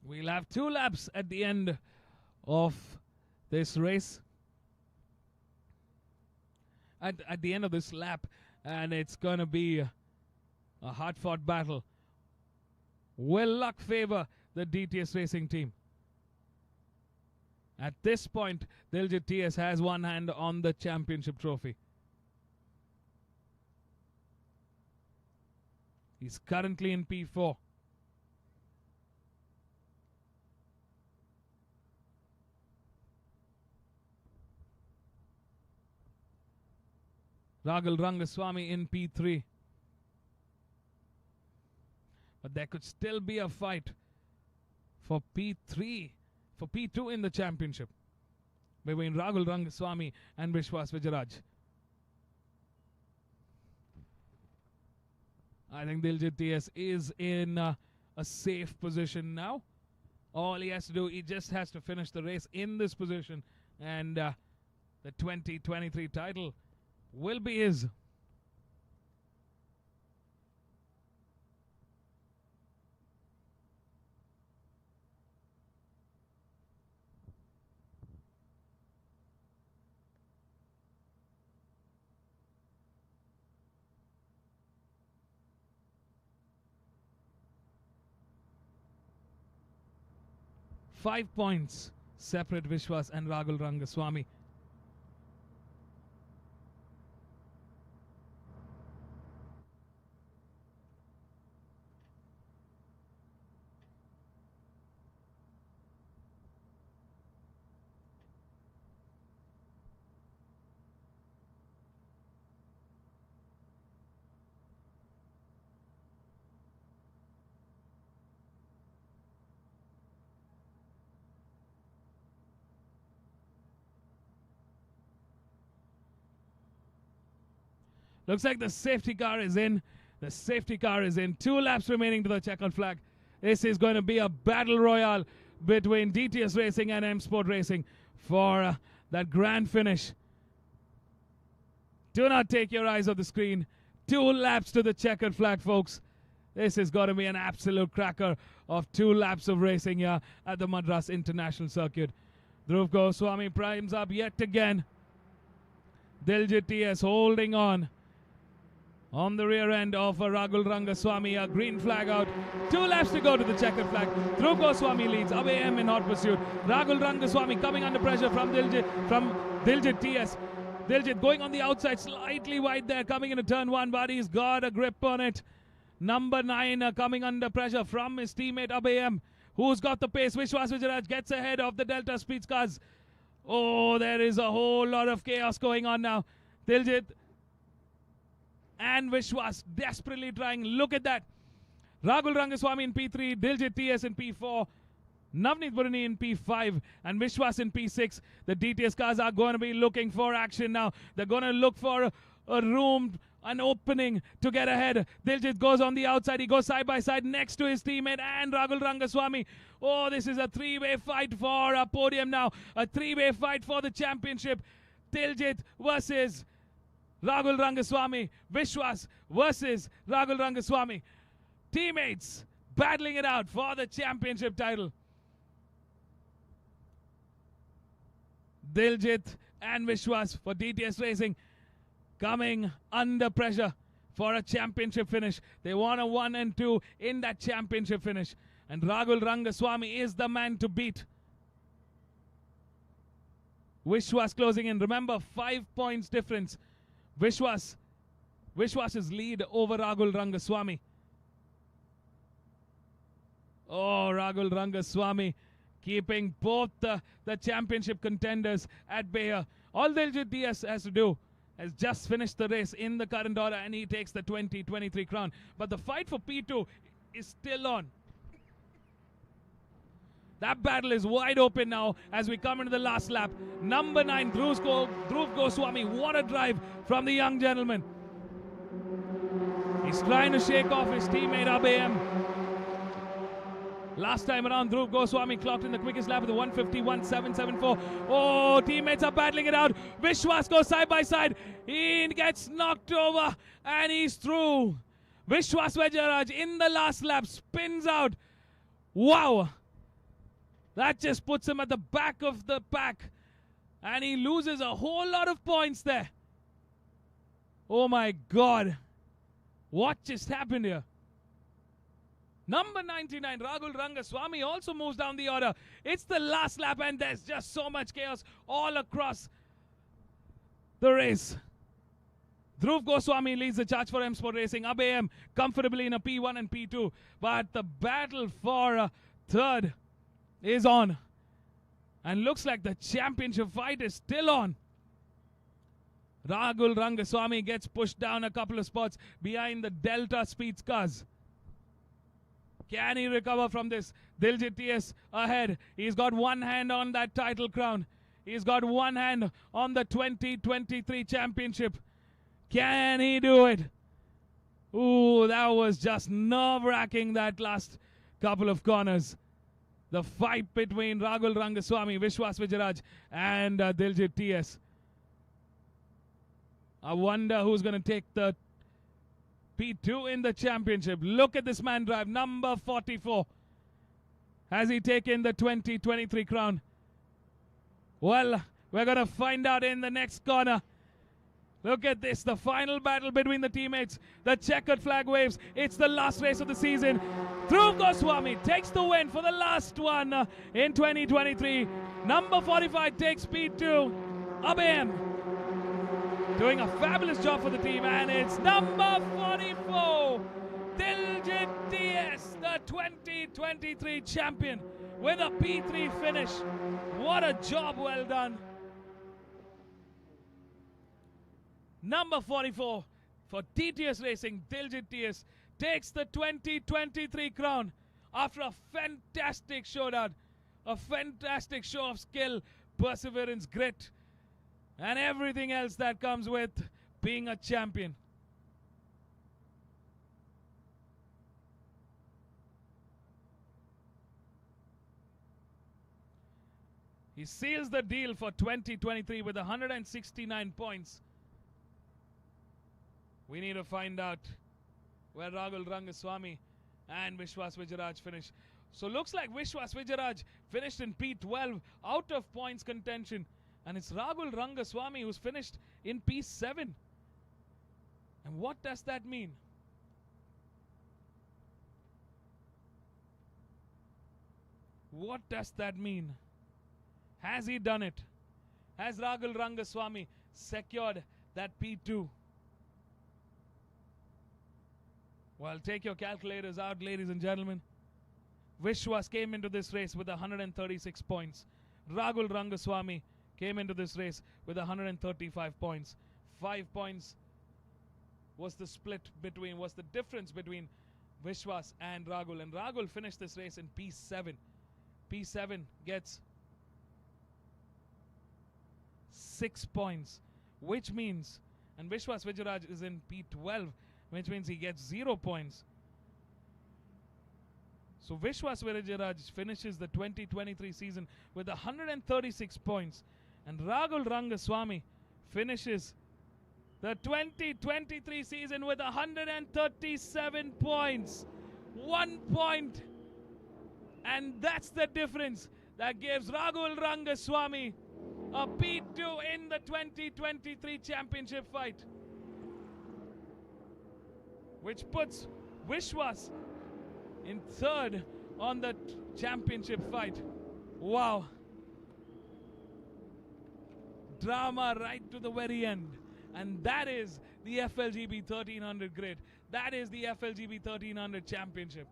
We'll have 2 laps at the end of this race. At the end of this lap, and it's going to be a hard-fought battle. Will luck favor the DTS Racing team? At this point, Diljit TS has one hand on the championship trophy. He's currently in P4. Ragul Rangaswamy in P3. But there could still be a fight for P3, for P2 in the championship between Ragul Rangaswamy and Vishwas Vijayaraj. I think Diljit TS is in a safe position now. All he has to do, he just has to finish the race in this position, and the 2023 title will be his. Five points separate Vishwas and Ragul Rangaswamy. Looks like the safety car is in. The safety car is in. 2 laps remaining to the checkered flag. This is going to be a battle royale between DTS Racing and M Sport Racing for that grand finish. Do not take your eyes off the screen. 2 laps to the checkered flag, folks. This is going to be an absolute cracker of 2 laps of racing here at the Madras International Circuit. Dhruv Goswami primes up yet again. Diljit TS holding on the rear end of Ragul Rangaswamy. A green flag out. 2 laps to go to the checkered flag. Dhruv Goswami leads. ABM in hot pursuit. Ragul Rangaswamy coming under pressure from Diljit TS. Diljit going on the outside, slightly wide there, coming into turn 1, but he's got a grip on it. Number 9 coming under pressure from his teammate ABM, who's got the pace. Vishwas Vijayaraj gets ahead of the Delta Speeds cars. Oh, there is a whole lot of chaos going on now. Diljit and Vishwas desperately trying. Look at that. Ragul Rangaswamy in P3, Diljit TS in P4, Navneet Burani in P5, and Vishwas in P6. The DTS cars are going to be looking for action now. They're going to look for a room, an opening to get ahead. Diljit goes on the outside. He goes side by side next to his teammate and Ragul Rangaswamy. Oh, this is a 3-way fight for a podium now. A 3-way fight for the championship. Diljit versus Ragul Rangaswamy. Vishwas versus Ragul Rangaswamy. Teammates battling it out for the championship title. Diljit and Vishwas for DTS Racing coming under pressure for a championship finish. They want a 1 and 2 in that championship finish. And Ragul Rangaswamy is the man to beat. Vishwas closing in. Remember, 5 points difference. Vishwas Vishwas's lead over Rahul Rangaswamy. Oh, Rahul Rangaswamy keeping both the championship contenders at bay here. All Diljit DS has to do has just finished the race in the current order, and he takes the 2023 crown. But the fight for P2 is still on. That battle is wide open now as we come into the last lap. Number 9, Dhruv Goswami. What a drive from the young gentleman. He's trying to shake off his teammate ABM. Last time around, Dhruv Goswami clocked in the quickest lap with a 151.774. Oh, teammates are battling it out. Vishwas goes side by side. He gets knocked over and he's through. Vishwas Vajaraj in the last lap spins out. Wow. That just puts him at the back of the pack. And he loses a whole lot of points there. Oh my God. What just happened here? Number 99, Rahul Rangaswamy, also moves down the order. It's the last lap and there's just so much chaos all across the race. Dhruv Goswami leads the charge for M Sport Racing. ABM comfortably in a P1 and P2. But the battle for third is on. And looks like the championship fight is still on. Rahul Rangaswamy gets pushed down a couple of spots behind the Delta Speeds cars. Can he recover from this? Diljit TS ahead. He's got one hand on that title crown. He's got one hand on the 2023 championship. Can he do it? Ooh, that was just nerve-wracking, that last couple of corners. The fight between Rahul Rangaswamy, Vishwas Vajaraj and Diljit TS. I wonder who's going to take the P2 in the championship. Look at this man drive, number 44. Has he taken the 2023 crown? Well, we're going to find out in the next corner. Look at this, the final battle between the teammates. The checkered flag waves. It's the last race of the season. Dhruv Goswami takes the win for the last one in 2023. Number 45 takes P2. ABM doing a fabulous job for the team, and it's number 44, Diljit DS, the 2023 champion, with a P3 finish. What a job well done. Number 44 for TTS Racing, Diljit DS, takes the 2023 crown after a fantastic showdown, a fantastic show of skill, perseverance, grit, and everything else that comes with being a champion. He seals the deal for 2023 with 169 points. We need to find out where Rahul Rangaswamy and Vishwas Vajaraj finish. So looks like Vishwas Vajaraj finished in P12 out of points contention. And it's Rahul Rangaswamy who's finished in P7. And what does that mean? What does that mean? Has he done it? Has Rahul Rangaswamy secured that P2? Well, take your calculators out, ladies and gentlemen. Vishwas came into this race with 136 points. Rahul Rangaswamy came into this race with 135 points. 5 points was the difference between Vishwas and Rahul. And Rahul finished this race in P7. P7 gets 6 points, which means, and Vishwas Vajaraj is in P12, which means he gets 0 points. So Vishwas Vajaraj finishes the 2023 season with 136 points. And Rahul Rangaswamy finishes the 2023 season with 137 points. 1 point. And that's the difference that gives Rahul Rangaswamy a P2 in the 2023 championship fight, which puts Vishwas in third on the championship fight. Wow. Drama right to the very end. And that is the FLGB 1300 grid. That is the FLGB 1300 championship.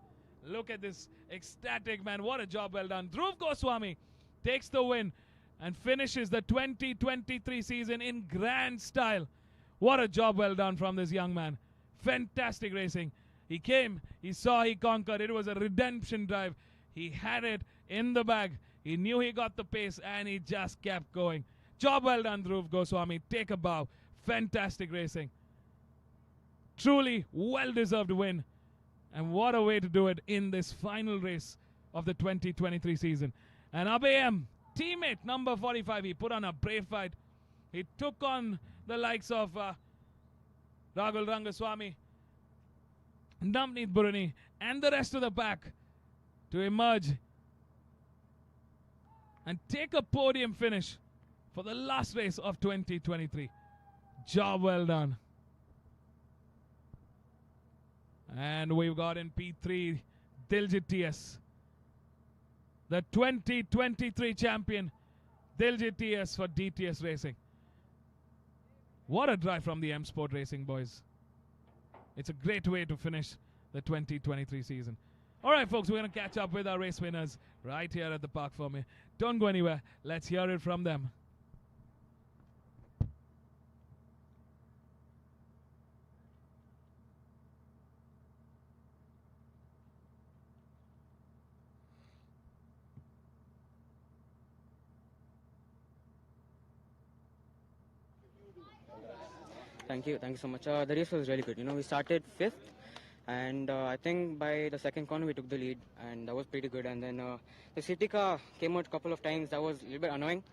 Look at this ecstatic man. What a job well done. Dhruv Goswami takes the win and finishes the 2023 season in grand style. What a job well done from this young man. Fantastic racing. He came, he saw, he conquered. It was a redemption drive. He had it in the bag. He knew he got the pace and he just kept going. Job well done, Dhruv Goswami. Take a bow. Fantastic racing. Truly well-deserved win. And what a way to do it in this final race of the 2023 season. And Abhay, teammate number 45, he put on a brave fight. He took on the likes of Rahul Rangaswamy, Navneet Burani, and the rest of the pack to emerge and take a podium finish for the last race of 2023. Job well done. And we've got in P3 Diljit TS, the 2023 champion, Diljit TS for DTS Racing. What a drive from the M Sport Racing boys. It's a great way to finish the 2023 season. All right, folks, we're going to catch up with our race winners right here at the park for me. Don't go anywhere. Let's hear it from them. Thank you so much. The race was really good. We started 5th, and I think by the second corner we took the lead, and that was pretty good. And then the safety car came out a couple of times. That was a little bit annoying,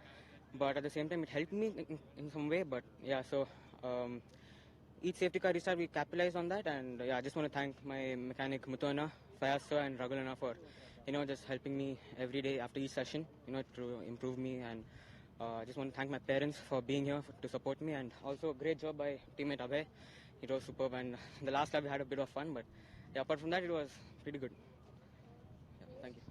but at the same time it helped me in some way. But yeah, so each safety car restart we capitalized on that, and yeah, I just want to thank my mechanic Muthuana, Fayaz sir, and Ragulana for just helping me every day after each session, to improve me. And I just want to thank my parents for being here to support me, and also great job by teammate Abhay. It was superb, and the last lap we had a bit of fun, but yeah, apart from that it was pretty good. Yeah, thank you.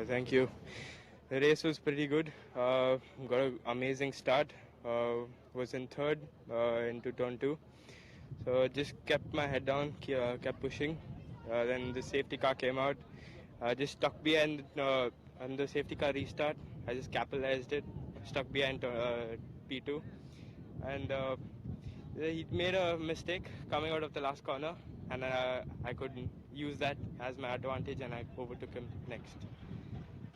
Thank you. The race was pretty good. Got an amazing start. Was in third into turn 2. So just kept my head down, kept pushing. Then the safety car came out. Just stuck behind on the safety car restart. I just capitalized it, stuck behind P2. And he made a mistake coming out of the last corner. And I could use that as my advantage, and I overtook him next.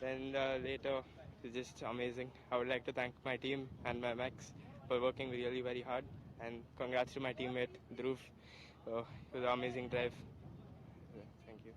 Then later, it's just amazing. I would like to thank my team and my mechs for working really very hard, and congrats to my teammate Dhruv. It was an amazing drive. Thank you.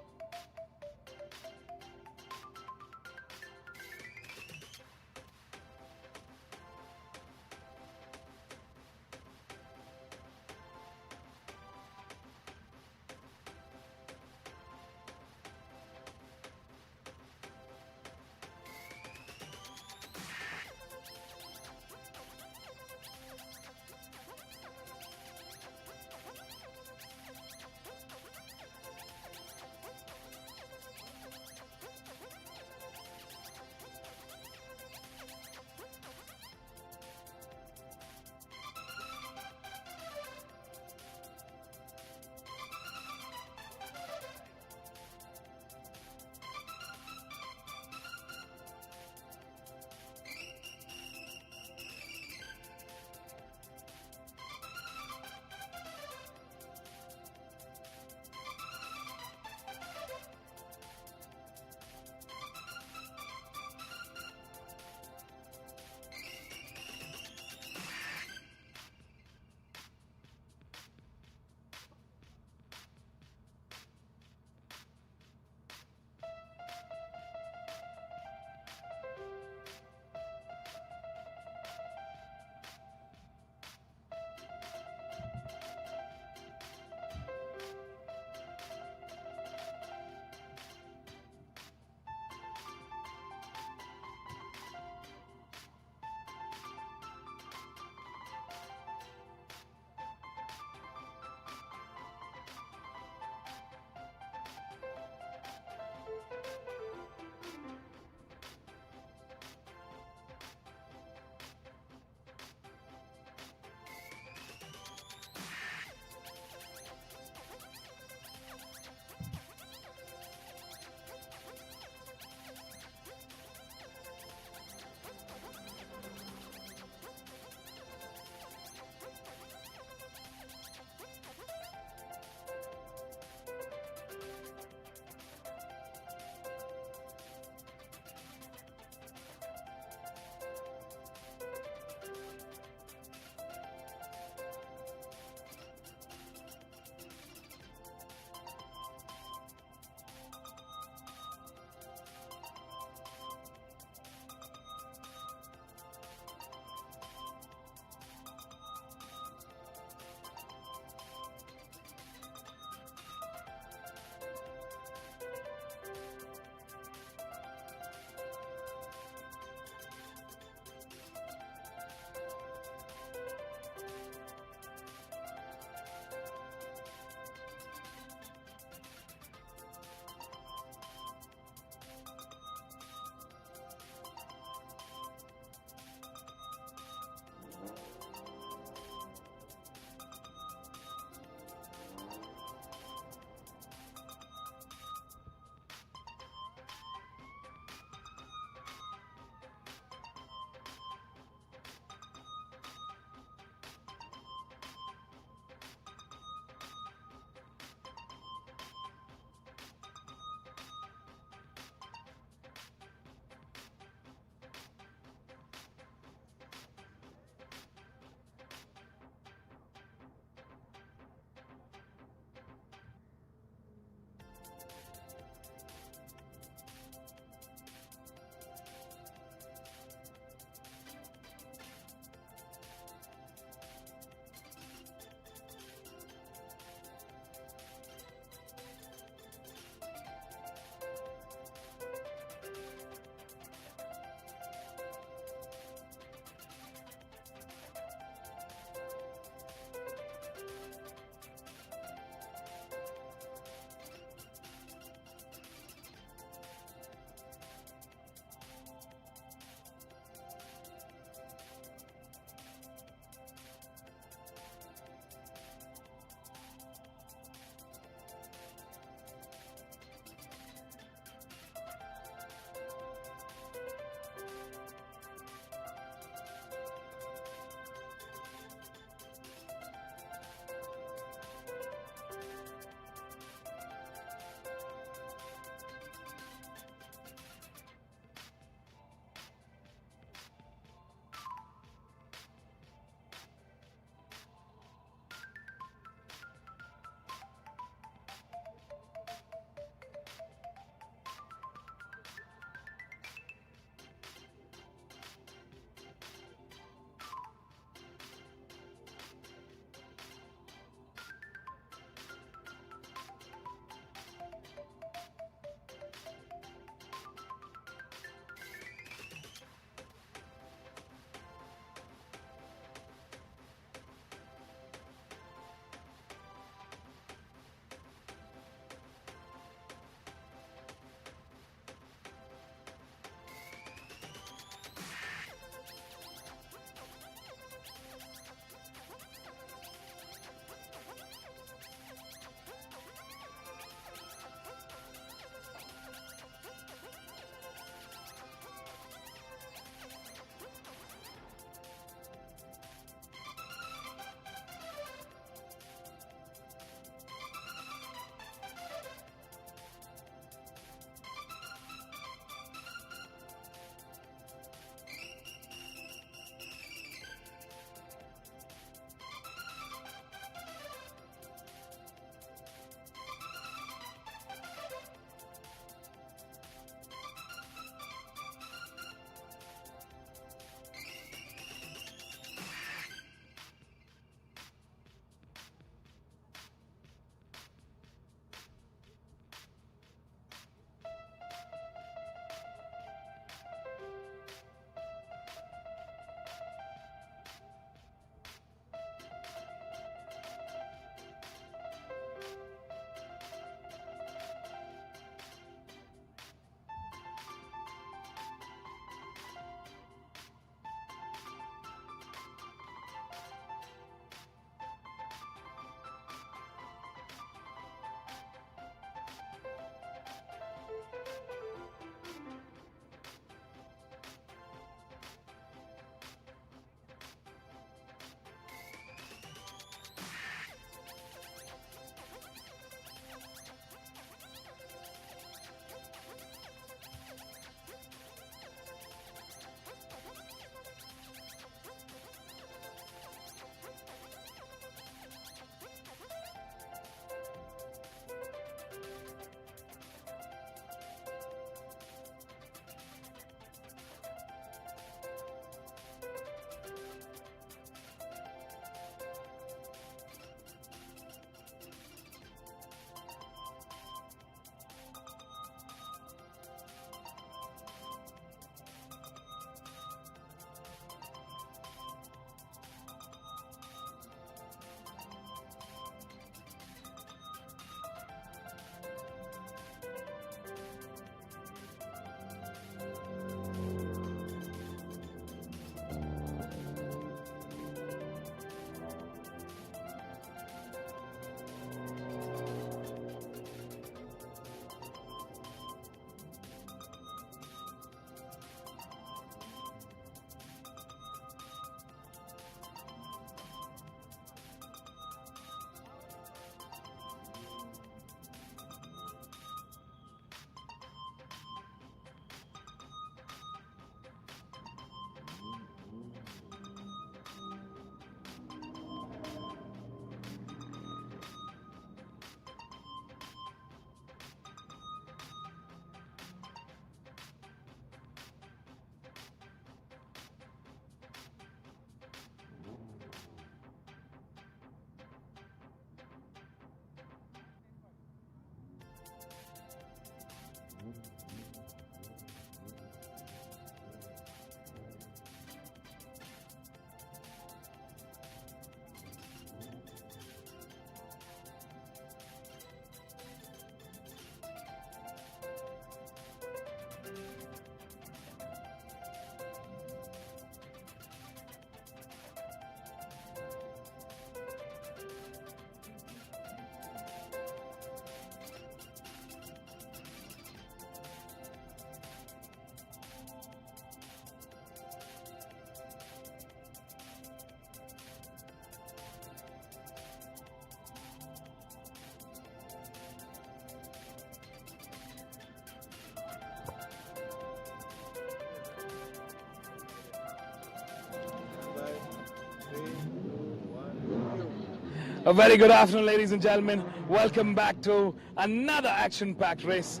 A very good afternoon, ladies and gentlemen. Welcome back to another action-packed race.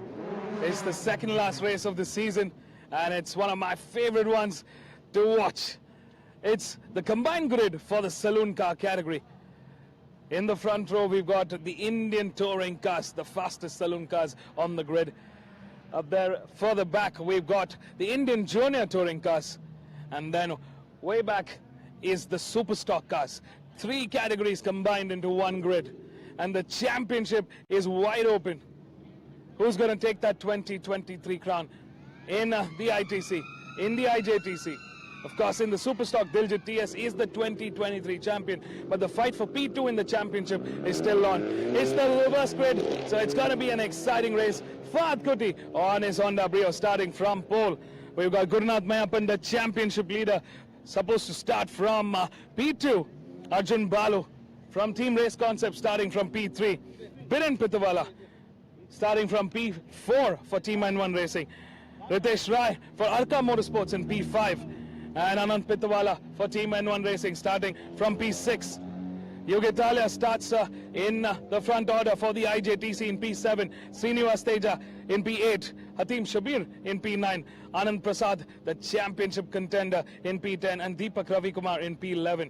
It's the second last race of the season, and it's one of my favorite ones to watch. It's the combined grid for the saloon car category. In the front row, we've got the Indian touring cars, the fastest saloon cars on the grid. Up there, further back, we've got the Indian junior touring cars. And then way back is the super stock cars. 3 categories combined into one grid. And the championship is wide open. Who's going to take that 2023 crown in the ITC, in the IJTC? Of course, in the Superstock, Diljit TS is the 2023 champion, but the fight for P2 in the championship is still on. It's the reverse grid, so it's going to be an exciting race. Fahad Kuti on his Honda Brio starting from pole. We've got Gurunath Mayappan, the championship leader, supposed to start from P2. Arjun Balu from Team Race Concept starting from P3. Biren Pitawala starting from P4 for Team N1 Racing. Ritesh Rai for Arka Motorsports in P5. And Anand Pitawala for Team N1 Racing starting from P6. Yogitalia starts in the front order for the IJTC in P7. Srinivas Teja in P8. Hatim Shabir in P9. Anand Prasad, the championship contender, in P10. And Deepak Ravikumar in P11.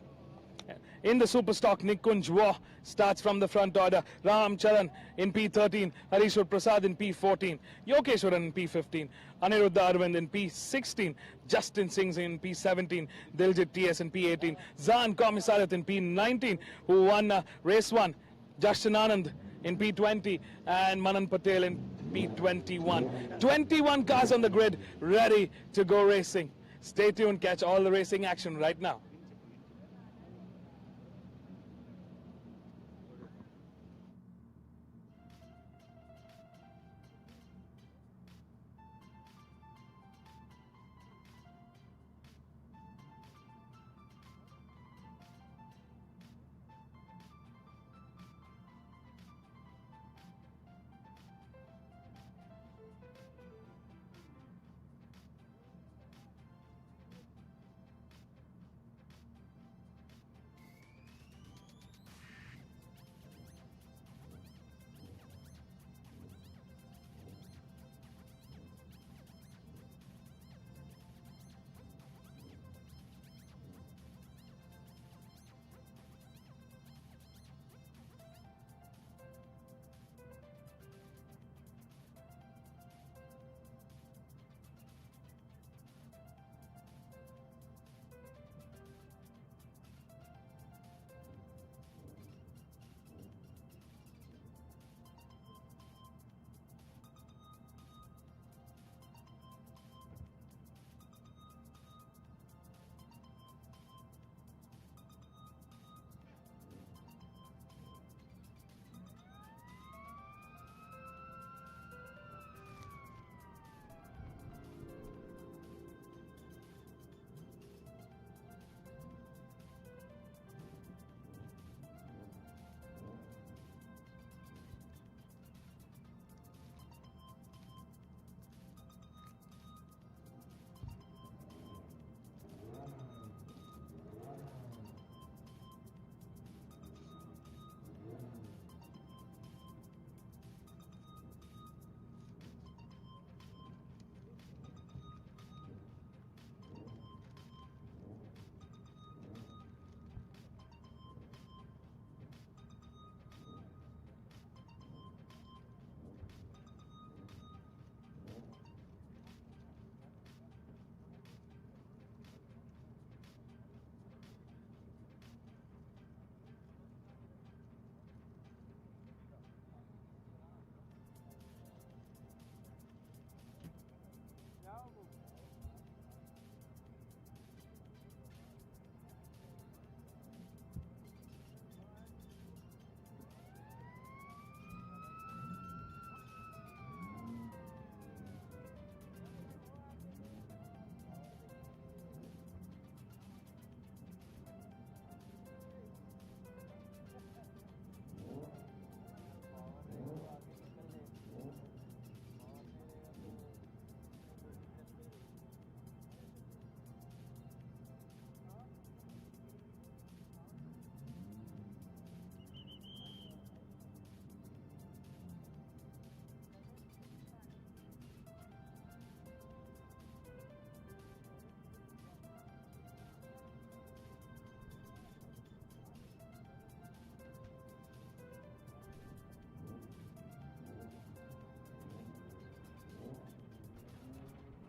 In the Superstock, Nikunj Waugh starts from the front order. Ram Charan in P13. Harishwar Prasad in P14. Yokeshwaran in P15. Aniruddha Arvind in P16. Justin Singh in P17. Diljit TS in P18. Zan Komisarat in P19, who won race 1. Justin Anand in P20. And Manan Patel in P21. 21 cars on the grid ready to go racing. Stay tuned, catch all the racing action right now.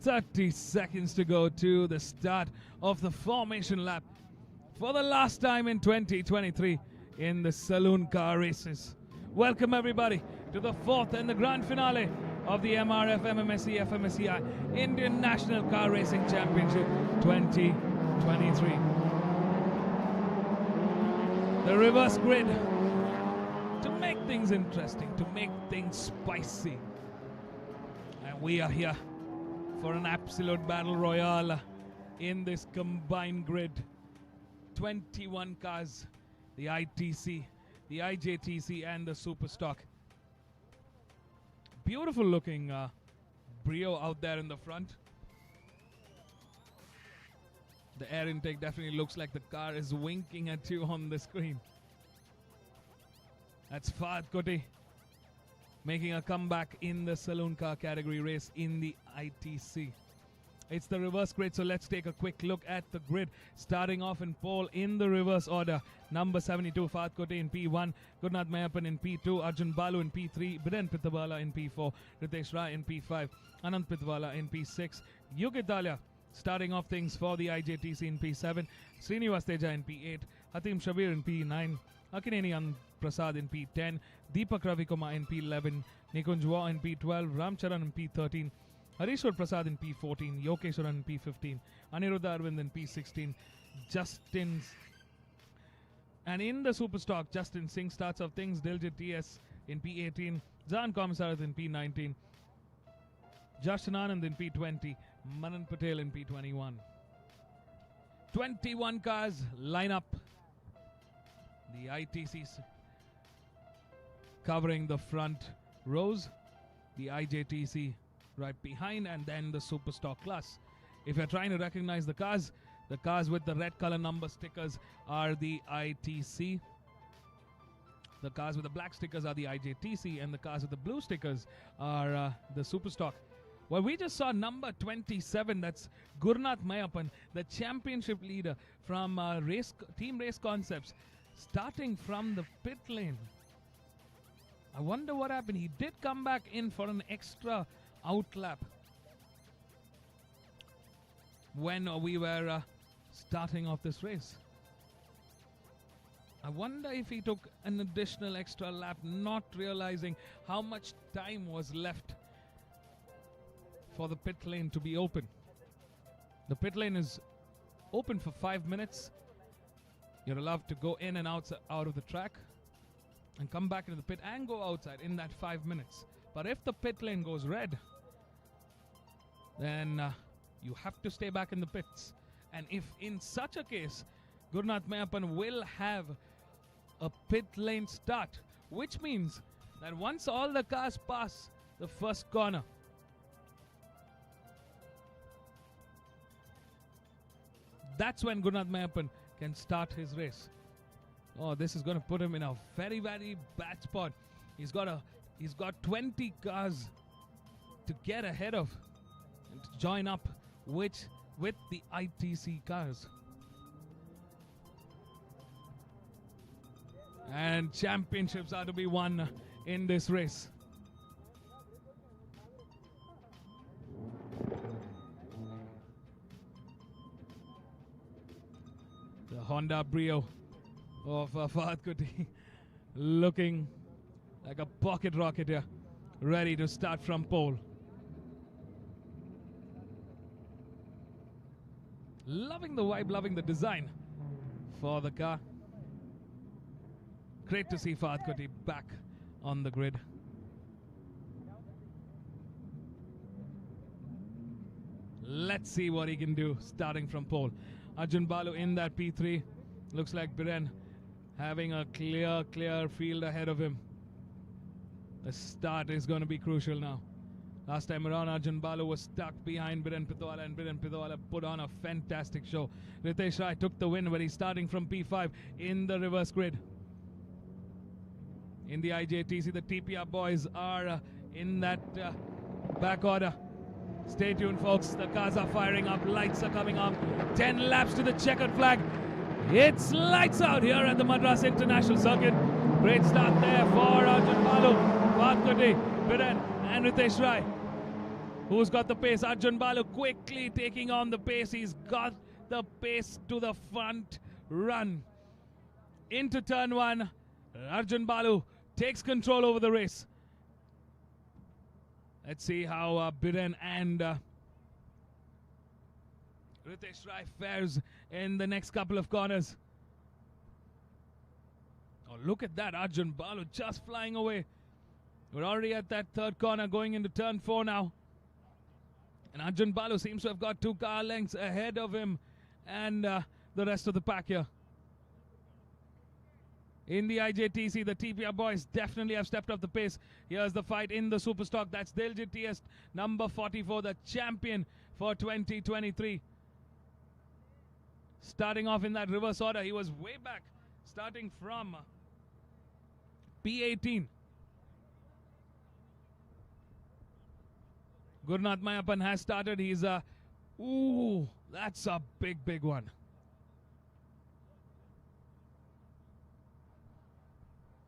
30 seconds to go to the start of the formation lap for the last time in 2023 in the saloon car races. Welcome everybody to the fourth and the grand finale of the MRF MMSC fmsci Indian National Car Racing Championship 2023. The reverse grid to make things interesting, to make things spicy. And we are here for an absolute battle royale in this combined grid. 21 cars, the ITC, the IJTC and the Superstock. Beautiful looking Brio out there in the front. The air intake definitely looks like the car is winking at you on the screen. That's Fahad Koti making a comeback in the saloon car category race in the ITC. It's the reverse grid, so let's take a quick look at the grid. Starting off in pole in the reverse order. Number 72, Fahad Koti in P1, Gurnath Mayappan in P2, Arjun Balu in P3, Biren Pithabala in P4, Ritesh Rai in P5, Anant Pithabala in P6, Yugit Dalia starting off things for the IJTC in P7, Srinivas Teja in P8, Hatim Shabir in P9, Akineni Prasad in P10, Deepak Ravikuma in P11, Nikunj Waugh in P12, Ramcharan in P13, Harishwar Prasad in P14, Yokeswaran in P15, Aniruddha Arvind in P16, Justin's. And in the Superstock, Justin Singh starts off things, Diljit TS in P18, Zan Komisarath in P19, Jarshan Anand in P20, Manan Patel in P21. 21 cars line up. The ITCs covering the front rows, the IJTC right behind, and then the Superstock class. If you're trying to recognize the cars with the red color number stickers are the ITC. The cars with the black stickers are the IJTC, and the cars with the blue stickers are the Superstock. Well, we just saw number 27, that's Gurnath Mayappan, the championship leader from Team Race Concepts, starting from the pit lane. I wonder what happened. He did come back in for an extra outlap when we were starting off this race. I wonder if he took an additional extra lap, not realizing how much time was left for the pit lane to be open. The pit lane is open for 5 minutes. You're allowed to go in and out of the track and come back into the pit and go outside in that 5 minutes. But if the pit lane goes red, then you have to stay back in the pits. And if in such a case, Gurnath Mayappan will have a pit lane start, which means that once all the cars pass the first corner, that's when Gurnath Mayappan can start his race. Oh, this is going to put him in a very, very bad spot. He's got 20 cars to get ahead of and to join up with the ITC cars. And championships are to be won in this race. The Honda Brio of Fahad Koti looking like a pocket rocket here, ready to start from pole. Loving the vibe, loving the design for the car. Great to see Fahad Koti back on the grid. Let's see what he can do starting from pole. Arjun Balu in that P3. Looks like Biren having a clear field ahead of him. The start is going to be crucial now. Last time around, Arjun Balu was stuck behind Biren Pitwala, and Biren Pitwala put on a fantastic show. Ritesh Rai took the win, but he's starting from P5 in the reverse grid. In the IJTC, the TPR boys are in that back order. Stay tuned, folks. The cars are firing up. Lights are coming up. 10 laps to the checkered flag. It's lights out here at the Madras International Circuit. Great start there for Arjun Balu, Fahad Koti, Biren and Ritesh Rai. Who's got the pace? Arjun Balu quickly taking on the pace. He's got the pace to the front run. Into turn 1. Arjun Balu takes control over the race. Let's see how Biren and Ritesh Rai fares in the next couple of corners. Oh, look at that. Arjun Balu just flying away. We're already at that third corner going into turn 4 now. And Arjun Balu seems to have got 2 car lengths ahead of him and the rest of the pack here. In the IJTC, the TPR boys definitely have stepped up the pace. Here's the fight in the Superstock. That's Diljit TS, number 44, the champion for 2023. Starting off in that reverse order, he was way back, starting from P18. Gurnath Mayappan has started. He's ooh, that's a big one.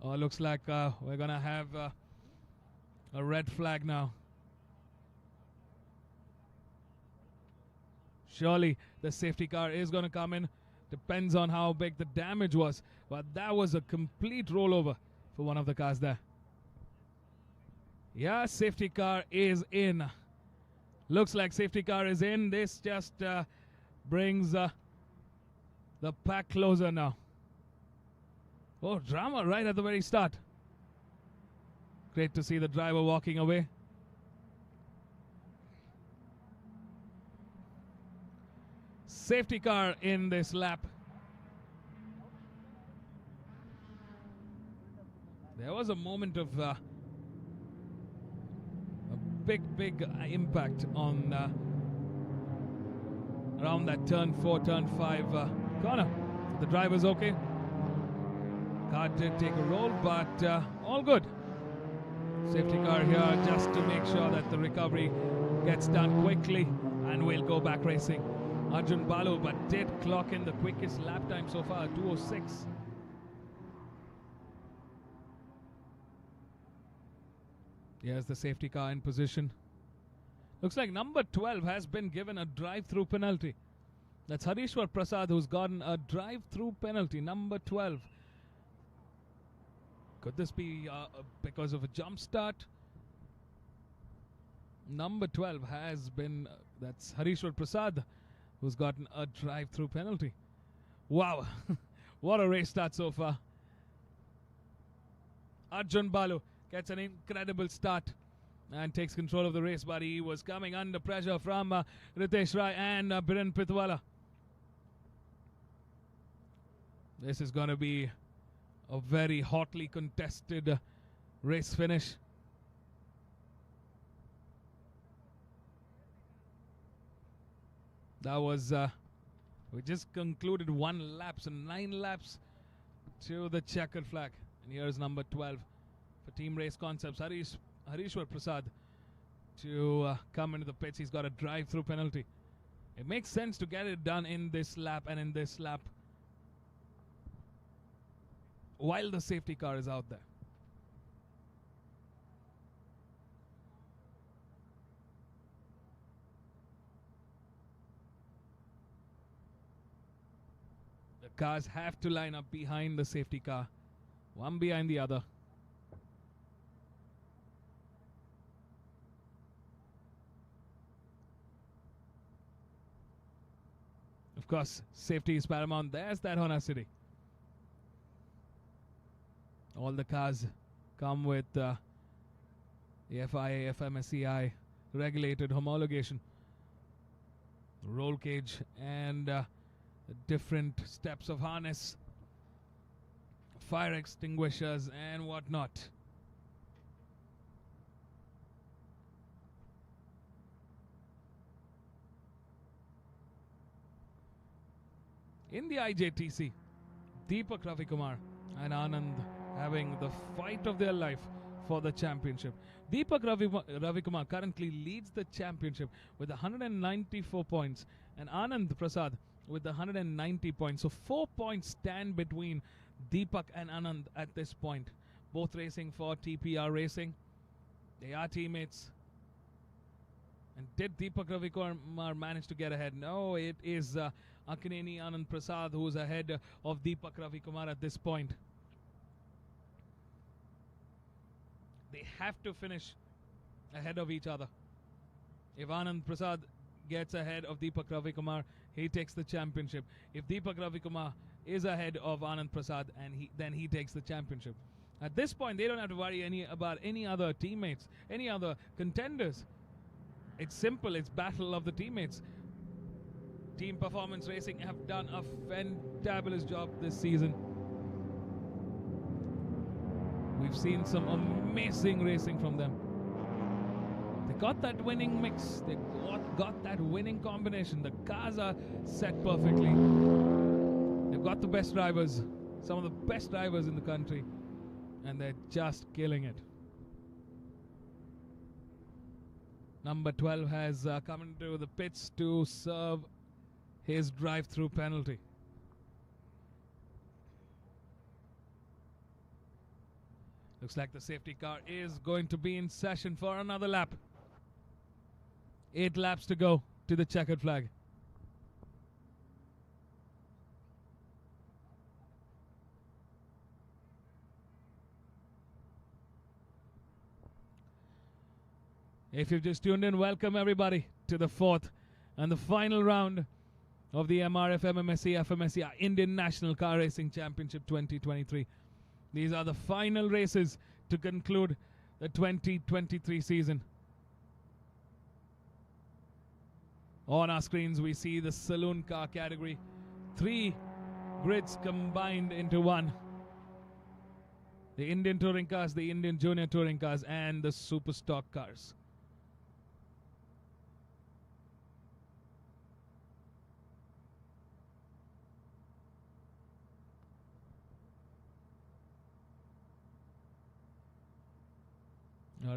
Oh, looks like we're going to have a red flag now. Surely the safety car is going to come in. Depends on how big the damage was. But that was a complete rollover for one of the cars there. Yeah, safety car is in. Looks like safety car is in. This just brings the pack closer now. Oh, drama right at the very start. Great to see the driver walking away. Safety car in this lap. There was a moment of a big impact on around that turn 4, turn 5 corner. The driver's okay. Car did take a roll, but all good. Safety car here just to make sure that the recovery gets done quickly, and we'll go back racing. Arjun Balu, but did clock in the quickest lap time so far, 2:06. Here's the safety car in position. Looks like number 12 has been given a drive-through penalty. That's Harishwar Prasad who's gotten a drive-through penalty, number 12. Could this be because of a jump start? Number 12 has been, that's Harishwar Prasad, who's gotten a drive-through penalty. Wow, what a race start so far. Arjun Balu gets an incredible start and takes control of the race, but he was coming under pressure from Ritesh Rai and Biren Pitwala. This is going to be a very hotly contested race finish. That was, we just concluded 1 lap, so 9 laps to the checkered flag. And here's number 12 for Team Race Concepts, Harishwar Prasad, to come into the pits. He's got a drive-through penalty. It makes sense to get it done in this lap and in this lap while the safety car is out there. The cars have to line up behind the safety car, one behind the other. Of course, safety is paramount. There's that Honda City. All the cars come with the FIA FMSCI regulated homologation, roll cage, and different steps of harness, fire extinguishers, and whatnot. In the IJTC, Deepak Ravikumar and Anand having the fight of their life for the championship. Deepak Ravikumar currently leads the championship with 194 points, and Anand Prasad with 190 points. So 4 points stand between Deepak and Anand at this point. Both racing for TPR Racing. They are teammates. And did Deepak Ravikumar manage to get ahead? No, it is Akineni Anand Prasad who's ahead of Deepak Ravikumar at this point. They have to finish ahead of each other. If Anand Prasad gets ahead of Deepak Ravikumar, he takes the championship. If Deepak Ravikumar is ahead of Anand Prasad, then he takes the championship. At this point, they don't have to worry about any other teammates, any other contenders. It's simple. It's battle of the teammates. Team Performance Racing have done a fantabulous job this season. We've seen some amazing racing from them. They got that winning mix. They got that winning combination. The cars are set perfectly. They've got the best drivers, some of the best drivers in the country, and they're just killing it. Number 12 has come into the pits to serve his drive-through penalty. Looks like the safety car is going to be in session for another lap. 8 laps to go to the checkered flag. If you've just tuned in, welcome everybody to the 4th and the final round of the MRF MMSC fmsci Indian National Car Racing Championship 2023. These are the final races to conclude the 2023 season. On our screens, we see the saloon car category. 3 grids combined into one. The Indian touring cars, the Indian junior touring cars, and the super stock cars.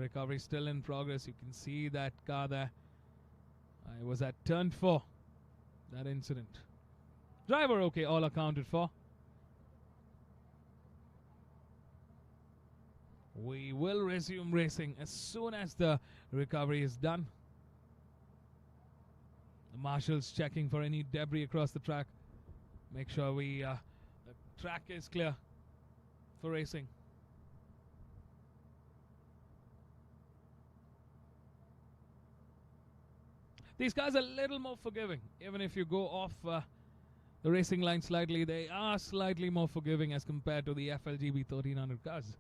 Recovery still in progress. You can see that car there. I was at turn 4, that incident. Driver okay, all accounted for. We will resume racing as soon as the recovery is done. The marshals checking for any debris across the track. Make sure the track is clear for racing. These cars are a little more forgiving. Even if you go off the racing line slightly, they are slightly more forgiving as compared to the FLGB 1300 cars.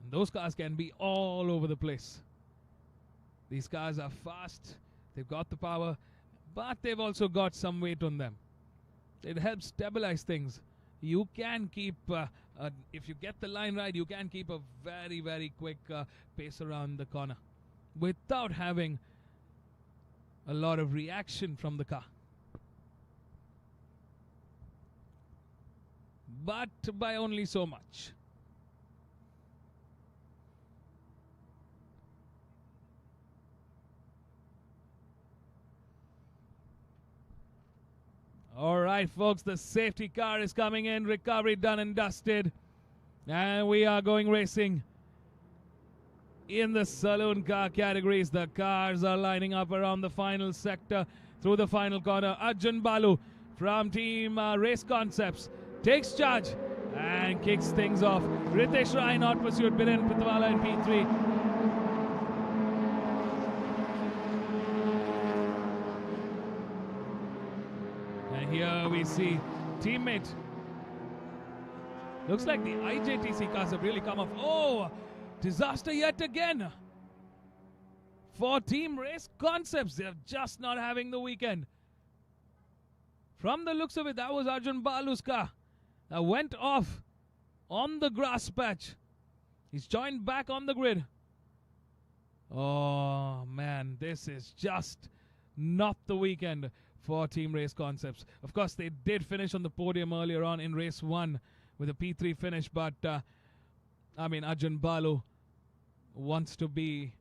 And those cars can be all over the place. These cars are fast, they've got the power, but they've also got some weight on them. It helps stabilize things. You can keep, if you get the line right, you can keep a very, very quick pace around the corner without having a lot of reaction from the car. But by only so much. All right, folks, the safety car is coming in. Recovery done and dusted. And we are going racing. In the saloon car categories, the cars are lining up around the final sector through the final corner. Arjun Balu from Team Race Concepts takes charge and kicks things off. Ritesh Rai not pursued. Biren Pitwala in P3. And here we see teammate. Looks like the IJTC cars have really come off. Oh! Disaster yet again for Team Race Concepts. They're just not having the weekend. From the looks of it, that was Arjun Balu's car that went off on the grass patch. He's joined back on the grid. Oh man, this is just not the weekend for Team Race Concepts. Of course, they did finish on the podium earlier on in race 1 with a P3 finish, but Arjun Balu wants to be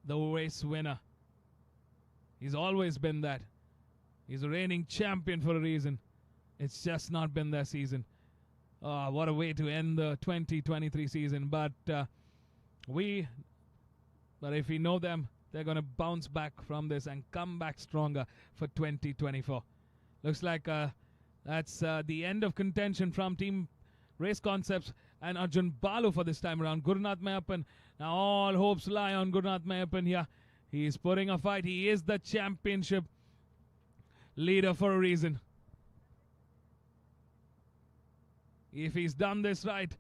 the race winner. He's always been that. He's a reigning champion for a reason. It's just not been their season. What a way to end the 2023 season. But if we know them, they're going to bounce back from this and come back stronger for 2024. Looks like that's the end of contention from Team Race Concepts and Arjun Balu for this time around. Gurunath Mayappan, now all hopes lie on Gurunath Mayappan here. He is putting a fight. He is the championship leader for a reason. If he's done this right,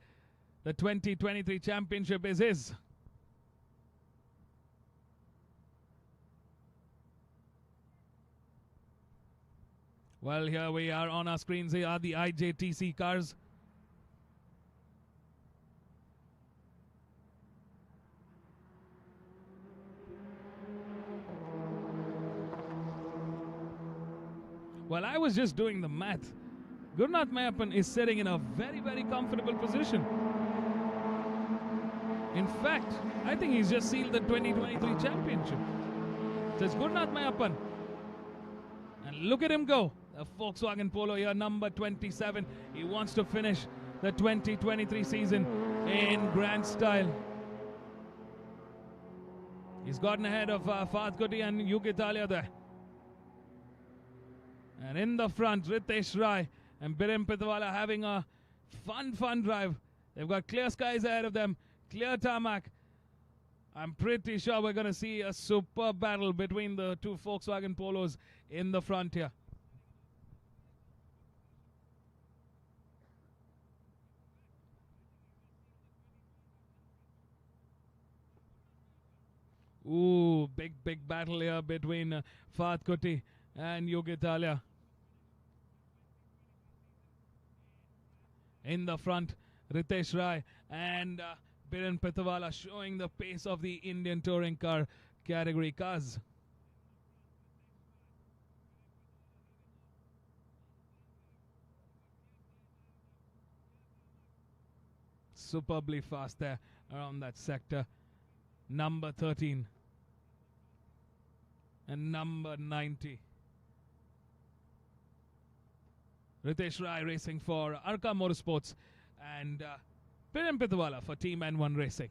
the 2023 championship is his. Well, here we are on our screens. Here are the IJTC cars. Well, I was just doing the math. Gurunath Mayappan is sitting in a very, very comfortable position. In fact, I think he's just sealed the 2023 championship. So it's Gurunath Mayappan. And look at him go. The Volkswagen Polo here, number 27. He wants to finish the 2023 season in grand style. He's gotten ahead of Fahad Kuti and Yuki Talia there. And in the front, Ritesh Rai and Biren Pitwala having a fun drive. They've got clear skies ahead of them, clear tarmac. I'm pretty sure we're going to see a superb battle between the two Volkswagen Polos in the front here. Ooh, big battle here between Fahad Kuti and Yogi Talia. In the front, Ritesh Rai and Biren Pitwala showing the pace of the Indian touring car category cars. Superbly fast there around that sector. Number 13 and number 90. Ritesh Rai racing for Arka Motorsports and Biren Pitwala for Team N1 Racing.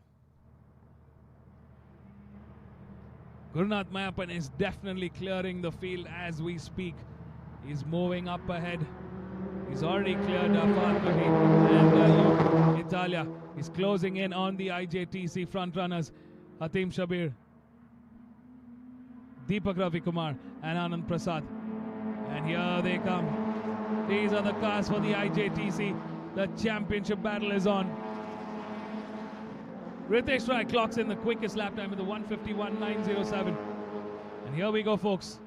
Gurunath Mayappan is definitely clearing the field as we speak. He's moving up ahead. He's already cleared Fahad Kuti and Italia. He's closing in on the IJTC frontrunners, Hatim Shabir, Deepak Ravi Kumar and Anand Prasad. And here they come. These are the cars for the IJTC. The championship battle is on. Ritesh Rai clocks in the quickest lap time with the 151.907. And here we go, folks.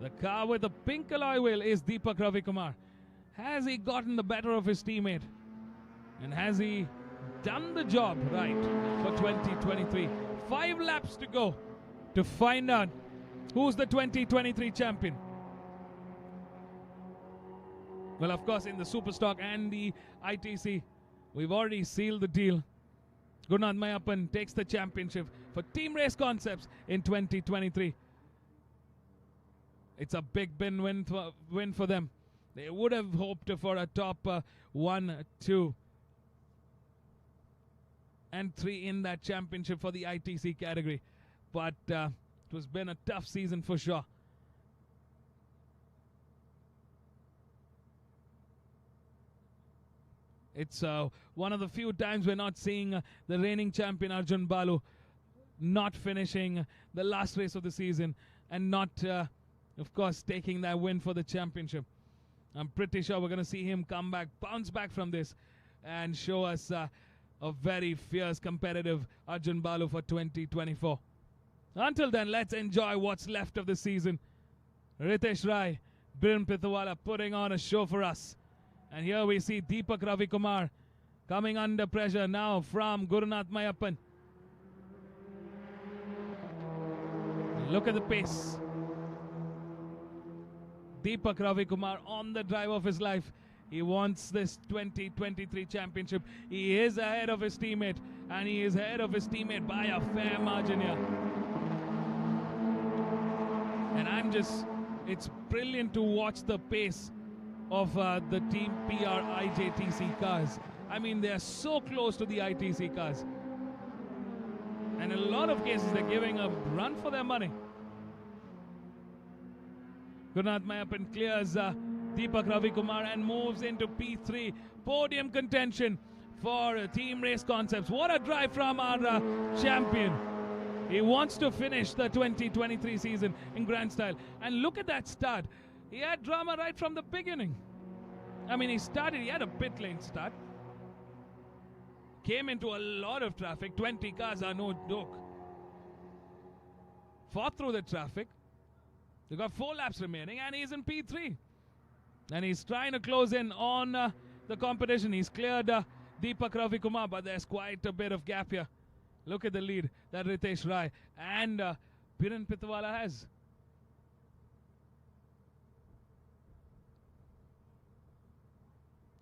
The car with the pink alloy wheel is Deepak Ravi Kumar. Has he gotten the better of his teammate? And has he done the job right for 2023? 5 laps to go to find out who's the 2023 champion. Well, of course, in the Superstock and the ITC, we've already sealed the deal. Gurunath Mayappan takes the championship for Team Race Concepts in 2023. It's a big win for them. They would have hoped for a top 1, 2, and 3 in that championship for the ITC category. But it has been a tough season for sure. It's one of the few times we're not seeing the reigning champion Arjun Balu not finishing the last race of the season and not, of course, taking that win for the championship. I'm pretty sure we're going to see him come back, bounce back from this, and show us a very fierce, competitive Arjun Balu for 2024. Until then, let's enjoy what's left of the season. Ritesh Rai, Biren Pitwala putting on a show for us. And here we see Deepak Ravi Kumar coming under pressure now from Gurunath Mayappan. Look at the pace. Deepak Ravi Kumar on the drive of his life. He wants this 2023 championship. He is ahead of his teammate, and he is ahead of his teammate by a fair margin here. And it's brilliant to watch the pace of the Team PR IJTC cars. I mean, they're so close to the ITC cars. And in a lot of cases, they're giving a run for their money. Gurnath Mayappan clears Deepak Ravi Kumar and moves into P3. Podium contention for Team Race Concepts. What a drive from our champion. He wants to finish the 2023 season in grand style. And look at that start. He had drama right from the beginning. I mean, he had a pit lane start. Came into a lot of traffic. 20 cars are no joke. Fought through the traffic. They've got 4 laps remaining and he's in P3. And he's trying to close in on the competition. He's cleared Deepak Ravi Kumar, but there's quite a bit of gap here. Look at the lead that Ritesh Rai and Piran Pitwala has.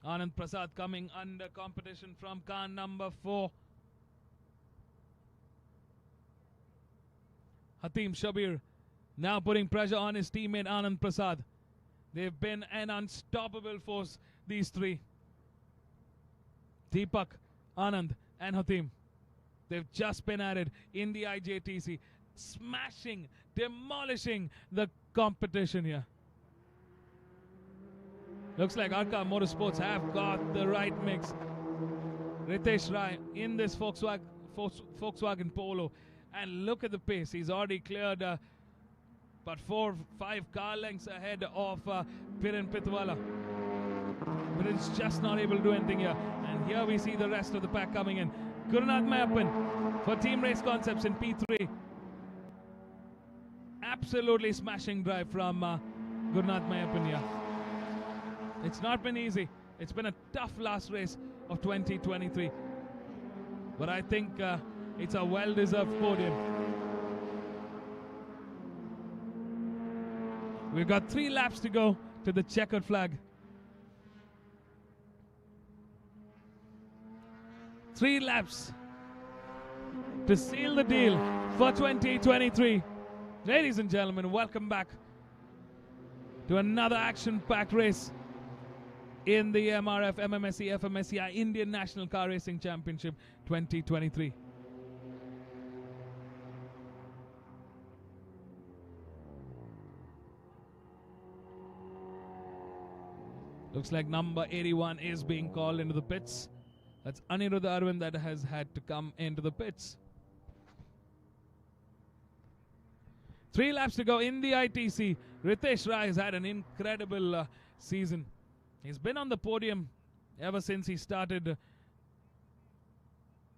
Anand Prasad coming under competition from car number 4. Hatim Shabir now putting pressure on his teammate Anand Prasad. They've been an unstoppable force, these three. Deepak, Anand and Hatim. They've just been at it in the IJTC, smashing, demolishing the competition here. Looks like Arca Motorsports have got the right mix. Ritesh Rai in this Volkswagen Polo. And look at the pace. He's already cleared about 4-5 car lengths ahead of Piran Pitwala. But it's just not able to do anything here. And here we see the rest of the pack coming in. Gurnath Mayappan for Team Race Concepts in P3. Absolutely smashing drive from Gurnath Mayappan here. It's not been easy. It's been a tough last race of 2023. But I think it's a well-deserved podium. We've got 3 laps to go to the checkered flag. 3 laps to seal the deal for 2023. Ladies and gentlemen, welcome back to another action-packed race in the MRF MMSC fmsci Indian National Car Racing Championship 2023. Looks like number 81 is being called into the pits. That's Anirudh Arvind that has had to come into the pits. 3 laps to go in the ITC. Ritesh Rai has had an incredible season. He's been on the podium ever since he started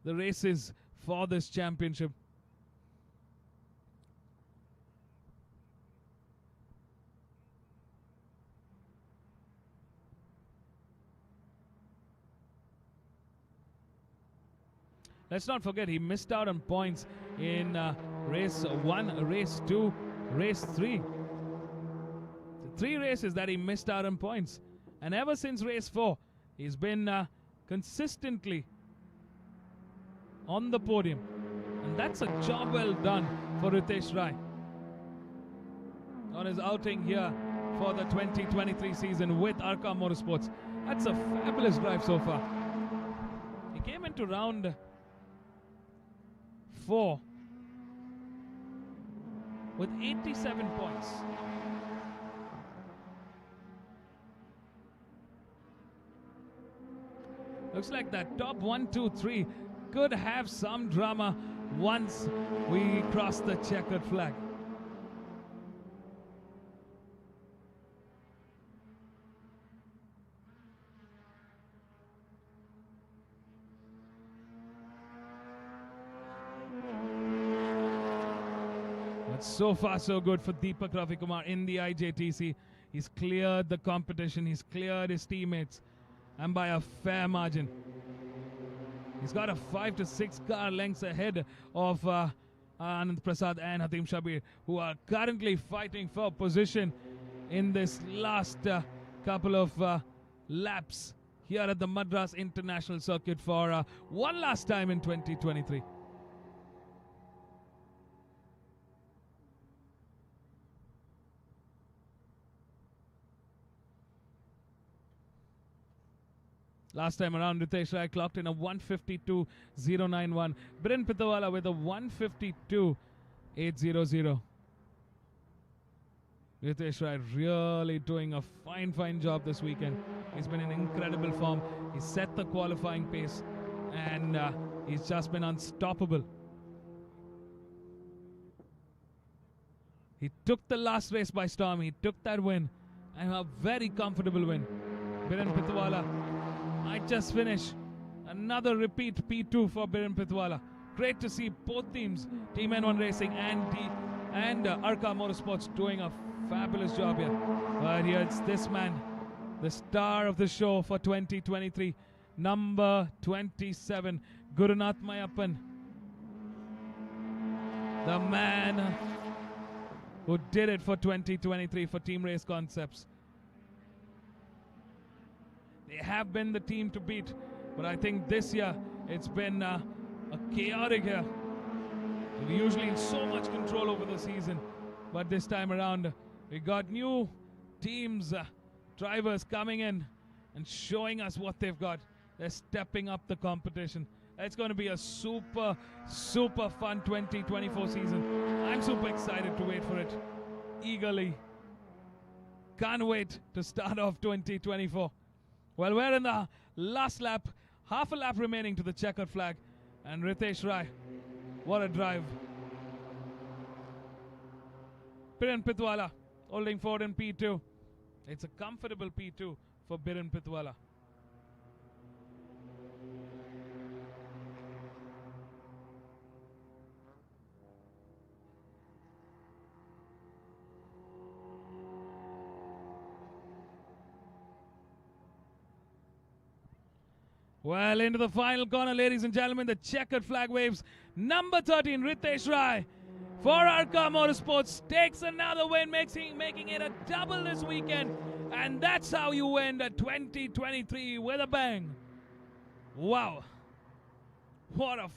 the races for this championship. Let's not forget he missed out on points in race 1, race 2, race 3. The 3 races that he missed out on points. And ever since race 4, he's been consistently on the podium. And that's a job well done for Ritesh Rai on his outing here for the 2023 season with Arca Motorsports. That's a fabulous drive so far. He came into round 4 with 87 points. Looks like that top 1, 2, 3 could have some drama once we cross the checkered flag. But so far so good for Deepak Ravi Kumar in the IJTC. He's cleared the competition, he's cleared his teammates, and by a fair margin. He's got a 5 to 6 car lengths ahead of Anand Prasad and Hatim Shabir, who are currently fighting for position in this last couple of laps here at the Madras International Circuit for one last time in 2023. Last time around, Ritesh Rai clocked in a 152.091. Biren Pitawala with a 152.800. Ritesh Rai really doing a fine job this weekend. He's been in incredible form. He set the qualifying pace and he's just been unstoppable. He took the last race by storm. He took that win, and a very comfortable win. Biren Pitawala might just finish. Another repeat P2 for Biren Pitawala. Great to see both teams, Team N1 Racing and Arca Motorsports, doing a fabulous job here. But here it's this man, the star of the show for 2023, number 27, Gurunath Mayappan. The man who did it for 2023 for Team Race Concepts. They have been the team to beat, but I think this year it's been a chaotic year. We're usually in so much control over the season, but this time around we got new teams, drivers coming in and showing us what they've got. They're stepping up the competition. It's going to be a super fun 2024 season. I'm super excited to wait for it eagerly. Can't wait to start off 2024. Well, we're in the last lap, half a lap remaining to the checkered flag, and Ritesh Rai, what a drive. Biren Pitawala holding forward in P2. It's a comfortable P2 for Biren Pitawala. Well, into the final corner, ladies and gentlemen, the checkered flag waves. Number 13, Ritesh Rai for Arca Motorsports takes another win, making it a double this weekend. And that's how you end a 2023 with a bang. Wow. What a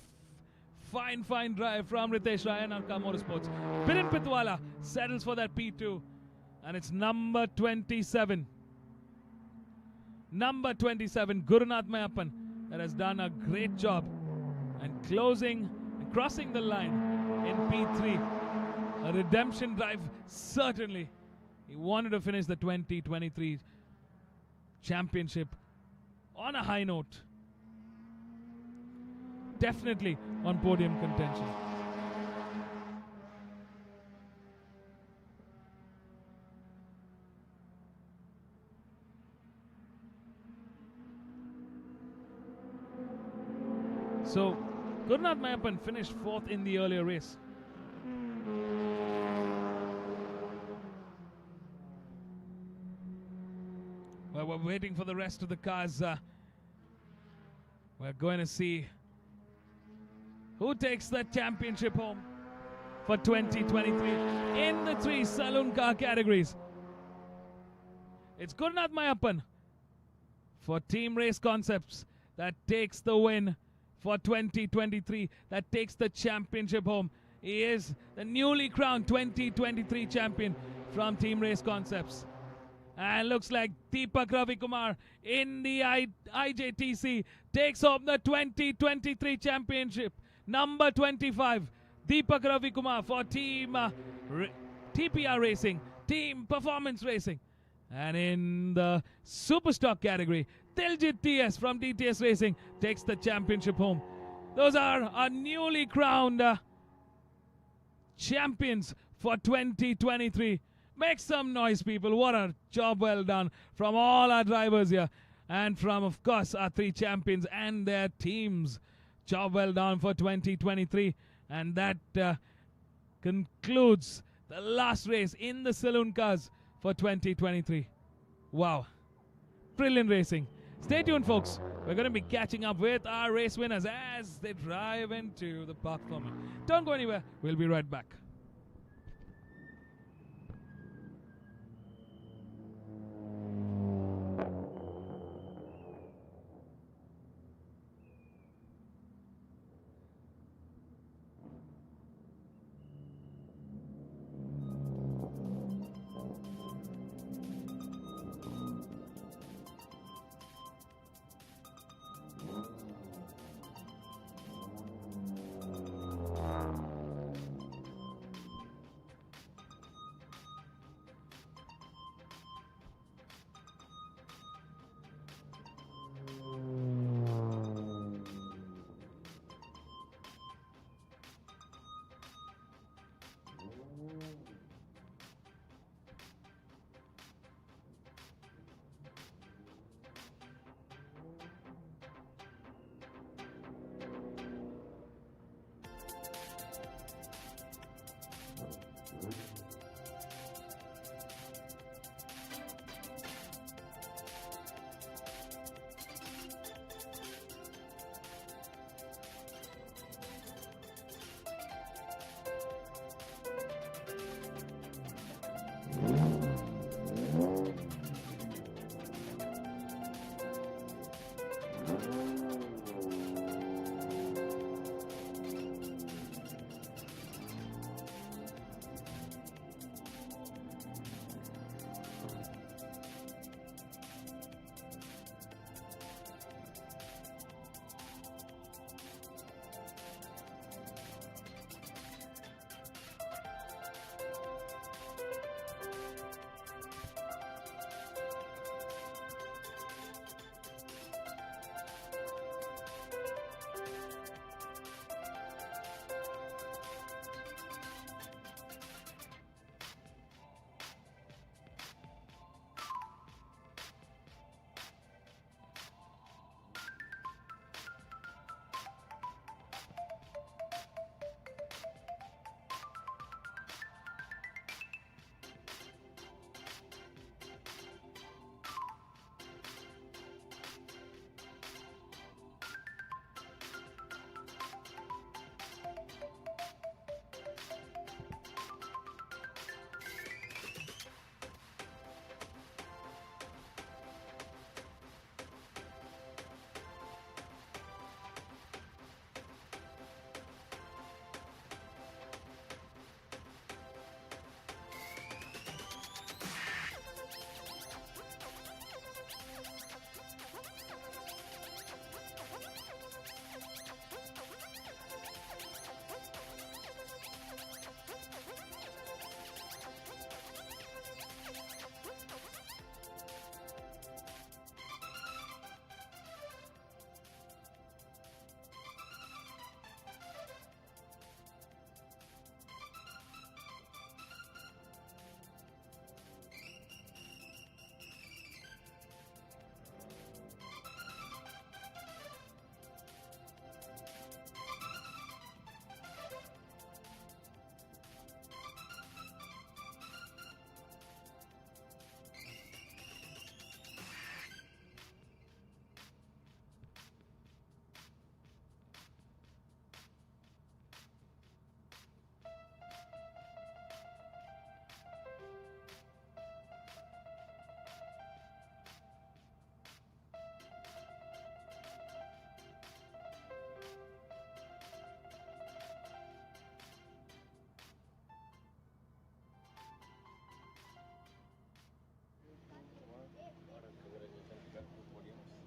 fine drive from Ritesh Rai and Arca Motorsports. Biren Pitawala settles for that P2. And it's number 27. Number 27, Gurunath Mayappan, that has done a great job and crossing the line in P3. A redemption drive, certainly. He wanted to finish the 2023 championship on a high note. Definitely on podium contention. So, Gurunath Mayappan finished 4th in the earlier race. Well, we're waiting for the rest of the cars. We're going to see who takes the championship home for 2023 in the 3 saloon car categories. It's Gurunath Mayappan for Team Race Concepts that takes the win for 2023, that takes the championship home. He is the newly crowned 2023 champion from Team Race Concepts. And looks like Deepak Ravi Kumar in the IJTC takes home the 2023 championship. Number 25, Deepak Ravi Kumar for Team TPR Racing, Team Performance Racing. And in the Superstock category, Diljit TS from DTS Racing takes the championship home. Those are our newly crowned champions for 2023. Make some noise, people. What a job well done from all our drivers here. And from, of course, our 3 champions and their teams. Job well done for 2023. And that concludes the last race in the saloon cars for 2023. Wow. Brilliant racing. Stay tuned, folks. We're going to be catching up with our race winners as they drive into the park for me. Don't go anywhere. We'll be right back.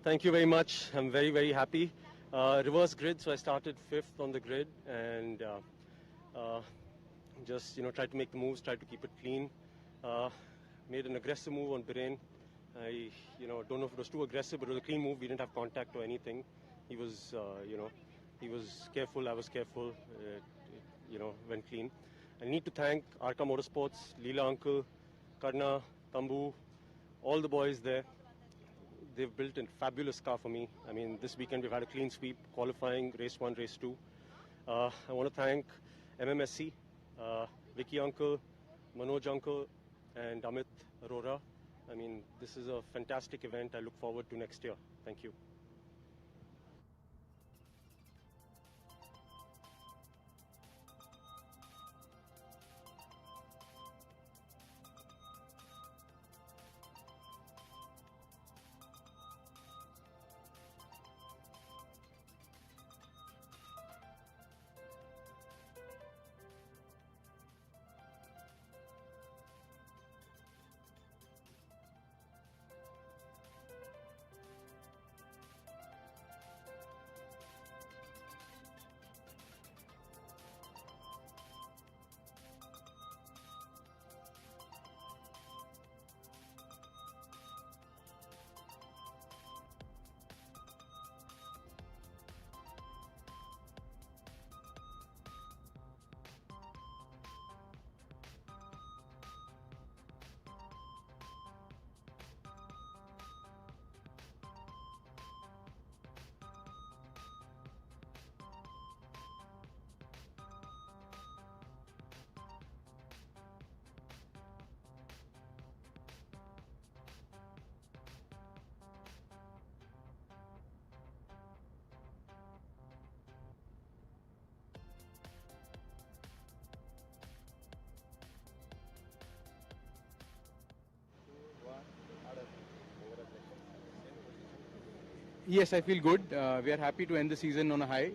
Thank you very much. I'm very, very happy. Reverse grid, so I started 5th on the grid and just tried to make the moves, tried to keep it clean. Made an aggressive move on Biren. I don't know if it was too aggressive, but it was a clean move. We didn't have contact or anything. He was he was careful. I was careful. Went clean. I need to thank Arca Motorsports, Leela Uncle, Karna, Tambu, all the boys there. They've built a fabulous car for me. I mean, this weekend we've had a clean sweep, qualifying, race 1, race 2. I want to thank MMSC, Vicky Uncle, Manoj Uncle, and Amit Arora. I mean, this is a fantastic event. I look forward to next year. Thank you. Yes, I feel good. We are happy to end the season on a high.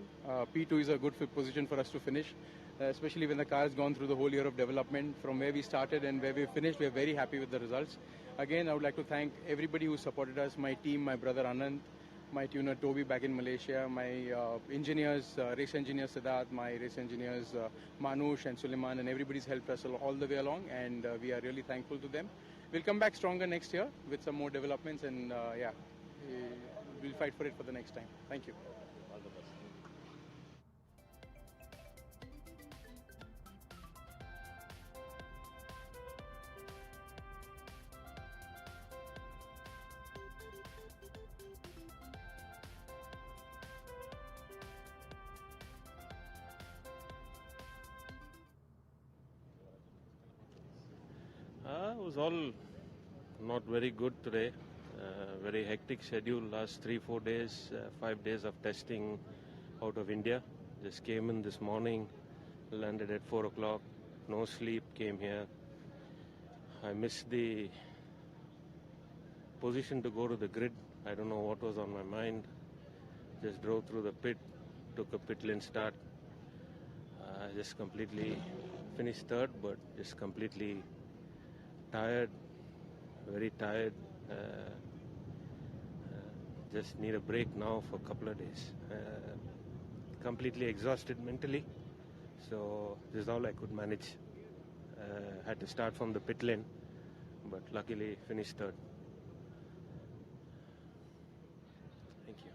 P2 is a good position for us to finish, especially when the car has gone through the whole year of development. From where we started and where we finished, we are very happy with the results. Again, I would like to thank everybody who supported us, my team, my brother Anand, my tuner Toby back in Malaysia, my engineers, race engineer Siddharth, my race engineers Manush and Suleiman, and everybody's helped us all the way along, and we are really thankful to them. We'll come back stronger next year with some more developments, and we'll fight for it for the next time. Thank you. All the best. It was all not very good today. Very hectic schedule, last 3-4 days, 5 days of testing out of India. Just came in this morning, landed at 4 o'clock, no sleep, came here. I missed the position to go to the grid. I don't know what was on my mind. Just drove through the pit, took a pit lane start. Just completely finished third, but just completely tired, very tired. Just need a break now for a couple of days. Completely exhausted mentally, so this is all I could manage. Had to start from the pit lane, but luckily finished third. Thank you.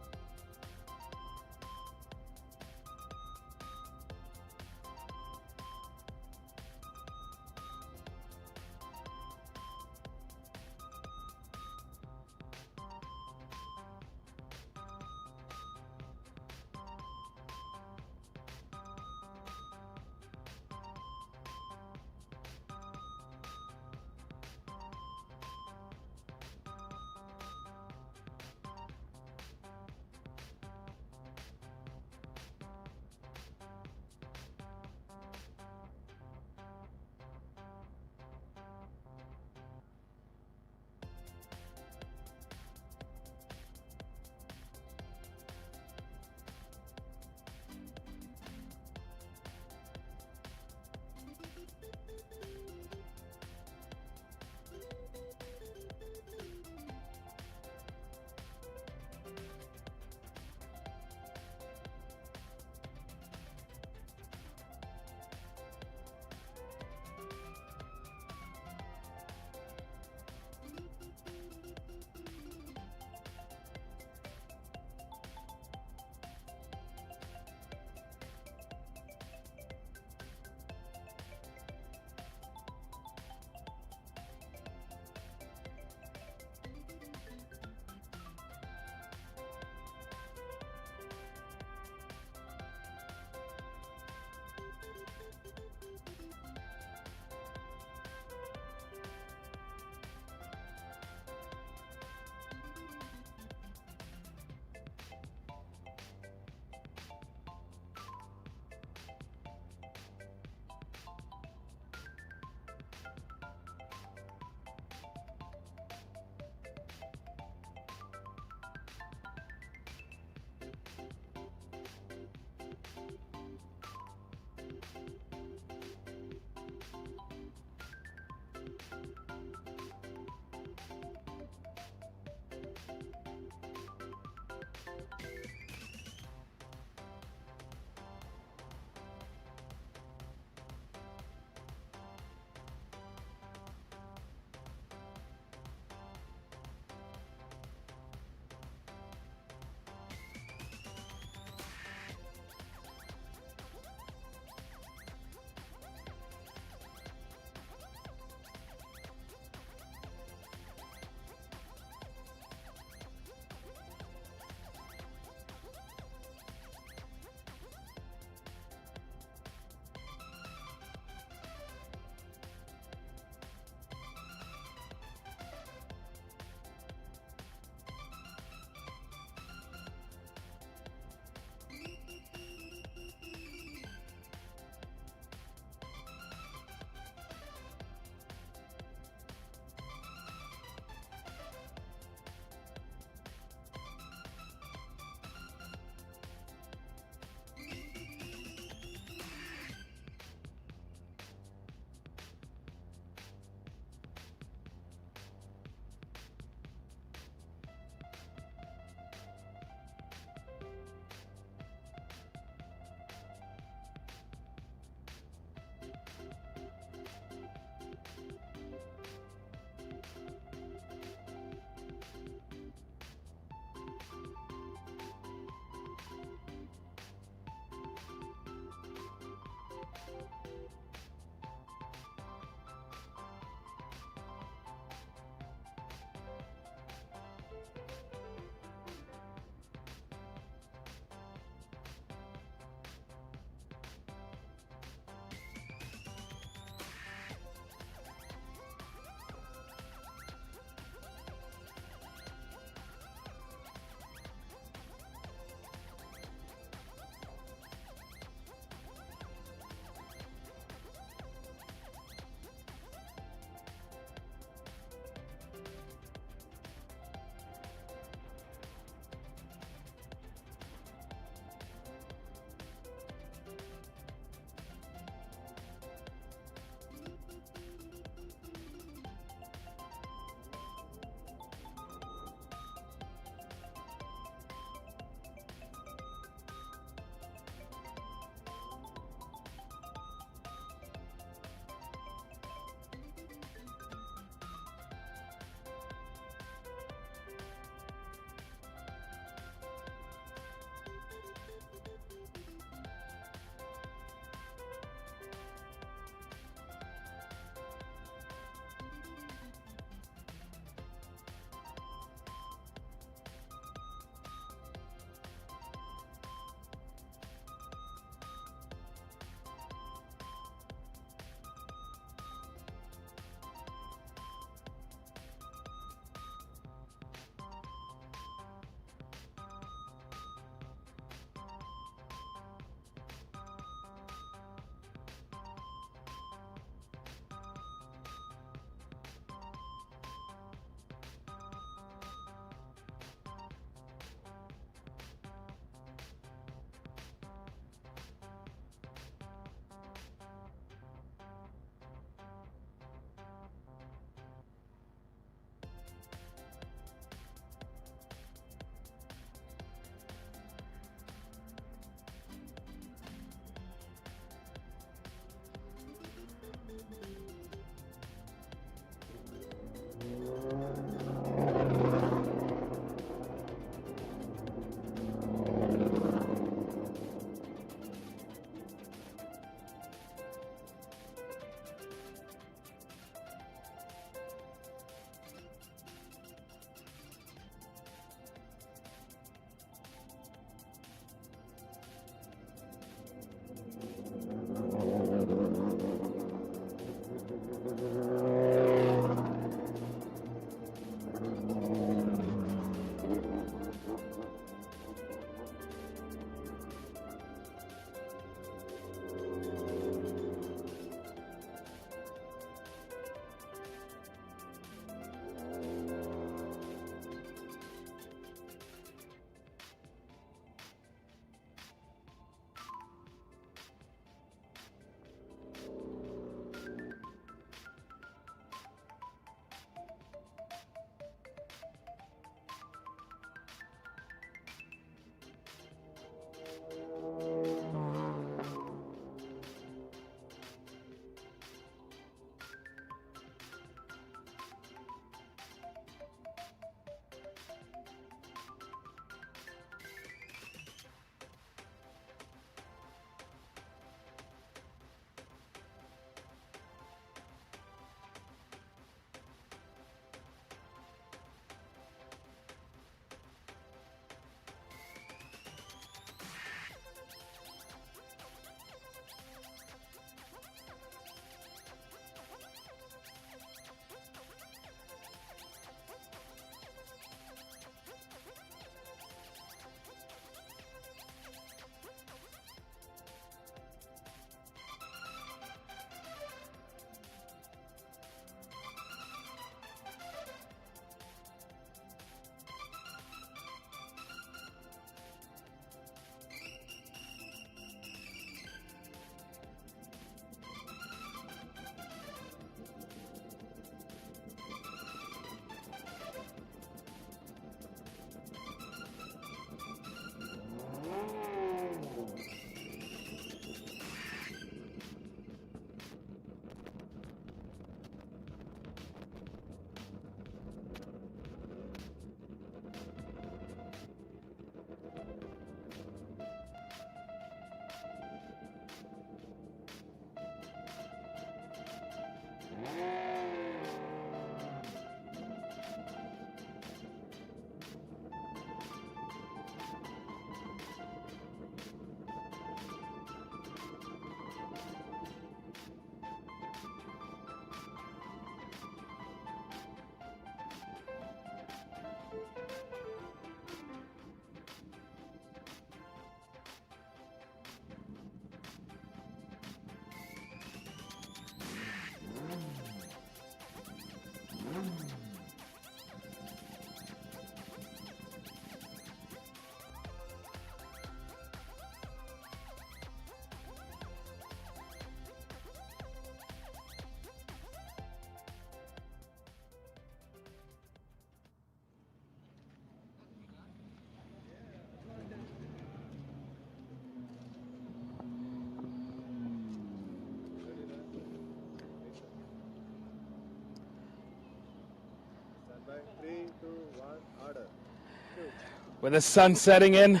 With the sun setting in,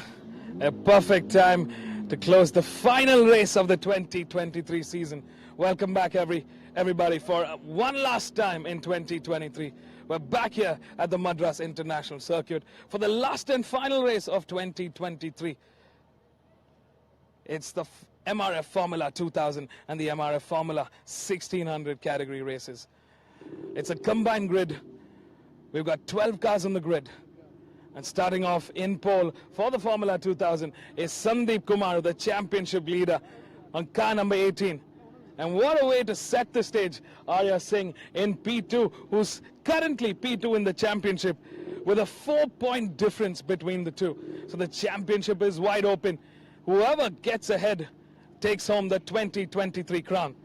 a perfect time to close the final race of the 2023 season. Welcome back, everybody, for one last time in 2023. We're back here at the Madras International Circuit for the last and final race of 2023. It's the MRF Formula 2000 and the MRF Formula 1600 category races. It's a combined grid. We've got 12 cars on the grid. And starting off in pole for the Formula 2000 is Sandeep Kumar, the championship leader, on car number 18. And what a way to set the stage. Arya Singh in P2, who's currently P2 in the championship, with a 4-point difference between the two. So the championship is wide open. Whoever gets ahead takes home the 2023 crown.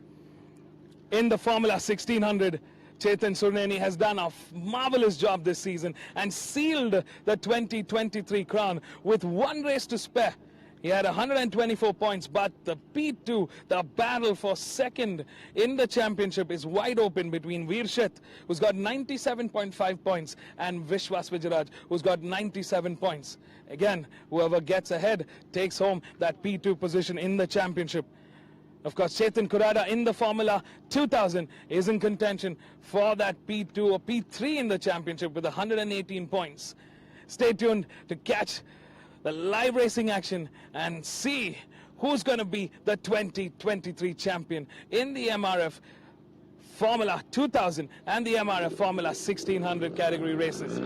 In the Formula 1600, Chetan Surneni has done a marvelous job this season and sealed the 2023 crown with one race to spare. He had 124 points, but the P2, the battle for second in the championship, is wide open between Veershet, who's got 97.5 points, and Vishwas Vijayaraj, who's got 97 points. Again, whoever gets ahead takes home that P2 position in the championship. Of course, Chetan Kurada in the Formula 2000 is in contention for that P2 or P3 in the championship with 118 points. Stay tuned to catch the live racing action and see who's going to be the 2023 champion in the MRF Formula 2000 and the MRF Formula 1600 category races.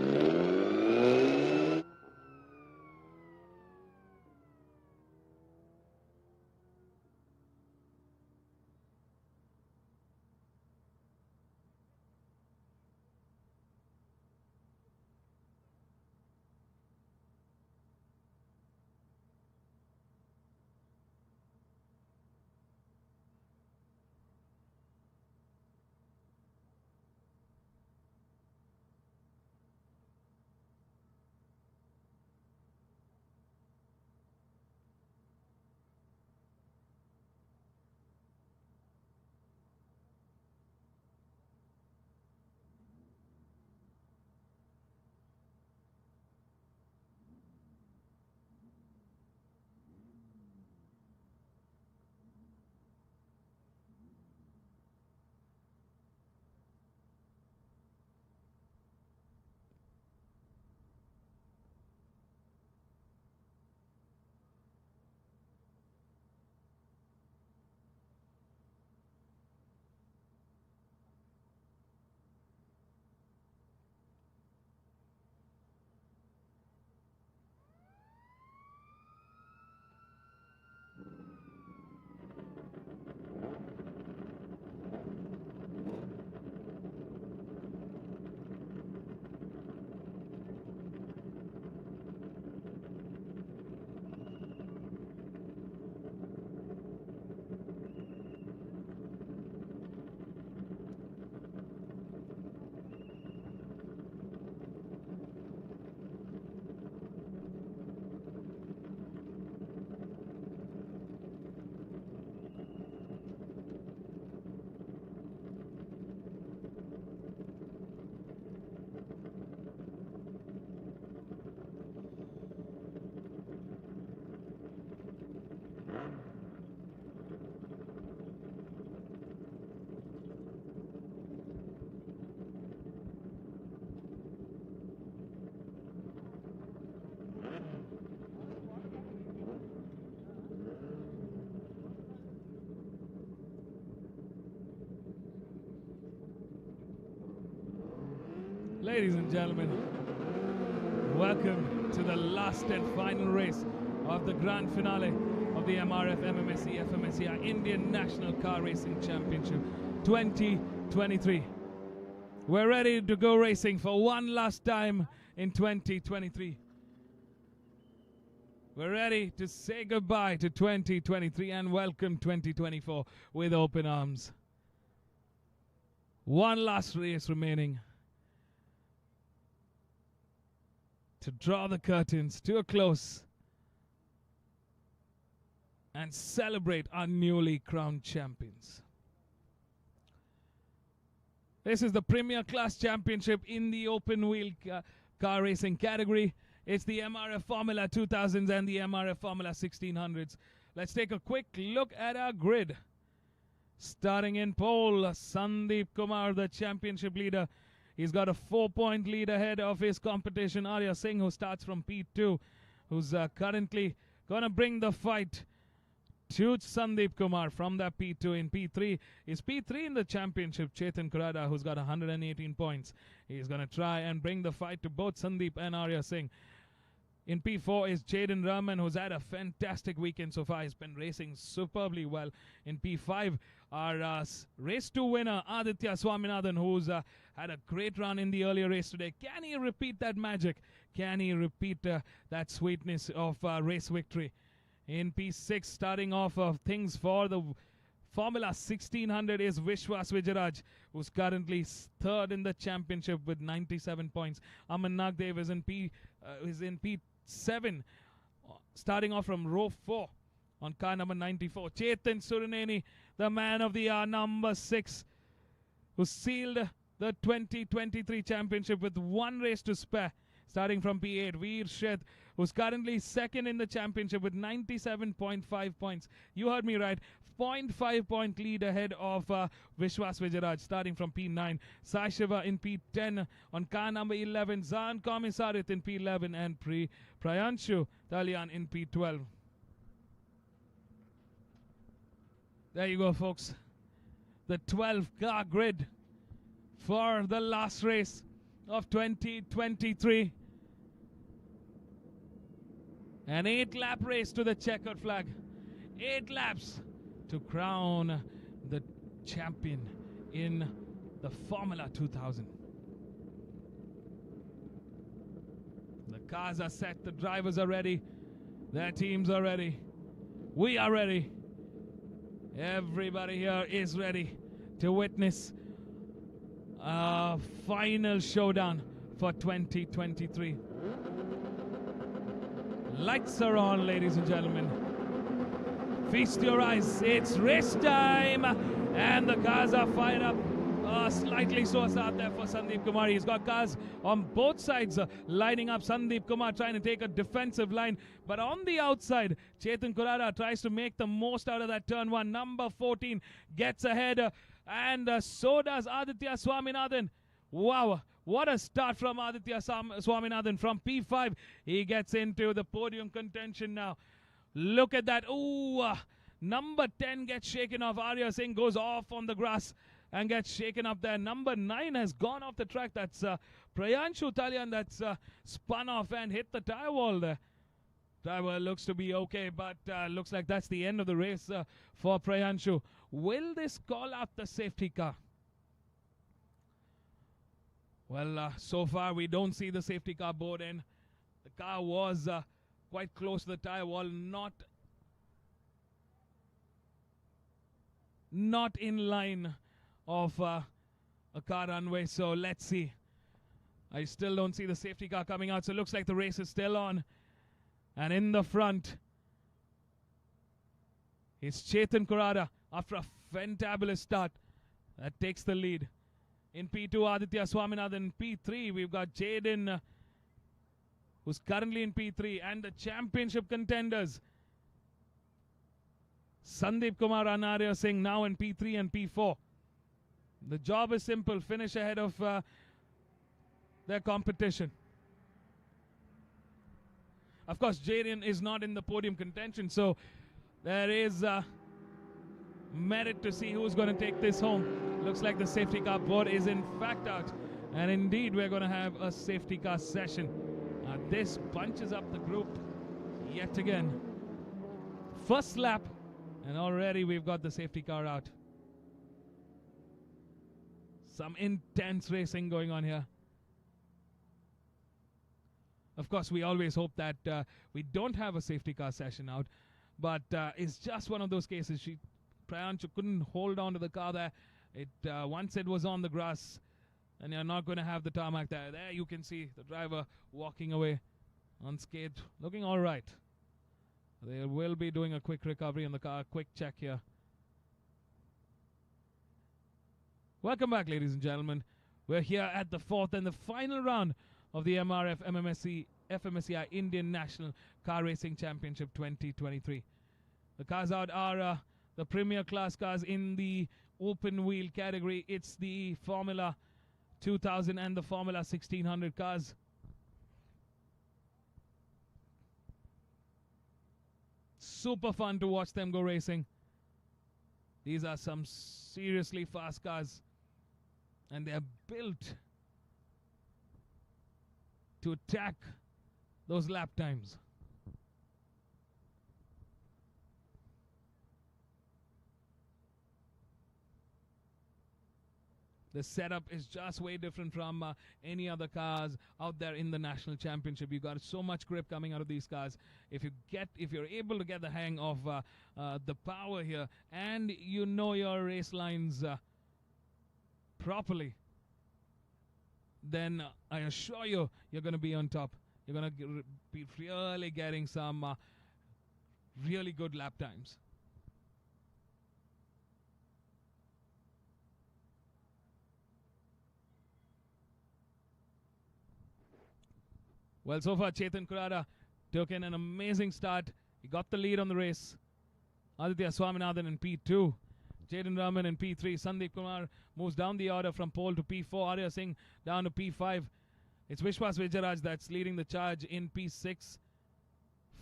Ladies and gentlemen, welcome to the last and final race of the grand finale of the MRF MMSC fmsci Indian National Car Racing Championship 2023. We're ready to go racing for one last time in 2023. We're ready to say goodbye to 2023 and welcome 2024 with open arms. One last race remaining to draw the curtains to a close and celebrate our newly crowned champions. This is the Premier Class Championship in the open wheel car racing category. It's the MRF Formula 2000s and the MRF Formula 1600s. Let's take a quick look at our grid. Starting in pole, Sandeep Kumar, the championship leader. He's got a 4-point lead ahead of his competition, Arya Singh, who starts from P2, who's currently going to bring the fight to Sandeep Kumar from that P2. In P3 is P3 in the championship, Chetan Kurada, who's got 118 points. He's going to try and bring the fight to both Sandeep and Arya Singh. In P4 is Jaden Rahman, who's had a fantastic weekend so far. He's been racing superbly well. In P5, our race 2 winner, Aditya Swaminathan, who's had a great run in the earlier race today. Can he repeat that magic? Can he repeat that sweetness of race victory? In P6, starting off of things for the Formula 1600 is Vishwas Vijayaraj, who's currently third in the championship with 97 points. Aman Nagdev is in P7, starting off from row 4 on car number 94. Chetan Surineni, the man of the hour, number 6, who sealed the 2023 championship with 1 race to spare. Starting from P8, Veer Sheth, who's currently second in the championship with 97.5 points. You heard me right. 0.5 point lead ahead of Vishwas Vijayaraj, starting from P9. Sai Shiva in P10 on car number 11. Zan Komisarit in P11 and Prayanshu Talyan in P12. There you go, folks. The 12-car grid for the last race of 2023. An 8-lap race to the checkered flag. 8 laps to crown the champion in the Formula 2000. The cars are set, the drivers are ready, their teams are ready, we are ready. Everybody here is ready to witness a final showdown for 2023. Lights are on, ladies and gentlemen. Feast your eyes, it's race time, and the cars are fired up. Slightly source out there for Sandeep Kumar. He's got cars on both sides lining up. Sandeep Kumar trying to take a defensive line, but on the outside, Chetan Kurada tries to make the most out of that turn 1. Number 14 gets ahead, and so does Aditya Swaminathan. Wow, what a start from Aditya Swaminathan. From P5, he gets into the podium contention now. Look at that. Ooh, number 10 gets shaken off. Arya Singh goes off on the grass and gets shaken up there. Number 9 has gone off the track. That's Prayanshu Talyan that's spun off and hit the tire wall there. Driver looks to be okay, but looks like that's the end of the race for Prayanshu. Will this call out the safety car? Well, so far we don't see the safety car board in. The car was quite close to the tire wall, not in line of a car runway. So let's see. I still don't see the safety car coming out, so it looks like the race is still on. And in the front is Chetan Kurada after a fantabulous start that takes the lead. In P2, Aditya Swaminathan. P3, we've got Jaden, who's currently in P3, and the championship contenders, Sandeep Kumar and Arya Singh, now in P3 and P4. The job is simple, finish ahead of their competition. Of course, Jaden is not in the podium contention, so there is merit to see who's going to take this home. Looks like the safety car board is in fact out, and indeed we're going to have a safety car session. This bunches up the group yet again. First lap, and already we've got the safety car out. Some intense racing going on here. Of course, we always hope that we don't have a safety car session out, but it's just one of those cases. Prayanshu couldn't hold on to the car there. Once it was on the grass, and you're not going to have the tarmac there. There you can see the driver walking away unscathed, looking all right. They will be doing a quick recovery on the car, quick check here. Welcome back, ladies and gentlemen. We're here at the 4th and the final round of the MRF MMSC fmsci Indian National Car Racing Championship 2023. The cars out are the premier class cars in the open wheel category. It's the Formula 2000 and the Formula 1600 cars. Super fun to watch them go racing. These are some seriously fast cars, and they're built to attack those lap times. The setup is just way different from any other cars out there in the national championship. You got so much grip coming out of these cars. If you're able to get the hang of the power here, and you know your race lines properly, then I assure you, you're going to be on top. You're going to be really getting some really good lap times. Well, so far, Chetan Kurada took in an amazing start. He got the lead on the race. Aditya Swaminathan in P2. Jaden Raman in P3. Sandeep Kumar moves down the order from pole to P4. Arya Singh down to P5. It's Vishwas Vijayaraj that's leading the charge in P6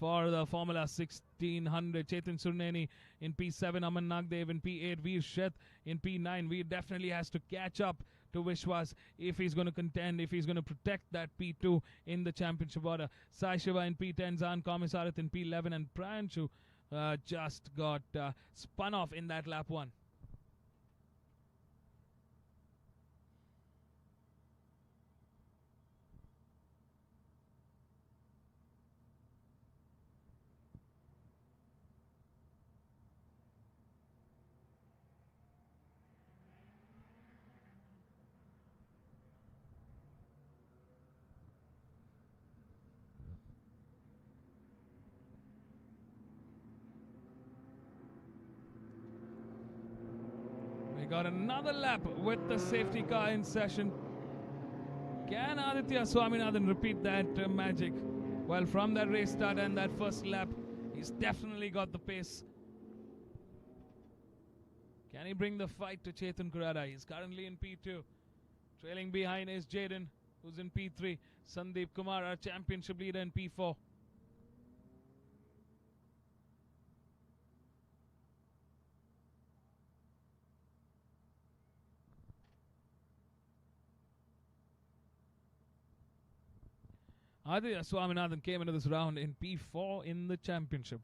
for the Formula 1600. Chetan Surneni in P7. Aman Nagdev in P8. Veer Sheth in P9. Veer definitely has to catch up to Vishwas if he's going to contend, if he's going to protect that P2 in the championship order. Sai Shiva in P10, Zan Komisarat in P11, and Pranshu just got spun off in that lap 1. Got another lap with the safety car in session. Can Aditya Swaminathan repeat that magic? Well, from that race start and that first lap, he's definitely got the pace. Can he bring the fight to Chetan Kurada? He's currently in P2. Trailing behind is Jaden, who's in P3. Sandeep Kumar, our championship leader, in P4. Aditya Swaminathan came into this round in P4 in the championship.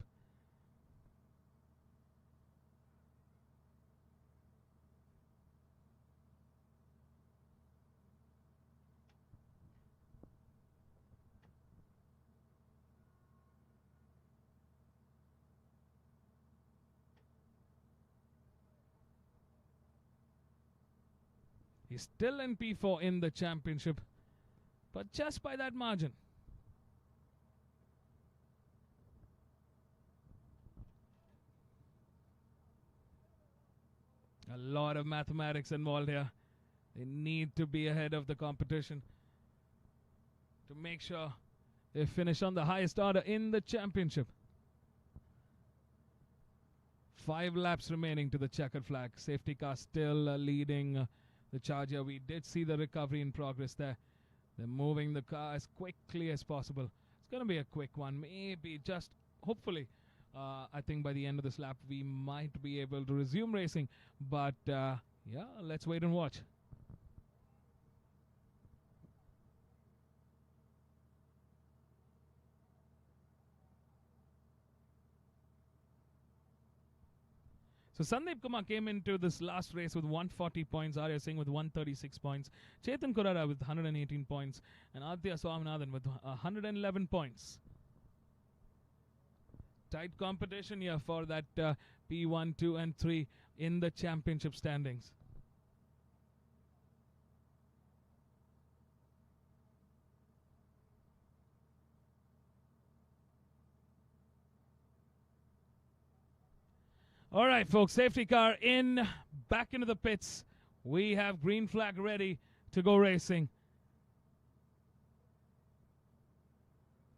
He's still in P4 in the championship, but just by that margin. A lot of mathematics involved here. They need to be ahead of the competition to make sure they finish on the highest order in the championship. 5 laps remaining to the checkered flag. Safety car still leading the charge here. We did see the recovery in progress there. They're moving the car as quickly as possible. It's going to be a quick one. Maybe just, hopefully, I think by the end of this lap, we might be able to resume racing. But, yeah, let's wait and watch. So Sandeep Kumar came into this last race with 140 points, Arya Singh with 136 points, Chetan Kurada with 118 points, and Aditya Swaminathan with 111 points. Tight competition here for that P1, 2, and 3 in the championship standings. All right, folks, safety car in, back into the pits. We have green flag ready to go racing.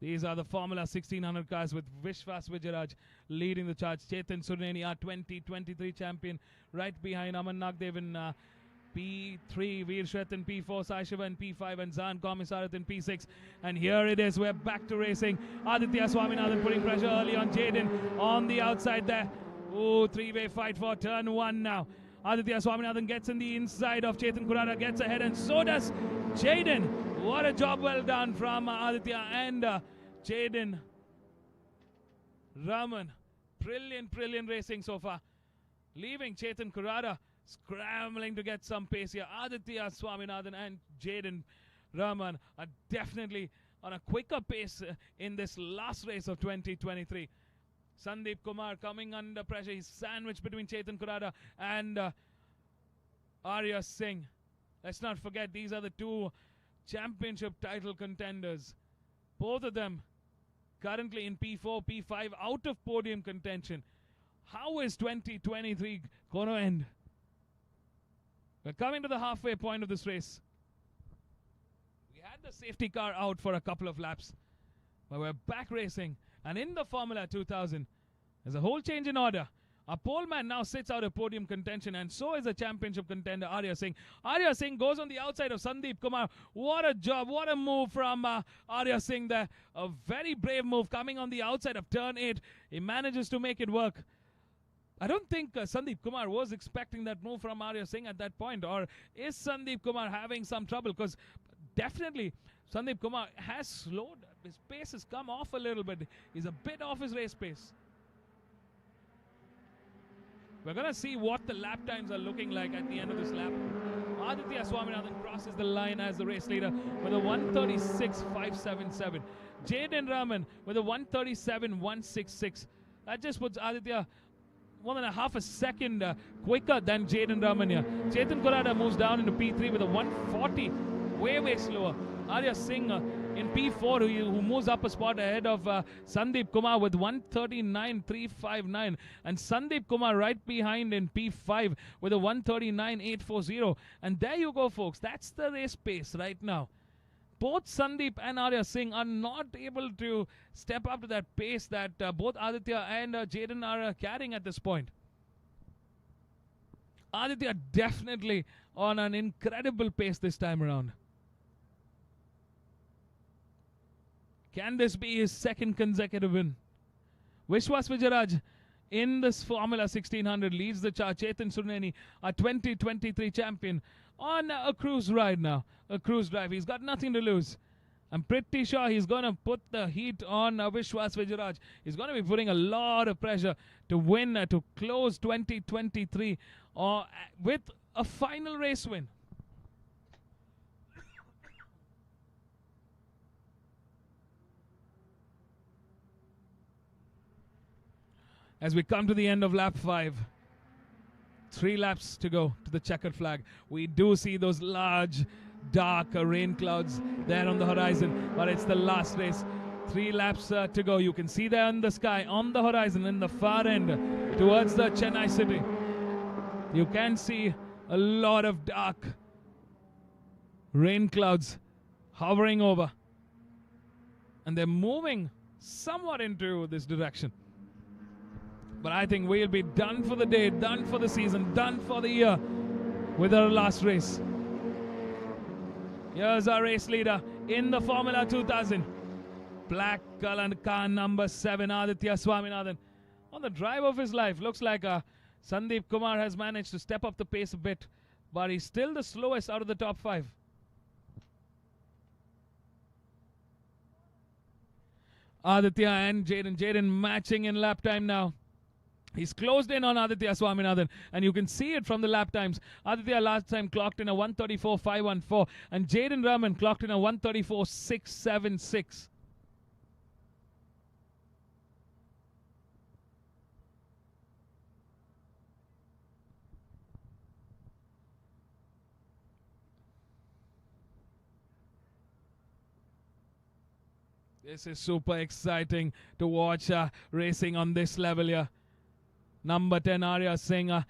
These are the Formula 1600 cars with Vishwas Vijayaraj leading the charge. Chetan Surneni, our 2023 champion, right behind Aman Nagdev in P3, Veer Sheth in P4, Sai Shiva in P5, and Zan Komisarat in P6. And here it is, we're back to racing. Aditya Swaminathan putting pressure early on Jaden on the outside there. Oh, three-way fight for turn one now. Aditya Swaminathan gets in the inside of Chetan Kurara, gets ahead, and so does Jaden. What a job well done from Aditya and Jaden Raman. Brilliant racing so far. Leaving Chetan Kurara scrambling to get some pace here. Aditya Swaminathan and Jaden Raman are definitely on a quicker pace in this last race of 2023. Sandeep Kumar coming under pressure. He's sandwiched between Chetan Kurara and Arya Singh. Let's not forget, these are the two championship title contenders. Both of them currently in P4, P5, out of podium contention. How is 2023 going to end? We're coming to the halfway point of this race. We had the safety car out for a couple of laps, but we're back racing. And in the Formula 2000, there's a whole change in order. Our pole man now sits out of podium contention, and so is the championship contender Arya Singh. Arya Singh goes on the outside of Sandeep Kumar. What a job, what a move from Arya Singh there. A very brave move coming on the outside of turn 8. He manages to make it work. I don't think Sandeep Kumar was expecting that move from Arya Singh at that point. Or is Sandeep Kumar having some trouble? Because definitely Sandeep Kumar has slowed. His pace has come off a little bit. He's a bit off his race pace. We're going to see what the lap times are looking like at the end of this lap. Aditya Swaminathan crosses the line as the race leader with a 136.577. Jaden Raman with a 137.166. That just puts Aditya 1.5 seconds quicker than Jaden Raman here. Chetan Kurada moves down into P3 with a 140, way slower. Arya Singh in P4 who moves up a spot ahead of Sandeep Kumar with 139.359, and Sandeep Kumar right behind in P5 with a 139.840. And there you go, folks. That's the race pace right now. Both Sandeep and Arya Singh are not able to step up to that pace that both Aditya and Jaden are carrying at this point. Aditya definitely on an incredible pace this time around. Can this be his second consecutive win? Vishwas Vijayaraj in this Formula 1600 leads the charge. Chetan Surneni, a 2023 champion, on a cruise ride now. A cruise drive. He's got nothing to lose. I'm pretty sure he's going to put the heat on Vishwas Vijayaraj. He's going to be putting a lot of pressure to win, to close 2023 with a final race win. As we come to the end of lap 5, 3 laps to go to the checkered flag. We do see those large, dark rain clouds there on the horizon, but it's the last race. 3 laps to go. You can see there in the sky, on the horizon, in the far end, towards the Chennai city. You can see a lot of dark rain clouds hovering over. And they're moving somewhat into this direction. But I think we'll be done for the day, done for the season, done for the year with our last race. Here's our race leader in the Formula 2000. Black colored car number 7, Aditya Swaminathan. On the drive of his life, looks like Sandeep Kumar has managed to step up the pace a bit, but he's still the slowest out of the top 5. Aditya and Jaden matching in lap time now. He's closed in on Aditya Swaminathan, and you can see it from the lap times. Aditya last time clocked in a 134.514, and Jaden Raman clocked in a 134.676. This is super exciting to watch racing on this level here. Number 10, Arya Singh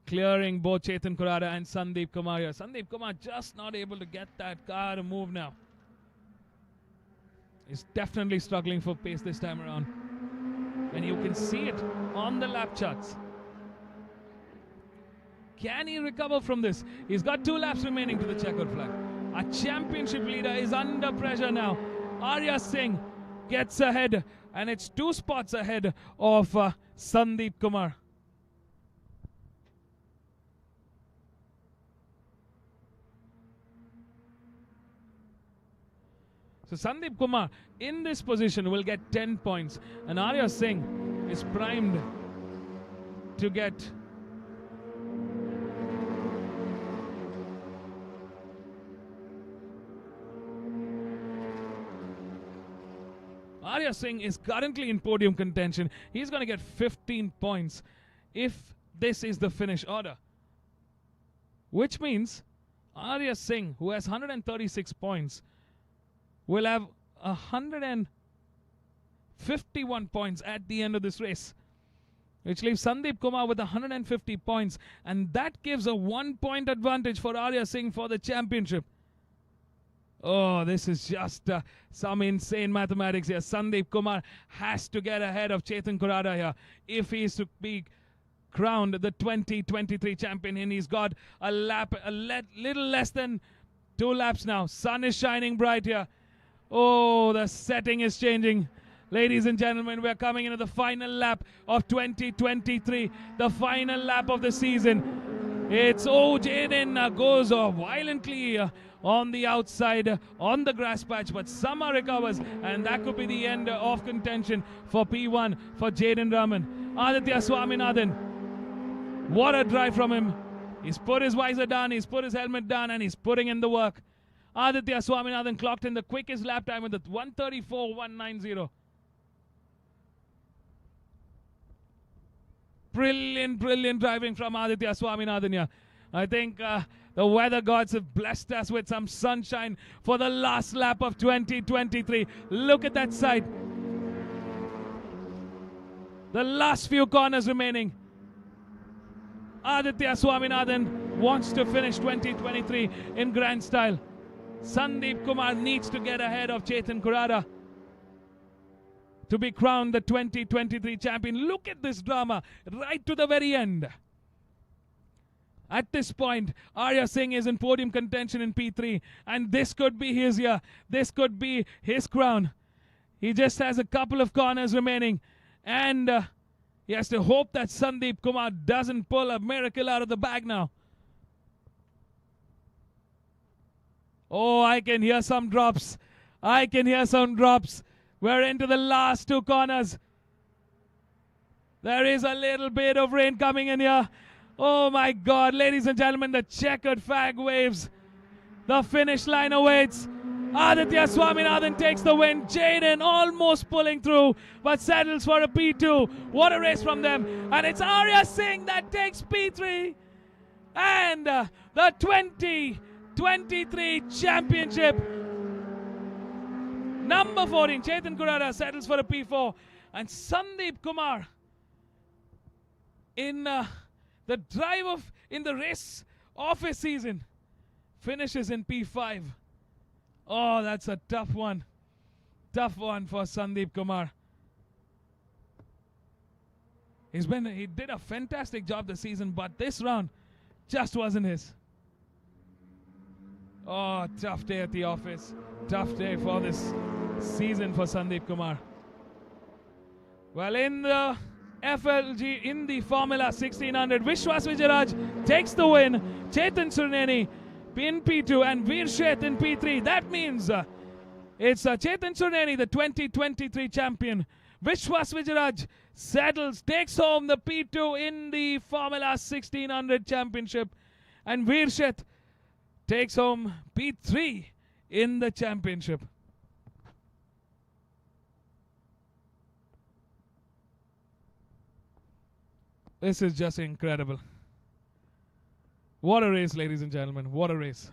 clearing both Chetan Kurada and Sandeep Kumar here. Sandeep Kumar just not able to get that car to move now. is definitely struggling for pace this time around. And you can see it on the lap charts. Can he recover from this? He's got 2 laps remaining to the checkered flag. Our championship leader is under pressure now. Arya Singh gets ahead, and it's 2 spots ahead of Sandeep Kumar. So Sandeep Kumar in this position will get 10 points, and Arya Singh is primed to get Arya Singh is currently in podium contention. He's going to get 15 points if this is the finish order. Which means Arya Singh, who has 136 points, will have 151 points at the end of this race, which leaves Sandeep Kumar with 150 points, and that gives a 1-point advantage for Arya Singh for the championship. Oh, this is just some insane mathematics here. Sandeep Kumar has to get ahead of Chetan Kurada here if he is to be crowned the 2023 champion, and he's got a little less than 2 laps now. Sun is shining bright here. Oh, the setting is changing. Ladies and gentlemen, we're coming into the final lap of 2023, the final lap of the season. It's Jaden goes violently on the outside on the grass patch, but Sama recovers, and that could be the end of contention for P1 for Jaden Raman. Aditya Swaminathan, what a drive from him. He's put his visor down, he's put his helmet down, and he's putting in the work. Aditya Swaminathan clocked in the quickest lap time with the 1:34.190. Brilliant driving from Aditya Swaminathan here. I think the weather gods have blessed us with some sunshine for the last lap of 2023. Look at that side. The last few corners remaining. Aditya Swaminathan wants to finish 2023 in grand style. Sandeep Kumar needs to get ahead of Chetan Kurada to be crowned the 2023 champion. Look at this drama right to the very end. At this point, Arya Singh is in podium contention in P3, and this could be his year. This could be his crown. He just has a couple of corners remaining, and he has to hope that Sandeep Kumar doesn't pull a miracle out of the bag now. Oh, I can hear some drops. I can hear some drops. We're into the last 2 corners. There is a little bit of rain coming in here. Oh my God, ladies and gentlemen, the checkered flag waves. The finish line awaits. Aditya Swaminathan takes the win. Jaden almost pulling through, but settles for a P2. What a race from them. And it's Arya Singh that takes P3. And the 2023 championship. Number 14, Chetan Kurada settles for a P4. And Sandeep Kumar in the drive in the race of his season finishes in P5. Oh, that's a tough one. Tough one for Sandeep Kumar. He did a fantastic job this season, but this round just wasn't his. Oh, tough day at the office. Tough day for this season for Sandeep Kumar. Well, in the FLG, in the Formula 1600, Vishwas Vijayaraj takes the win. Chetan Surneni in P2 and Veer Sheth in P3. That means it's Chetan Surneni, the 2023 champion. Vishwas Vijayaraj settles, takes home the P2 in the Formula 1600 championship. And Veer Sheth takes home P3 in the championship. This is just incredible. What a race, ladies and gentlemen. What a race.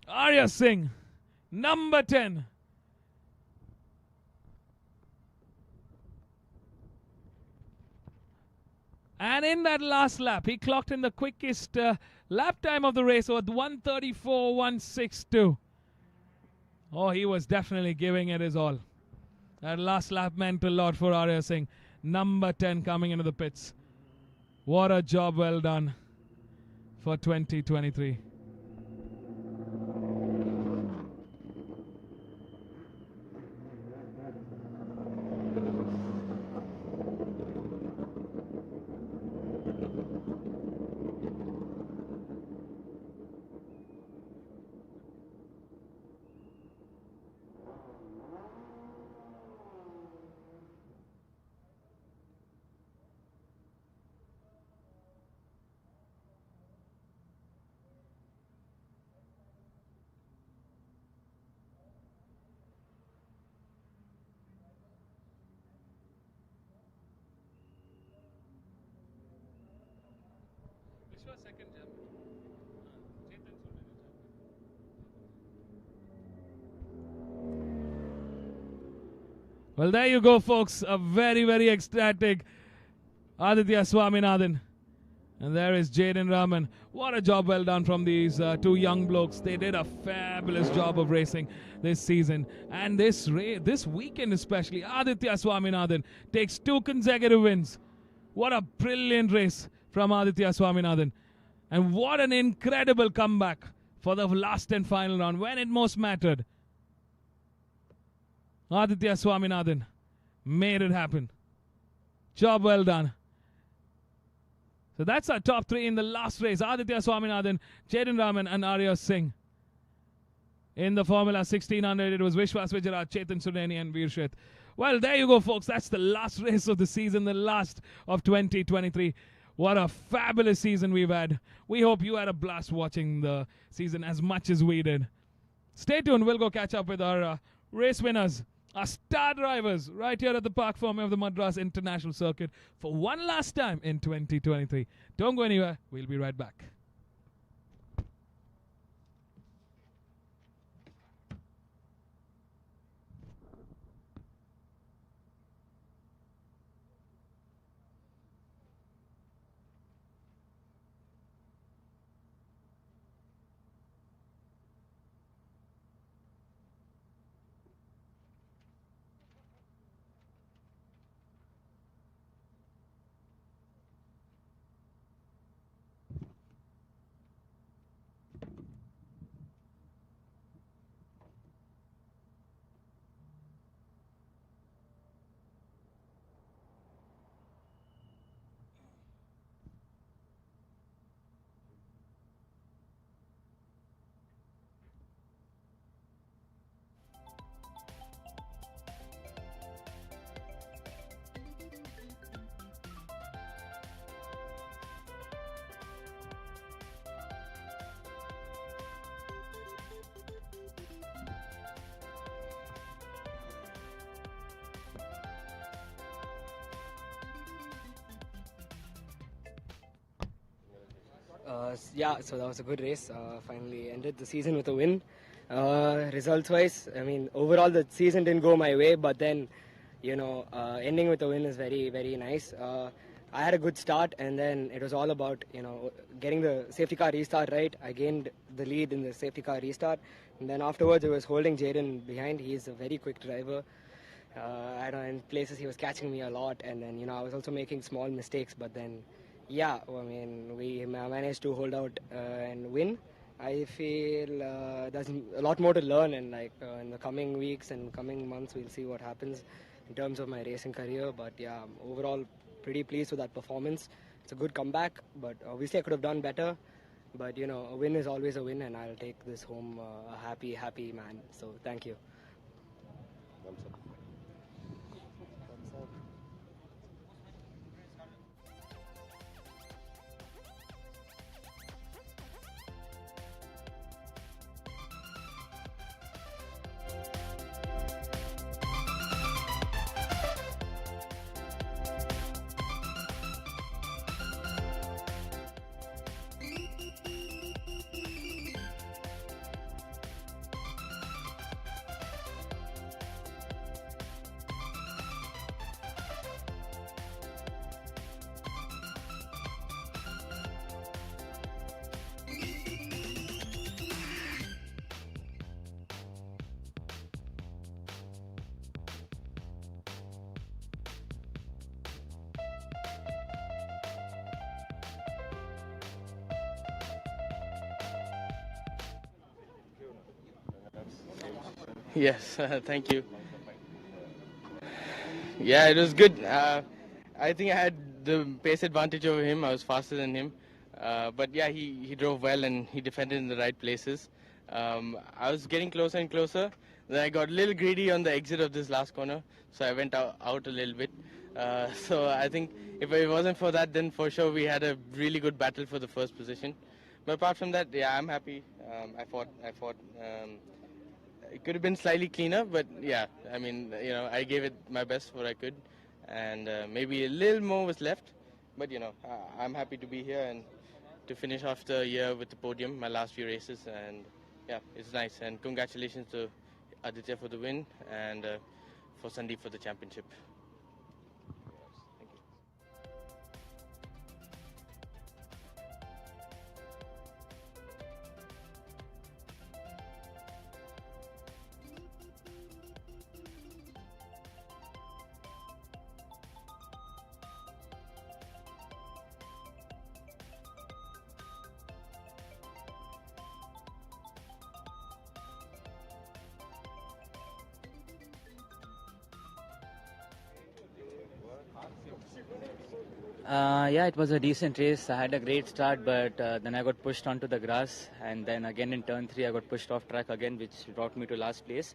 Arya Singh, number 10. And in that last lap, he clocked in the quickest lap time of the race with 1:34.162. Oh, he was definitely giving it his all. That last lap meant a lot for Arya Singh. Number 10 coming into the pits. What a job well done for 2023. Well, there you go, folks. A very, very ecstatic Aditya Swaminathan. And there is Jaden Rahman. What a job well done from these two young blokes. They did a fabulous job of racing this season. And this weekend especially, Aditya Swaminathan takes 2 consecutive wins. What a brilliant race from Aditya Swaminathan. And what an incredible comeback for the last and final round when it most mattered. Aditya Swaminathan made it happen. Job well done. So that's our top 3 in the last race. Aditya Swaminathan, Jaden Rahman and Arya Singh. In the Formula 1600, it was Vishwas Vijayaraj, Chetan Sudeni and Veer Sheth. Well, there you go, folks. That's the last race of the season, the last of 2023. What a fabulous season we've had. We hope you had a blast watching the season as much as we did. Stay tuned. We'll go catch up with our race winners, our star drivers, right here at the Park Farm of the Madras International Circuit for one last time in 2023. Don't go anywhere. We'll be right back. Yeah, so that was a good race. Finally ended the season with a win. Results-wise, I mean, overall the season didn't go my way, but then, ending with a win is very, very nice. I had a good start, and then it was all about, getting the safety car restart right. I gained the lead in the safety car restart, and then afterwards it was holding Jaden behind. He's a very quick driver. I don't know, in places he was catching me a lot, and then, I was also making small mistakes, but then, yeah, I mean, we managed to hold out and win. I feel there's a lot more to learn, and in the coming weeks and coming months, we'll see what happens in terms of my racing career. But yeah, overall, pretty pleased with that performance. It's a good comeback, but obviously I could have done better. But a win is always a win, and I'll take this home a happy, happy man. So thank you. Yes, thank you. Yeah, it was good. I think I had the pace advantage over him. I was faster than him. But yeah, he drove well and he defended in the right places. I was getting closer and closer. Then I got a little greedy on the exit of this last corner, so I went out a little bit. So I think if it wasn't for that, then for sure we had a really good battle for the first position. But apart from that, yeah, I'm happy. I fought. It could have been slightly cleaner, but yeah, I mean, I gave it my best what I could, and maybe a little more was left. But I'm happy to be here and to finish off the year with the podium, my last few races, and yeah, it's nice. And congratulations to Aditya for the win and for Sandeep for the championship. Yeah, it was a decent race. I had a great start, but then I got pushed onto the grass, and then again in turn 3, I got pushed off track again, which brought me to last place.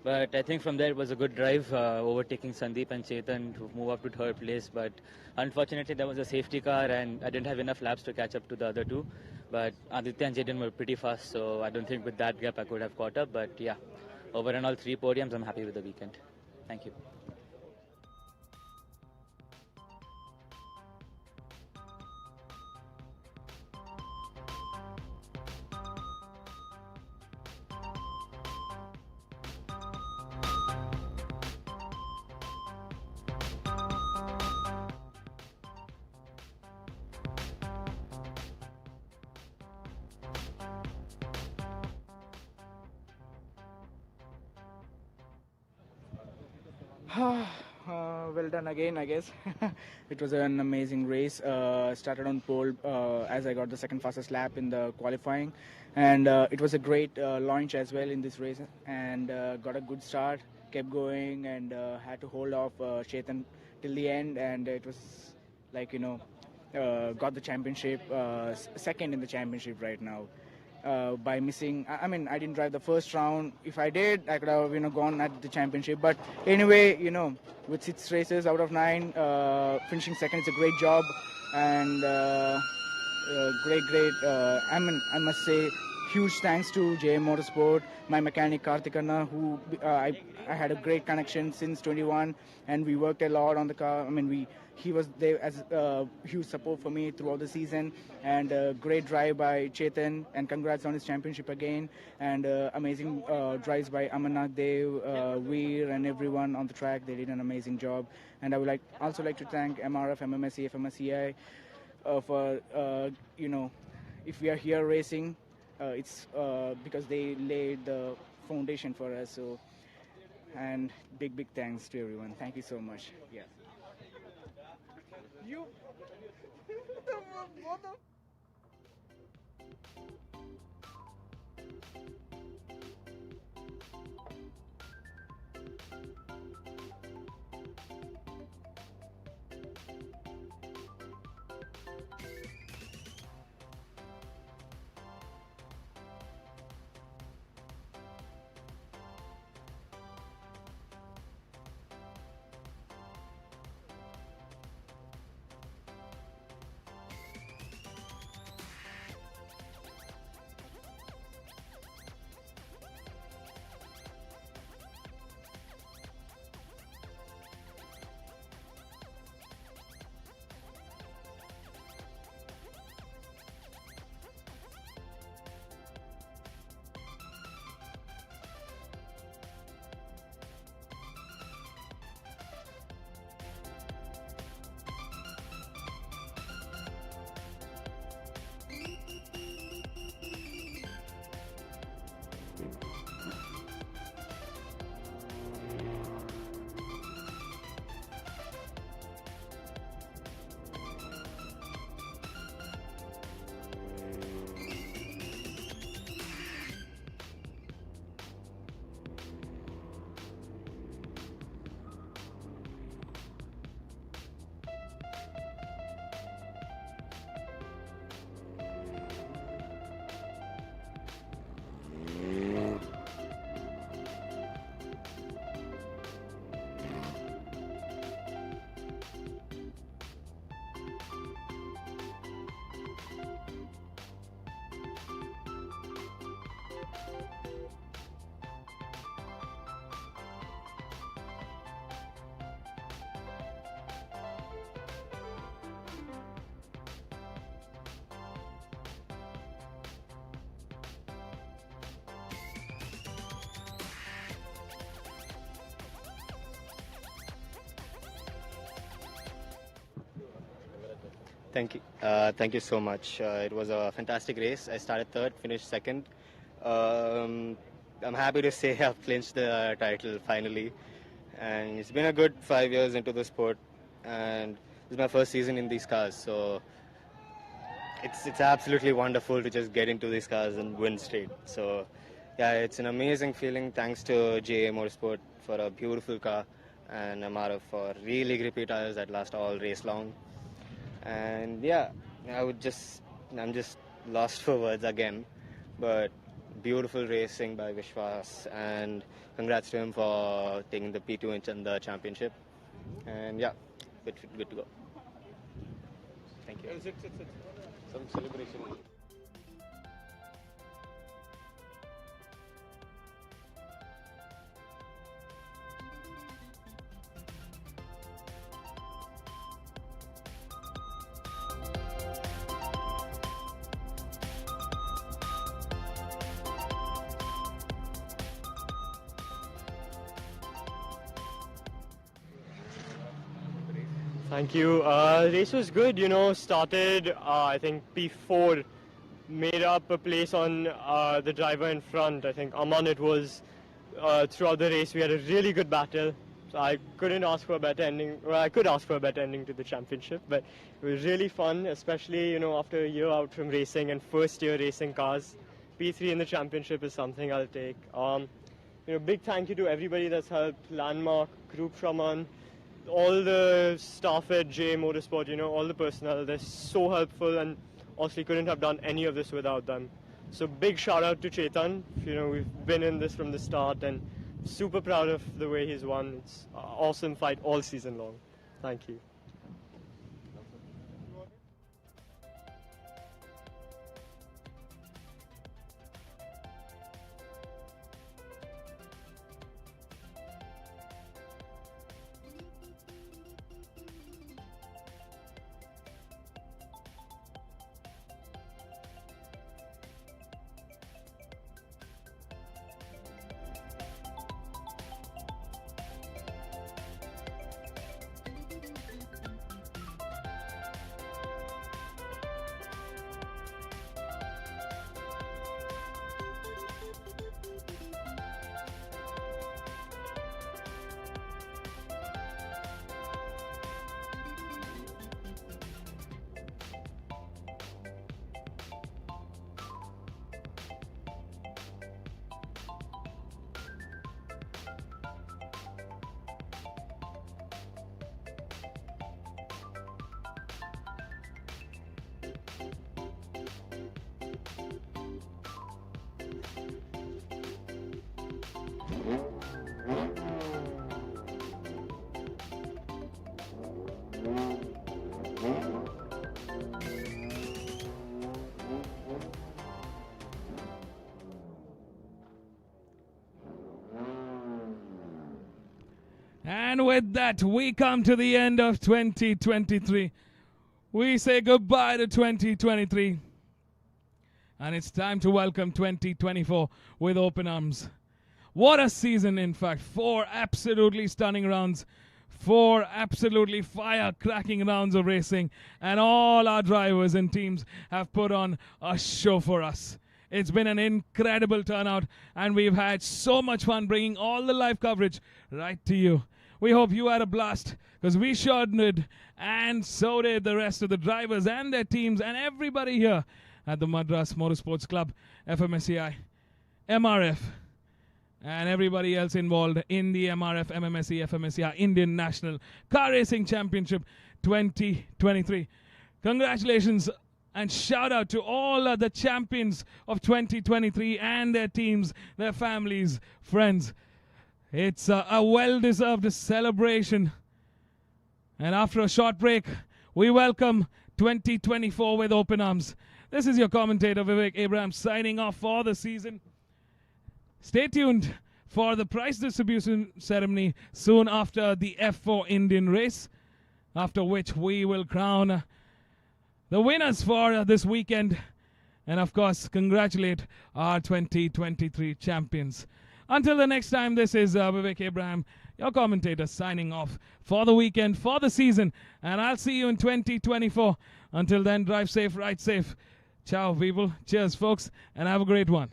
But I think from there it was a good drive, overtaking Sandeep and Chetan to move up to third place. But unfortunately, there was a safety car, and I didn't have enough laps to catch up to the other two. But Aditya and Chetan were pretty fast, so I don't think with that gap I could have caught up. But yeah, over and all 3 podiums, I'm happy with the weekend. Thank you. Well done again, I guess. It was an amazing race. Started on pole as I got the second fastest lap in the qualifying, and it was a great launch as well in this race. And got a good start, kept going, and had to hold off Chetan till the end. And it was like got the championship, second in the championship right now. By missing. I mean, I didn't drive the first round. If I did, I could have gone at the championship. But anyway, with 6 races out of 9, finishing second is a great job, and great. I must say, huge thanks to JM Motorsport, my mechanic Karthikana, who I had a great connection since 21, and we worked a lot on the car. I mean, he was there as huge support for me throughout the season, and great drive by Chetan, and congrats on his championship again, and amazing drives by Amarnath Dev, Veer, and everyone on the track. They did an amazing job, and I would also like to thank MRF MMSC fmsci for if we are here racing, it's because they laid the foundation for us. So, and big thanks to everyone. Thank you so much. Yeah. You. Thank you so much. It was a fantastic race. I started third, finished second. I'm happy to say I've clinched the title finally. And it's been a good 5 years into the sport. And this is my first season in these cars. So it's absolutely wonderful to just get into these cars and win straight. So yeah, it's an amazing feeling. Thanks to JA Motorsport for a beautiful car and MRF for really grippy tires that last all race long. And yeah, I'm just lost for words again. But beautiful racing by Vishwas, and congrats to him for taking the P2 in the championship. And yeah, good to go. Thank you. Some celebration. Thank you. Race was good, started, I think P4, made up a place on the driver in front. I think Aman, it was throughout the race. We had a really good battle. So I couldn't ask for a better ending. Well, I could ask for a better ending to the championship, but it was really fun, especially, after a year out from racing and first year racing cars. P3 in the championship is something I'll take. Big thank you to everybody that's helped, Landmark, Group Shaman, all the staff at JA Motorsport, all the personnel. They're so helpful, and honestly couldn't have done any of this without them. So big shout out to Chetan. We've been in this from the start and super proud of the way he's won. It's an awesome fight all season long. Thank you. And with that, we come to the end of 2023. We say goodbye to 2023. And it's time to welcome 2024 with open arms. What a season, in fact. 4 absolutely stunning rounds. 4 absolutely fire-cracking rounds of racing. And all our drivers and teams have put on a show for us. It's been an incredible turnout, and we've had so much fun bringing all the live coverage right to you. We hope you had a blast, because we sure did, and so did the rest of the drivers and their teams and everybody here at the Madras Motorsports Club, FMSci, MRF, and everybody else involved in the MRF MMSC fmsci Indian National Car Racing Championship 2023. Congratulations and shout out to all the champions of 2023 and their teams, their families, friends. It's a well-deserved celebration. And after a short break, we welcome 2024 with open arms. This is your commentator, Vivek Abraham, signing off for the season. Stay tuned for the prize distribution ceremony soon after the F4 Indian race, after which we will crown the winners for this weekend. And of course, congratulate our 2023 champions. Until the next time, this is Vivek Abraham, your commentator, signing off for the weekend, for the season. And I'll see you in 2024. Until then, drive safe, ride safe. Ciao, people. Cheers, folks, and have a great one.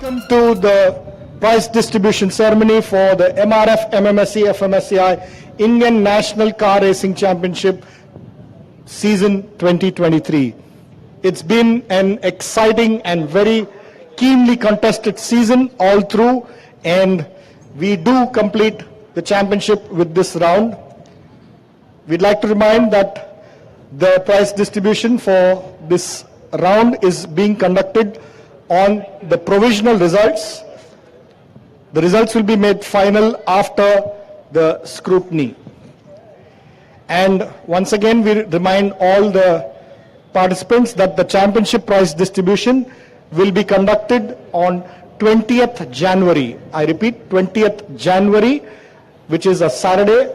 Welcome to the prize distribution ceremony for the MRF MMSC fmsci Indian National Car Racing Championship season 2023. It's been an exciting and very keenly contested season all through, and we do complete the championship with this round. We'd like to remind that the prize distribution for this round is being conducted on the provisional results. The results will be made final after the scrutiny. And once again, we remind all the participants that the championship prize distribution will be conducted on 20th January. I repeat, 20th January, which is a Saturday,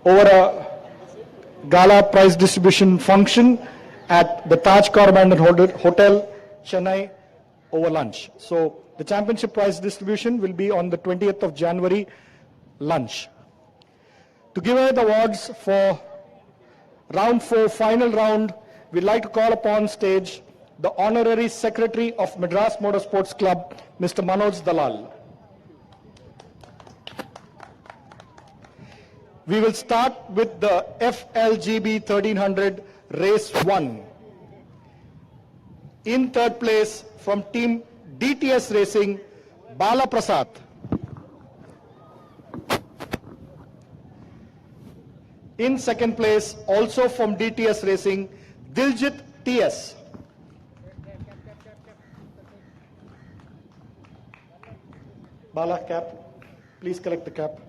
over a gala prize distribution function at the Taj Coromandel Hotel, Chennai, over lunch. So the championship prize distribution will be on the 20th of January lunch. To give away the awards for round 4, final round, we'd like to call upon stage the Honorary Secretary of Madras Motorsports Club, Mr. Manoj Dalal. We will start with the FLGB 1300 Race 1. In third place from team DTS Racing, Bala Prasad. In second place, also from DTS Racing, Diljit TS. Bala, cap. Please collect the cap.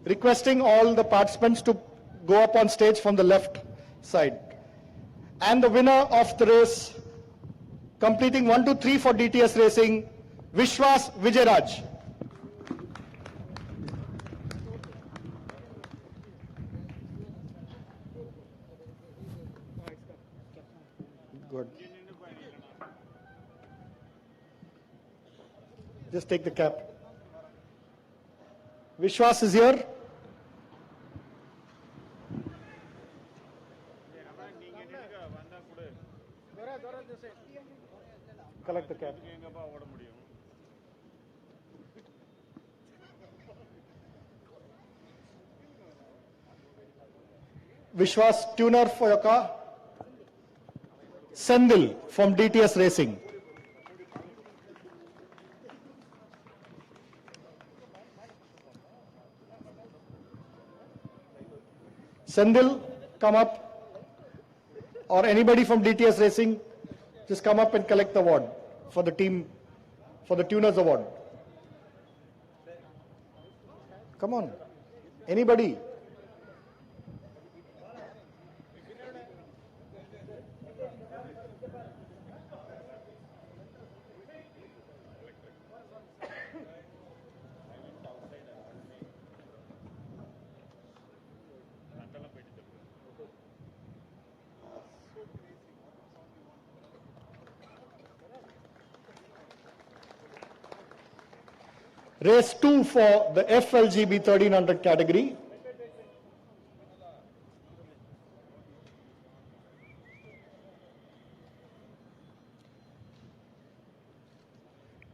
Requesting all the participants to go up on stage from the left side. And the winner of the race, completing 1, 2, 3 for DTS Racing, Vishwas Vijayaraj. Good. Just take the cap. Vishwas is here. Collect the cap. Vishwas, tuner for your car. Sendil from DTS Racing. Sendil, come up. Or anybody from DTS Racing, just come up and collect the award for the team, for the Tuners Award. Come on. Anybody? Race 2 for the FLGB 1300 category.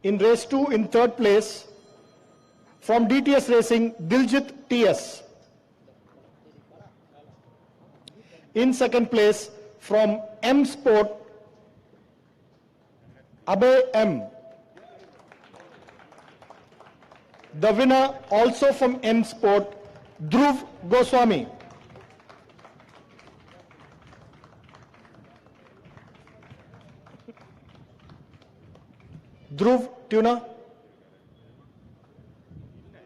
In race 2, in third place, from DTS Racing, Diljit TS. In second place, from M Sport, Abhay M. The winner, also from M Sport, Dhruv Goswami. Dhruv, tuner.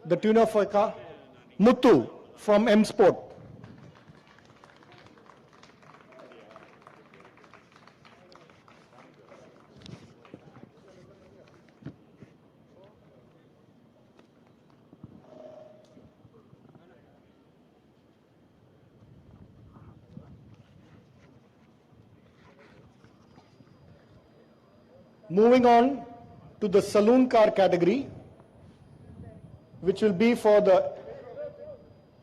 The tuner for car. Muthu from M Sport. Moving on to the saloon car category, which will be for the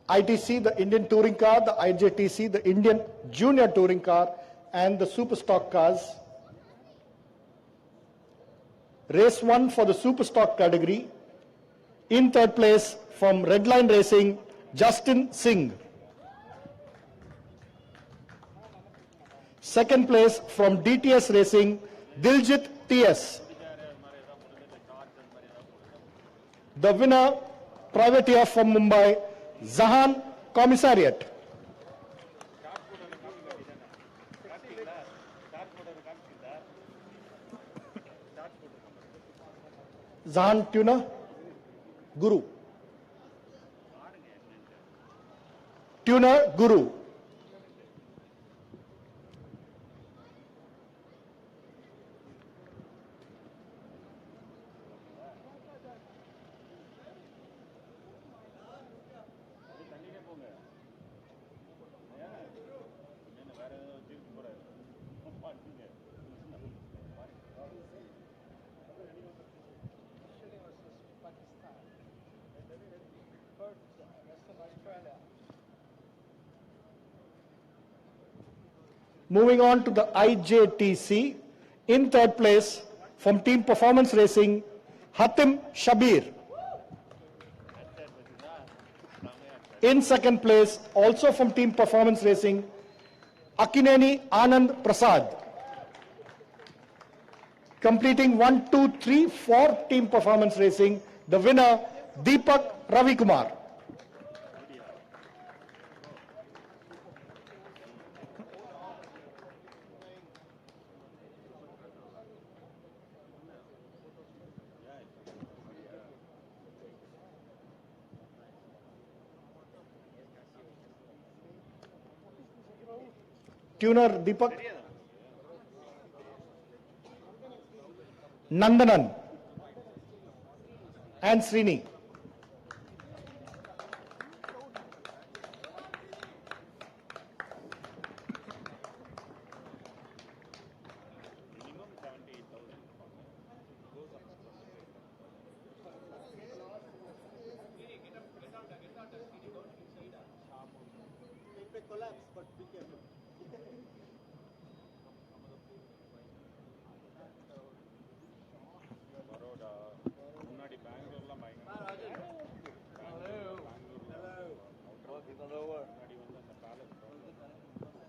ITC, the Indian Touring Car, the IJTC, the Indian Junior Touring Car, and the Super Stock cars. Race 1 for the Super Stock category. In third place from Redline Racing, Justin Singh. Second place from DTS Racing, Diljit TS. The winner, privateer from Mumbai, Zahan Commissariat. Zahan tuner, Guru. Tuner, Guru. Moving on to the IJTC, in third place from Team Performance Racing, Hatim Shabir. In second place, also from Team Performance Racing, Akineni Anand Prasad. Completing 1, 2, 3, 4 Team Performance Racing, the winner, Deepak Ravikumar. Tuner Deepak. Nandanan and Srini.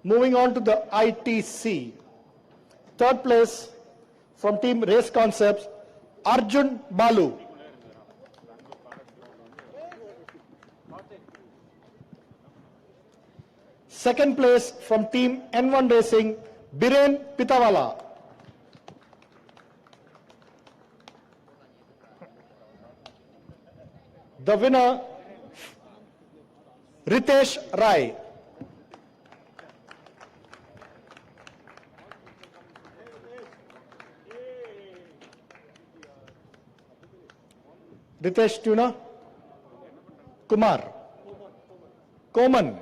Moving on to the ITC. Third place from Team Race Concepts, Arjun Balu. Second place from Team N1 Racing, Biren Pitawala. The winner, Ritesh Rai. Ritesh Tuna, Kumar, Koman.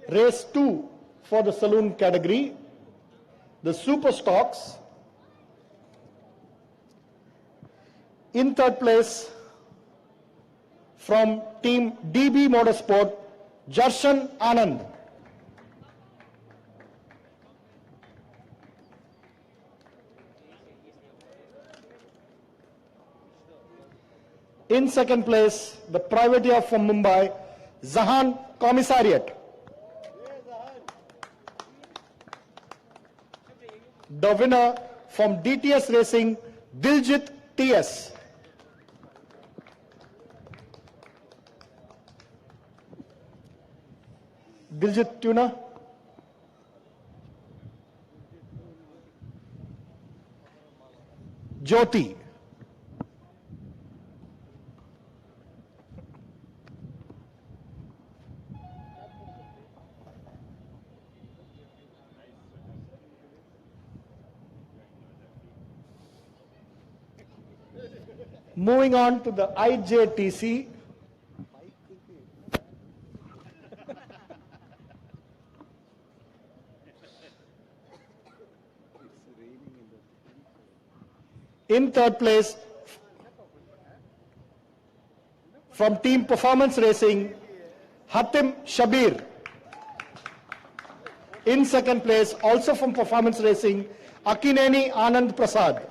Race 2 for the saloon category, the Super Stocks. In third place, from team DB Motorsport, Jarshan Anand. In second place, the privateer from Mumbai, Zahan Commissariat. The winner from DTS Racing, Diljit TS. Diljit Tuna. Jyoti. Moving on to the IJTC. In third place, from Team Performance Racing, Hatim Shabir. In second place, also from Performance Racing, Akineni Anand Prasad.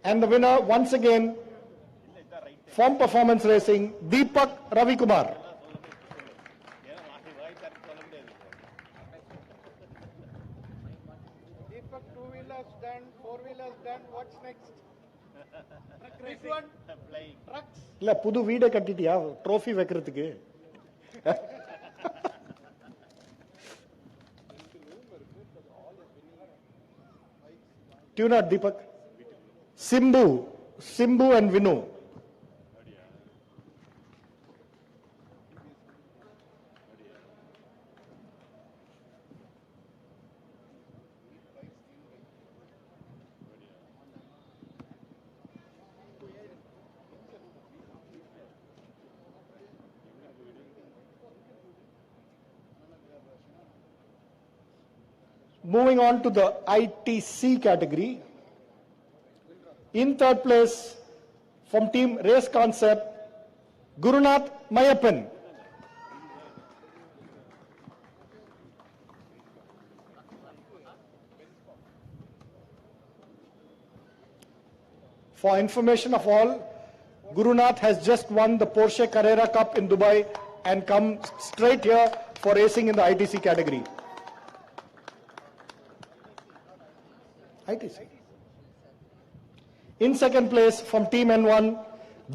And the winner, once again, from Performance Racing, Deepak Ravikumar. Deepak, two-wheelers done, four-wheelers done, what's next? This one? Trucks? இல்ல புது வீடை கட்டிட்டியா trophy வைக்கிறதுக்கு Tune out, Deepak. Simbu and Vinu. Moving on to the ITC category. In third place, from Team Race Concept, Gurunath Mayappan. For information of all, Gurunath has just won the Porsche Carrera Cup in Dubai and come straight here for racing in the ITC category. ITC. In second place from Team N1,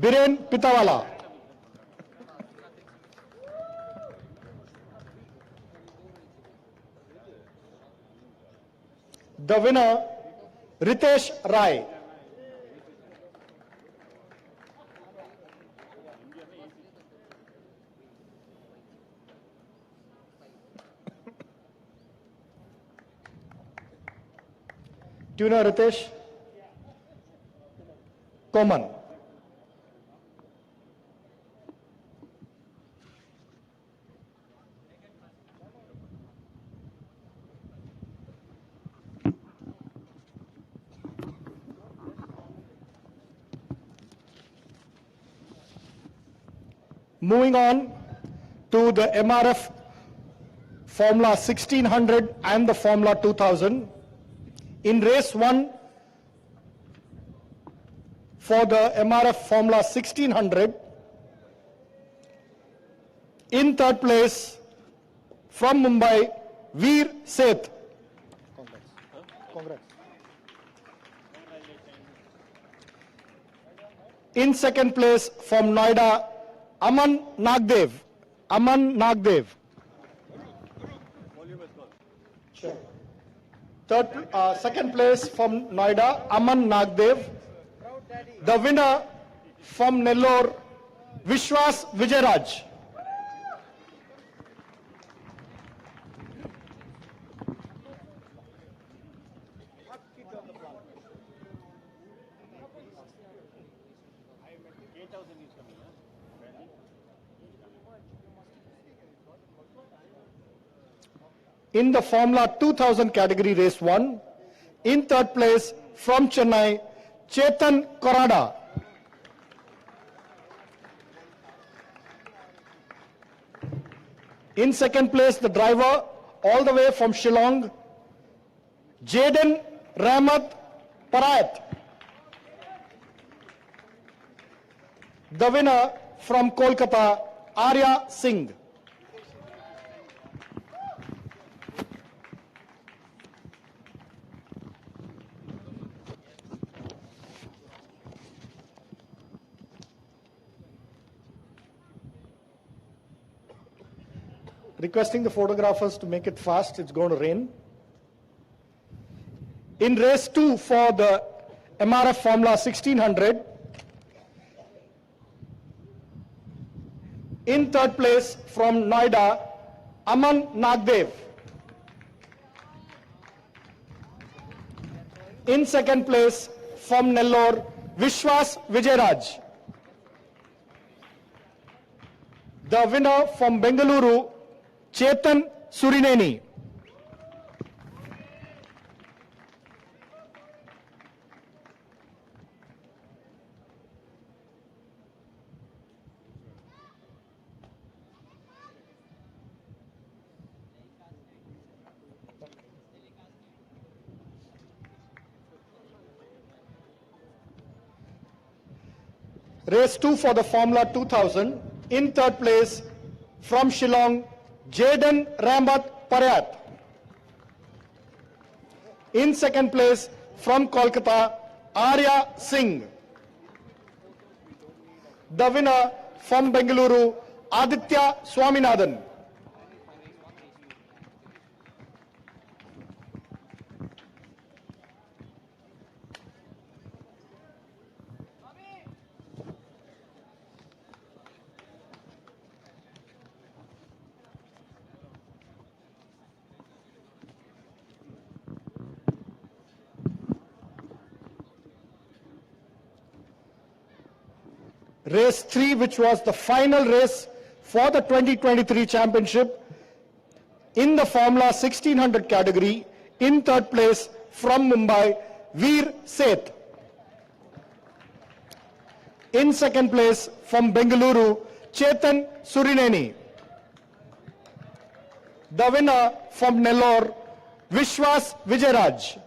Biren Pitawala. The winner, Ritesh Rai. Do you know Ritesh? Common. Moving on to the MRF Formula 1600 and the Formula 2000. In race 1, for the MRF Formula 1600. In third place, from Mumbai, Veer Seth. Congrats. In second place, from Noida, Aman Nagdev. Second place from Noida, Aman Nagdev. The winner from Nellore, Vishwas Vijayaraj. in the Formula 2000 category race 1. In third place from Chennai, Chetan Korada. In second place, the driver all the way from Shillong, Jaden Rahmat Parayat. The winner from Kolkata, Arya Singh. Requesting the photographers to make it fast, it's going to rain. In race 2 for the MRF Formula 1600, in third place from Noida, Aman Nagdev. In second place from Nellore, Vishwas Vijayaraj. The winner from Bengaluru, Chetan Surineni. Race 2 for the Formula 2000. In third place from Shillong, Jaden Rahmat Parayat. In second place from Kolkata, Arya Singh. The winner from Bengaluru, Aditya Swaminathan. Race 3, which was the final race for the 2023 championship in the Formula 1600 category. In third place from Mumbai, Veer Seth. In second place from Bengaluru, Chetan Surineni. The winner from Nellore, Vishwas Vijayaraj.